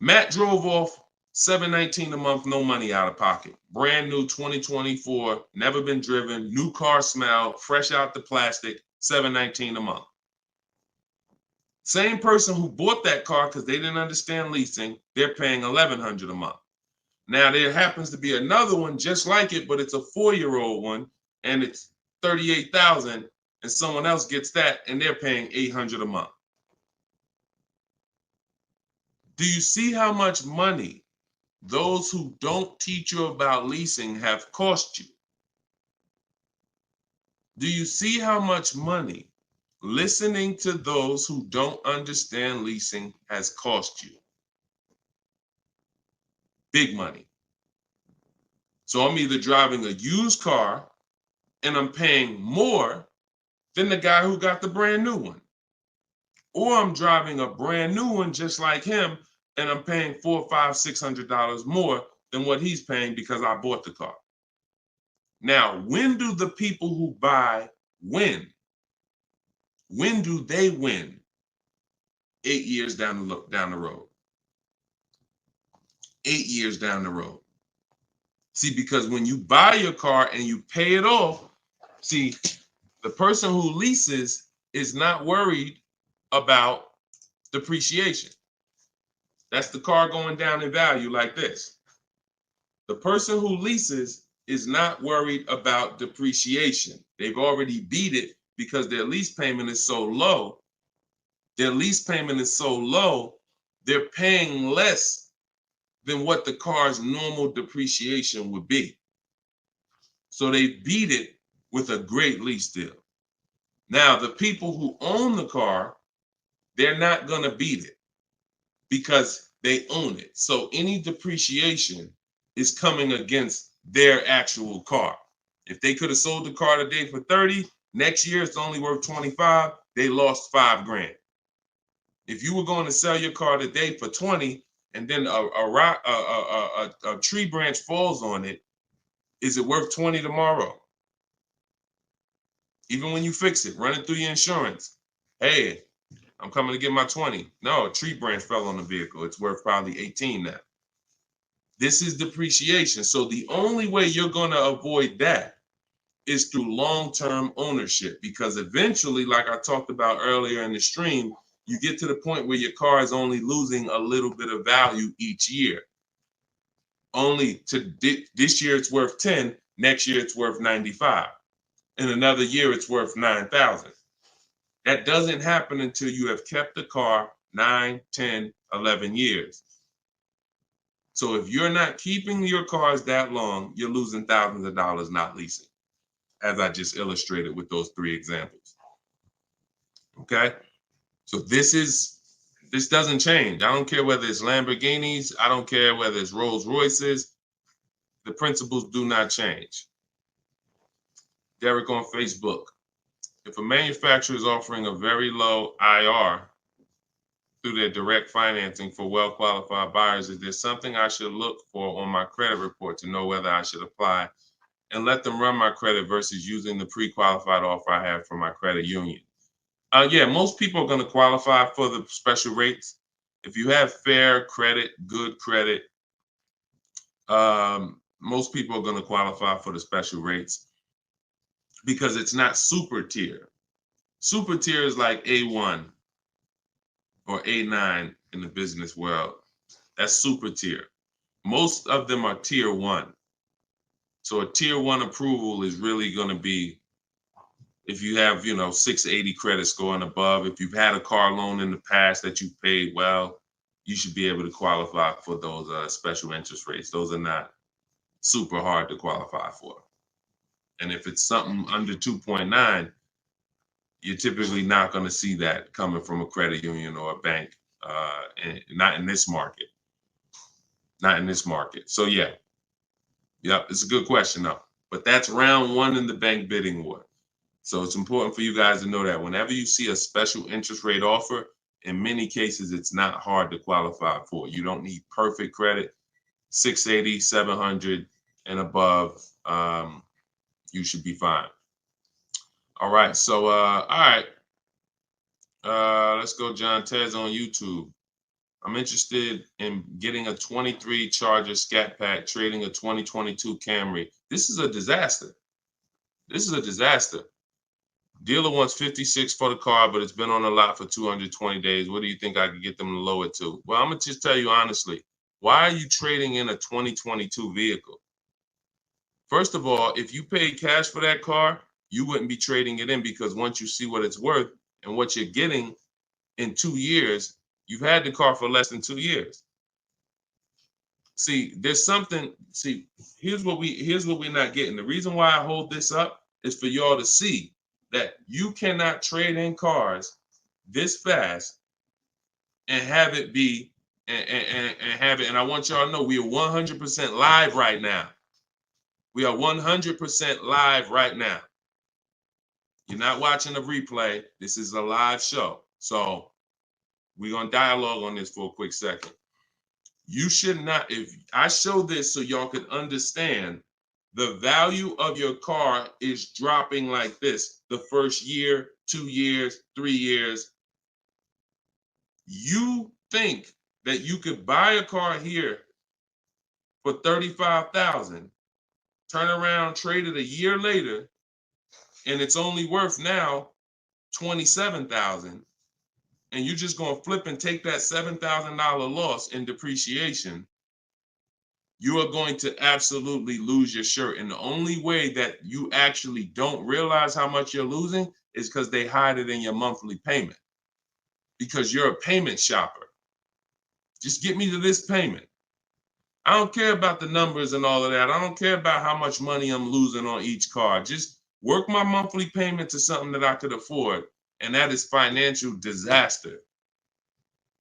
Matt drove off $719 a month, no money out of pocket. Brand new 2024, never been driven, new car smell, fresh out the plastic, $719 a month. Same person who bought that car because they didn't understand leasing, they're paying $1,100 a month. Now there happens to be another one just like it, but it's a 4-year-old one, and it's $38,000, and someone else gets that, and they're paying $800 a month. Do you see how much money those who don't teach you about leasing have cost you? Do you see how much money listening to those who don't understand leasing has cost you? Big money. So I'm either driving a used car and I'm paying more than the guy who got the brand new one. Or I'm driving a brand new one just like him and I'm paying $400, $500, $600 more than what he's paying because I bought the car. Now, when do the people who buy win? When do they win? 8 years down the road. 8 years down the road. See, because when you buy your car and you pay it off, see, the person who leases is not worried about depreciation. That's the car going down in value like this. The person who leases is not worried about depreciation. They've already beat it because their lease payment is so low. Their lease payment is so low, they're paying less than what the car's normal depreciation would be. So they beat it with a great lease deal. Now, the people who own the car they're not going to beat it because they own it. So any depreciation is coming against their actual car. If they could have sold the car today for 30, next year it's only worth 25, they lost $5,000. If you were going to sell your car today for 20 and then a tree branch falls on it, is it worth 20 tomorrow? Even when you fix it, run it through your insurance. Hey, I'm coming to get my 20. No, a tree branch fell on the vehicle. It's worth probably 18 now. This is depreciation. So the only way you're going to avoid that is through long-term ownership, because eventually, like I talked about earlier in the stream, you get to the point where your car is only losing a little bit of value each year. Only to this year it's worth 10, next year it's worth 95. In another year it's worth 9,000. That doesn't happen until you have kept the car 9, 10, 11 years. So if you're not keeping your cars that long, you're losing thousands of dollars not leasing, as I just illustrated with those 3 examples. Okay? So this doesn't change. I don't care whether it's Lamborghinis. I don't care whether it's Rolls Royces. The principles do not change. Derek on Facebook. If a manufacturer is offering a very low IR through their direct financing for well-qualified buyers, is there something I should look for on my credit report to know whether I should apply and let them run my credit versus using the pre-qualified offer I have from my credit union? Yeah, most people are going to qualify for the special rates. If you have fair credit, good credit, most people are going to qualify for the special rates because it's not super tier. Super tier is like A1 or A9 in the business world. That's super tier. Most of them are tier 1. So a tier 1 approval is really going to be if you have, 680 credit score and above. If you've had a car loan in the past that you paid well, you should be able to qualify for those special interest rates. Those are not super hard to qualify for. And if it's something under 2.9, you're typically not going to see that coming from a credit union or a bank, not in this market. Not in this market. So yeah, it's a good question though. But that's round 1 in the bank bidding war. So it's important for you guys to know that whenever you see a special interest rate offer, in many cases, it's not hard to qualify for. You don't need perfect credit. 680, 700 and above, you should be fine. All right. So, all right. Let's go. John Tez on YouTube. I'm interested in getting a 23 Charger Scat Pack, trading a 2022 Camry. This is a disaster. This is a disaster. Dealer wants 56 for the car, but it's been on the lot for 220 days. What do you think I could get them to lower it to? Well, I'm going to just tell you honestly, why are you trading in a 2022 vehicle? First of all, if you paid cash for that car, you wouldn't be trading it in, because once you see what it's worth and what you're getting in 2 years, you've had the car for less than 2 years. See, there's something, here's what we're not getting. The reason why I hold this up is for y'all to see that you cannot trade in cars this fast and have it be and have it. And I want y'all to know we are 100% live right now. We are 100% live right now. You're not watching a replay. This is a live show. So we're going to dialogue on this for a quick second. You should not, if I show this so y'all could understand, the value of your car is dropping like this the first year, 2 years, 3 years. You think that you could buy a car here for $35,000, turn around, trade it a year later, and it's only worth now $27,000, and you're just going to flip and take that $7,000 loss in depreciation. You are going to absolutely lose your shirt. And the only way that you actually don't realize how much you're losing is because they hide it in your monthly payment, because you're a payment shopper. Just get me to this payment. I don't care about the numbers and all of that. I don't care about how much money I'm losing on each car. Just work my monthly payment to something that I could afford. And that is financial disaster.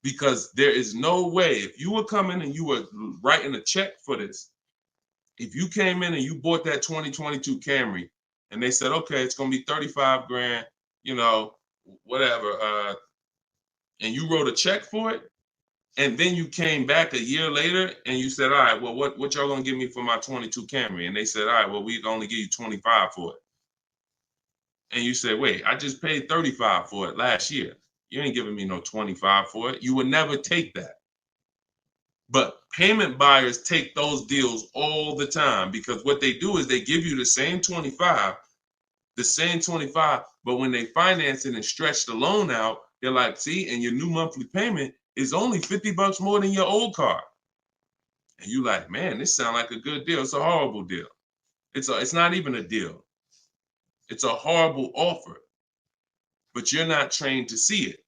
because there is no way, if you were coming and you were writing a check for this, if you came in and you bought that 2022 Camry and they said, okay, it's going to be 35 grand, you know, whatever, and you wrote a check for it, and then you came back a year later and you said, all right, well, what y'all going to give me for my 22 Camry? And they said, all right, well, we can only give you 25 for it. And you said, wait, I just paid 35 for it last year. You ain't giving me no 25 for it. You would never take that. But payment buyers take those deals all the time, because what they do is they give you the same 25, but when they finance it and stretch the loan out, they're like, see, and your new monthly payment is only $50 more than your old car. And you like, man, this sounds like a good deal. It's a horrible deal. It's not even a deal. It's a horrible offer, but you're not trained to see it.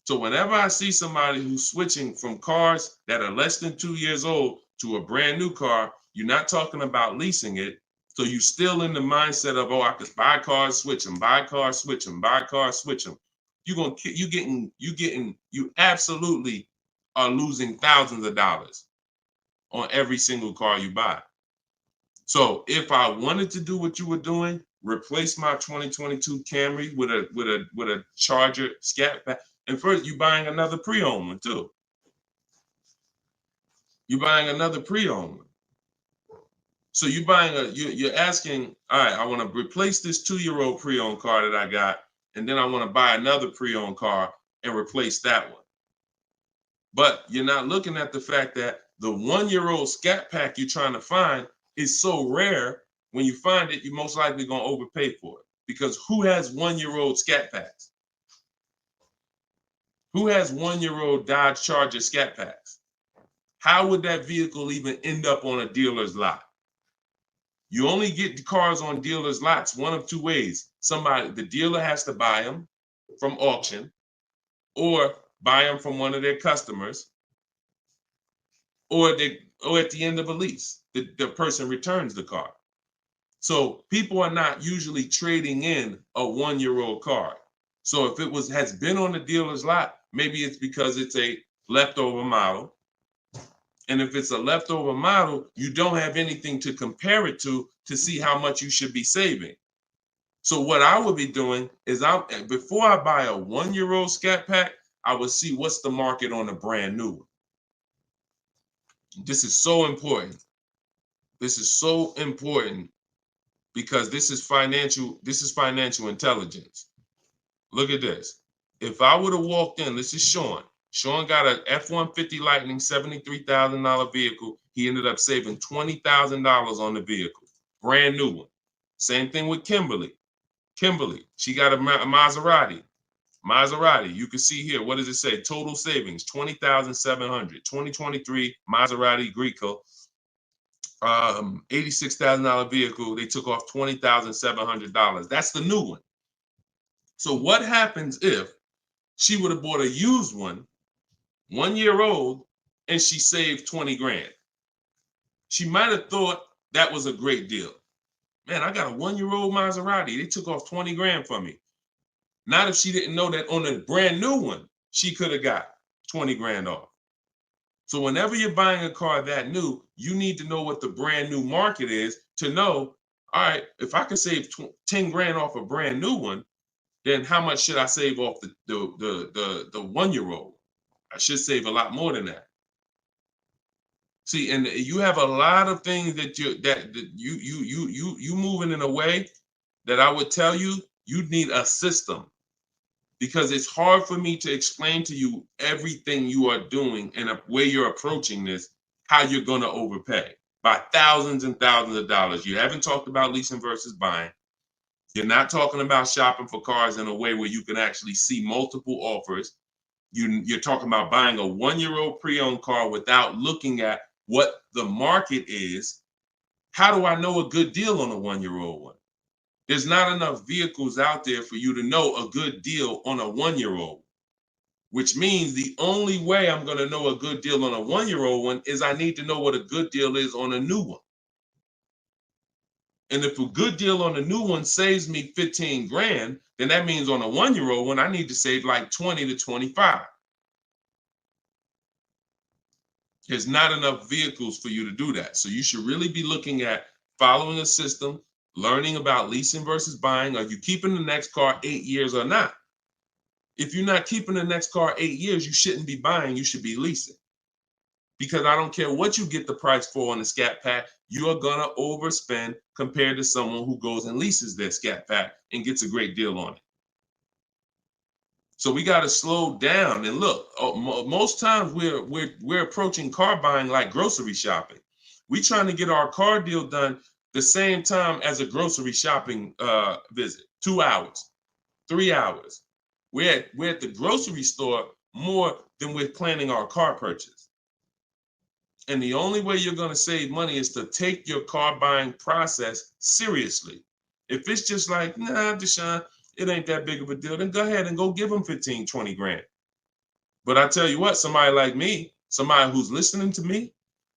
So whenever I see somebody who's switching from cars that are less than 2 years old to a brand new car, you're not talking about leasing it. So you're still in the mindset of, oh, I could buy cars, switch them, buy cars, switch them, buy cars, switch them. You absolutely are losing thousands of dollars on every single car you buy. So if I wanted to do what you were doing, replace my 2022 Camry with a Charger Scat Pack. And first, you're buying another pre-owned one too. You're buying another pre-owned one. So you're asking, all right, I want to replace this 2-year-old pre-owned car that I got, and then I want to buy another pre-owned car and replace that one. But you're not looking at the fact that the 1-year-old Scat Pack you're trying to find is so rare. When you find it, you're most likely going to overpay for it, because who has 1-year-old Scat Packs? Who has 1-year-old Dodge Charger Scat Packs? How would that vehicle even end up on a dealer's lot? You only get the cars on dealers' lots one of two ways. The dealer has to buy them from auction, or buy them from one of their customers, or at the end of a lease, the person returns the car. So people are not usually trading in a 1-year-old car. So if it has been on the dealer's lot, maybe it's because it's a leftover model. And if it's a leftover model, you don't have anything to compare it to see how much you should be saving. So what I would be doing is, before I buy a 1-year-old Scat Pack, I would see what's the market on a brand new one. This is so important. This is so important, because this is financial intelligence. Look at this. If I would have walked in, this is Sean. Sean got an F-150 Lightning $73,000 vehicle. He ended up saving $20,000 on the vehicle. Brand new one. Same thing with Kimberly. She got a Maserati. You can see here, what does it say? Total savings, $20,700. 2023 Maserati Greco. $86,000 vehicle. They took off $20,700. That's the new one. So what happens if she would have bought a used one, 1 year old, and she saved 20 grand? She might have thought that was a great deal. Man, I got a 1-year-old Maserati. They took off 20 grand for me. Not if she didn't know that on a brand new one, she could have got 20 grand off. So whenever you're buying a car that new, you need to know what the brand new market is to know, all right, if I can save 10 grand off a brand new one, then how much should I save off the 1-year-old? I should save a lot more than that. See, and you have a lot of things that you moving in a way that I would tell you need a system, because it's hard for me to explain to you everything you are doing and a way you're approaching this, how you're going to overpay by thousands and thousands of dollars. You haven't talked about leasing versus buying. You're not talking about shopping for cars in a way where you can actually see multiple offers. You're talking about buying a 1-year-old pre-owned car without looking at what the market is. How do I know a good deal on a 1-year-old one? There's not enough vehicles out there for you to know a good deal on a 1-year-old, which means the only way I'm going to know a good deal on a 1-year-old one is I need to know what a good deal is on a new one. And if a good deal on a new one saves me 15 grand, then that means on a 1-year-old one, I need to save like 20 to 25. There's not enough vehicles for you to do that. So you should really be looking at following a system, learning about leasing versus buying. Are you keeping the next car 8 years or not? If you're not keeping the next car 8 years, you shouldn't be buying, you should be leasing. Because I don't care what you get the price for on the Scat Pack, you are gonna overspend compared to someone who goes and leases their Scat Pack and gets a great deal on it. So we got to slow down and look. Most times we're approaching car buying like grocery shopping. We trying to get our car deal done the same time as a grocery shopping visit. 2 hours, 3 hours. We're at the grocery store more than we're planning our car purchase. And the only way you're going to save money is to take your car buying process seriously. If it's just like, nah, Deshone, it ain't that big of a deal, then go ahead and go give them 15, 20 grand. But I tell you what, somebody like me, somebody who's listening to me,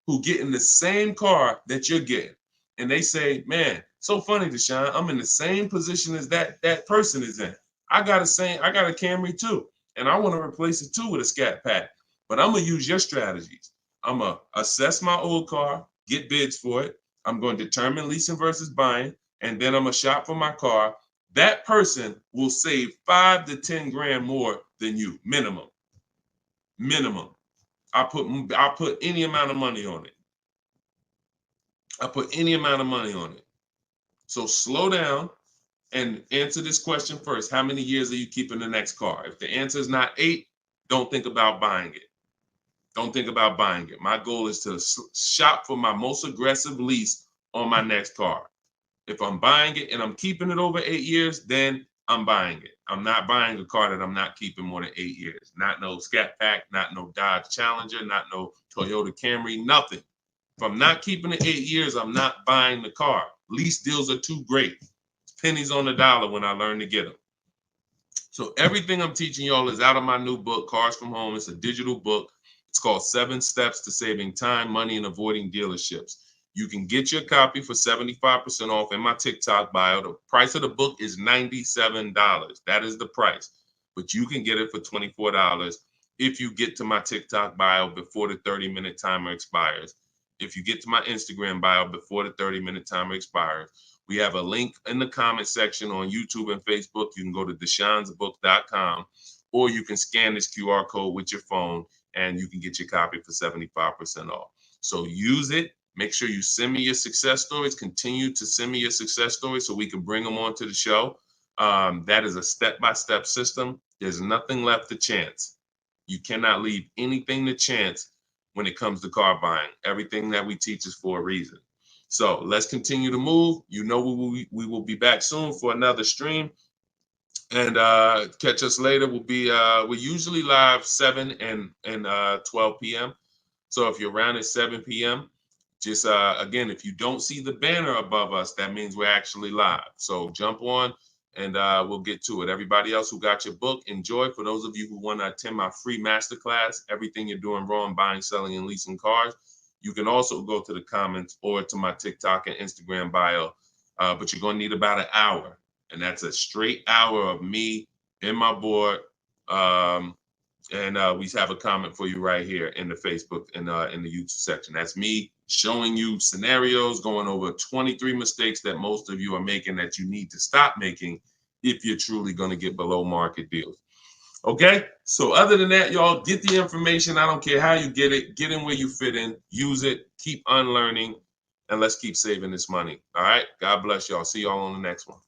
who getting the same car that you're getting, and they say, man, so funny, Deshone, I'm in the same position as that person is in. I got a Camry too, and I want to replace it too with a Scat Pack. But I'm gonna use your strategies. I'm gonna assess my old car, get bids for it. I'm going to determine leasing versus buying, and then I'm gonna shop for my car. That person will save 5 to 10 grand more than you, minimum. Minimum. I put any amount of money on it. So slow down and answer this question first. How many years are you keeping the next car? If the answer is not 8, don't think about buying it. Don't think about buying it. My goal is to shop for my most aggressive lease on my next car. If I'm buying it and I'm keeping it over 8 years, then I'm buying it. I'm not buying a car that I'm not keeping more than 8 years. Not no Scat Pack, not no Dodge Challenger, not no Toyota Camry, nothing. If I'm not keeping it 8 years, I'm not buying the car. Lease deals are too great. It's pennies on the dollar when I learn to get them. So everything I'm teaching y'all is out of my new book, Cars from Home. It's a digital book. It's called 7 Steps to Saving Time, Money, and Avoiding Dealerships. You can get your copy for 75% off in my TikTok bio. The price of the book is $97. That is the price. But you can get it for $24 if you get to my TikTok bio before the 30-minute timer expires. If you get to my Instagram bio before the 30-minute timer expires. We have a link in the comment section on YouTube and Facebook. You can go to deshonsbook.com, or you can scan this QR code with your phone and you can get your copy for 75% off. So use it. Make sure you send me your success stories. Continue to send me your success stories so we can bring them onto the show. That is a step-by-step system. There's nothing left to chance. You cannot leave anything to chance when it comes to car buying. Everything that we teach is for a reason. So let's continue to move. You know we will be back soon for another stream. And catch us later. We're usually live 7 and 12 p.m. So if you're around at 7 p.m., just again, if you don't see the banner above us, that means we're actually live. So jump on and we'll get to it. Everybody else who got your book, enjoy. For those of you who want to attend my free masterclass, Everything You're Doing Wrong, Buying, Selling, and Leasing Cars, you can also go to the comments or to my TikTok and Instagram bio. But you're going to need about an hour. And that's a straight hour of me in my board. And we have a comment for you right here in the Facebook and in the YouTube section. That's me showing you scenarios, going over 23 mistakes that most of you are making that you need to stop making if you're truly going to get below market deals. Okay, so other than that, y'all, get the information. I don't care how you get it. Get in where you fit in. Use it. Keep unlearning. And let's keep saving this money. All right, God bless y'all. See y'all on the next one.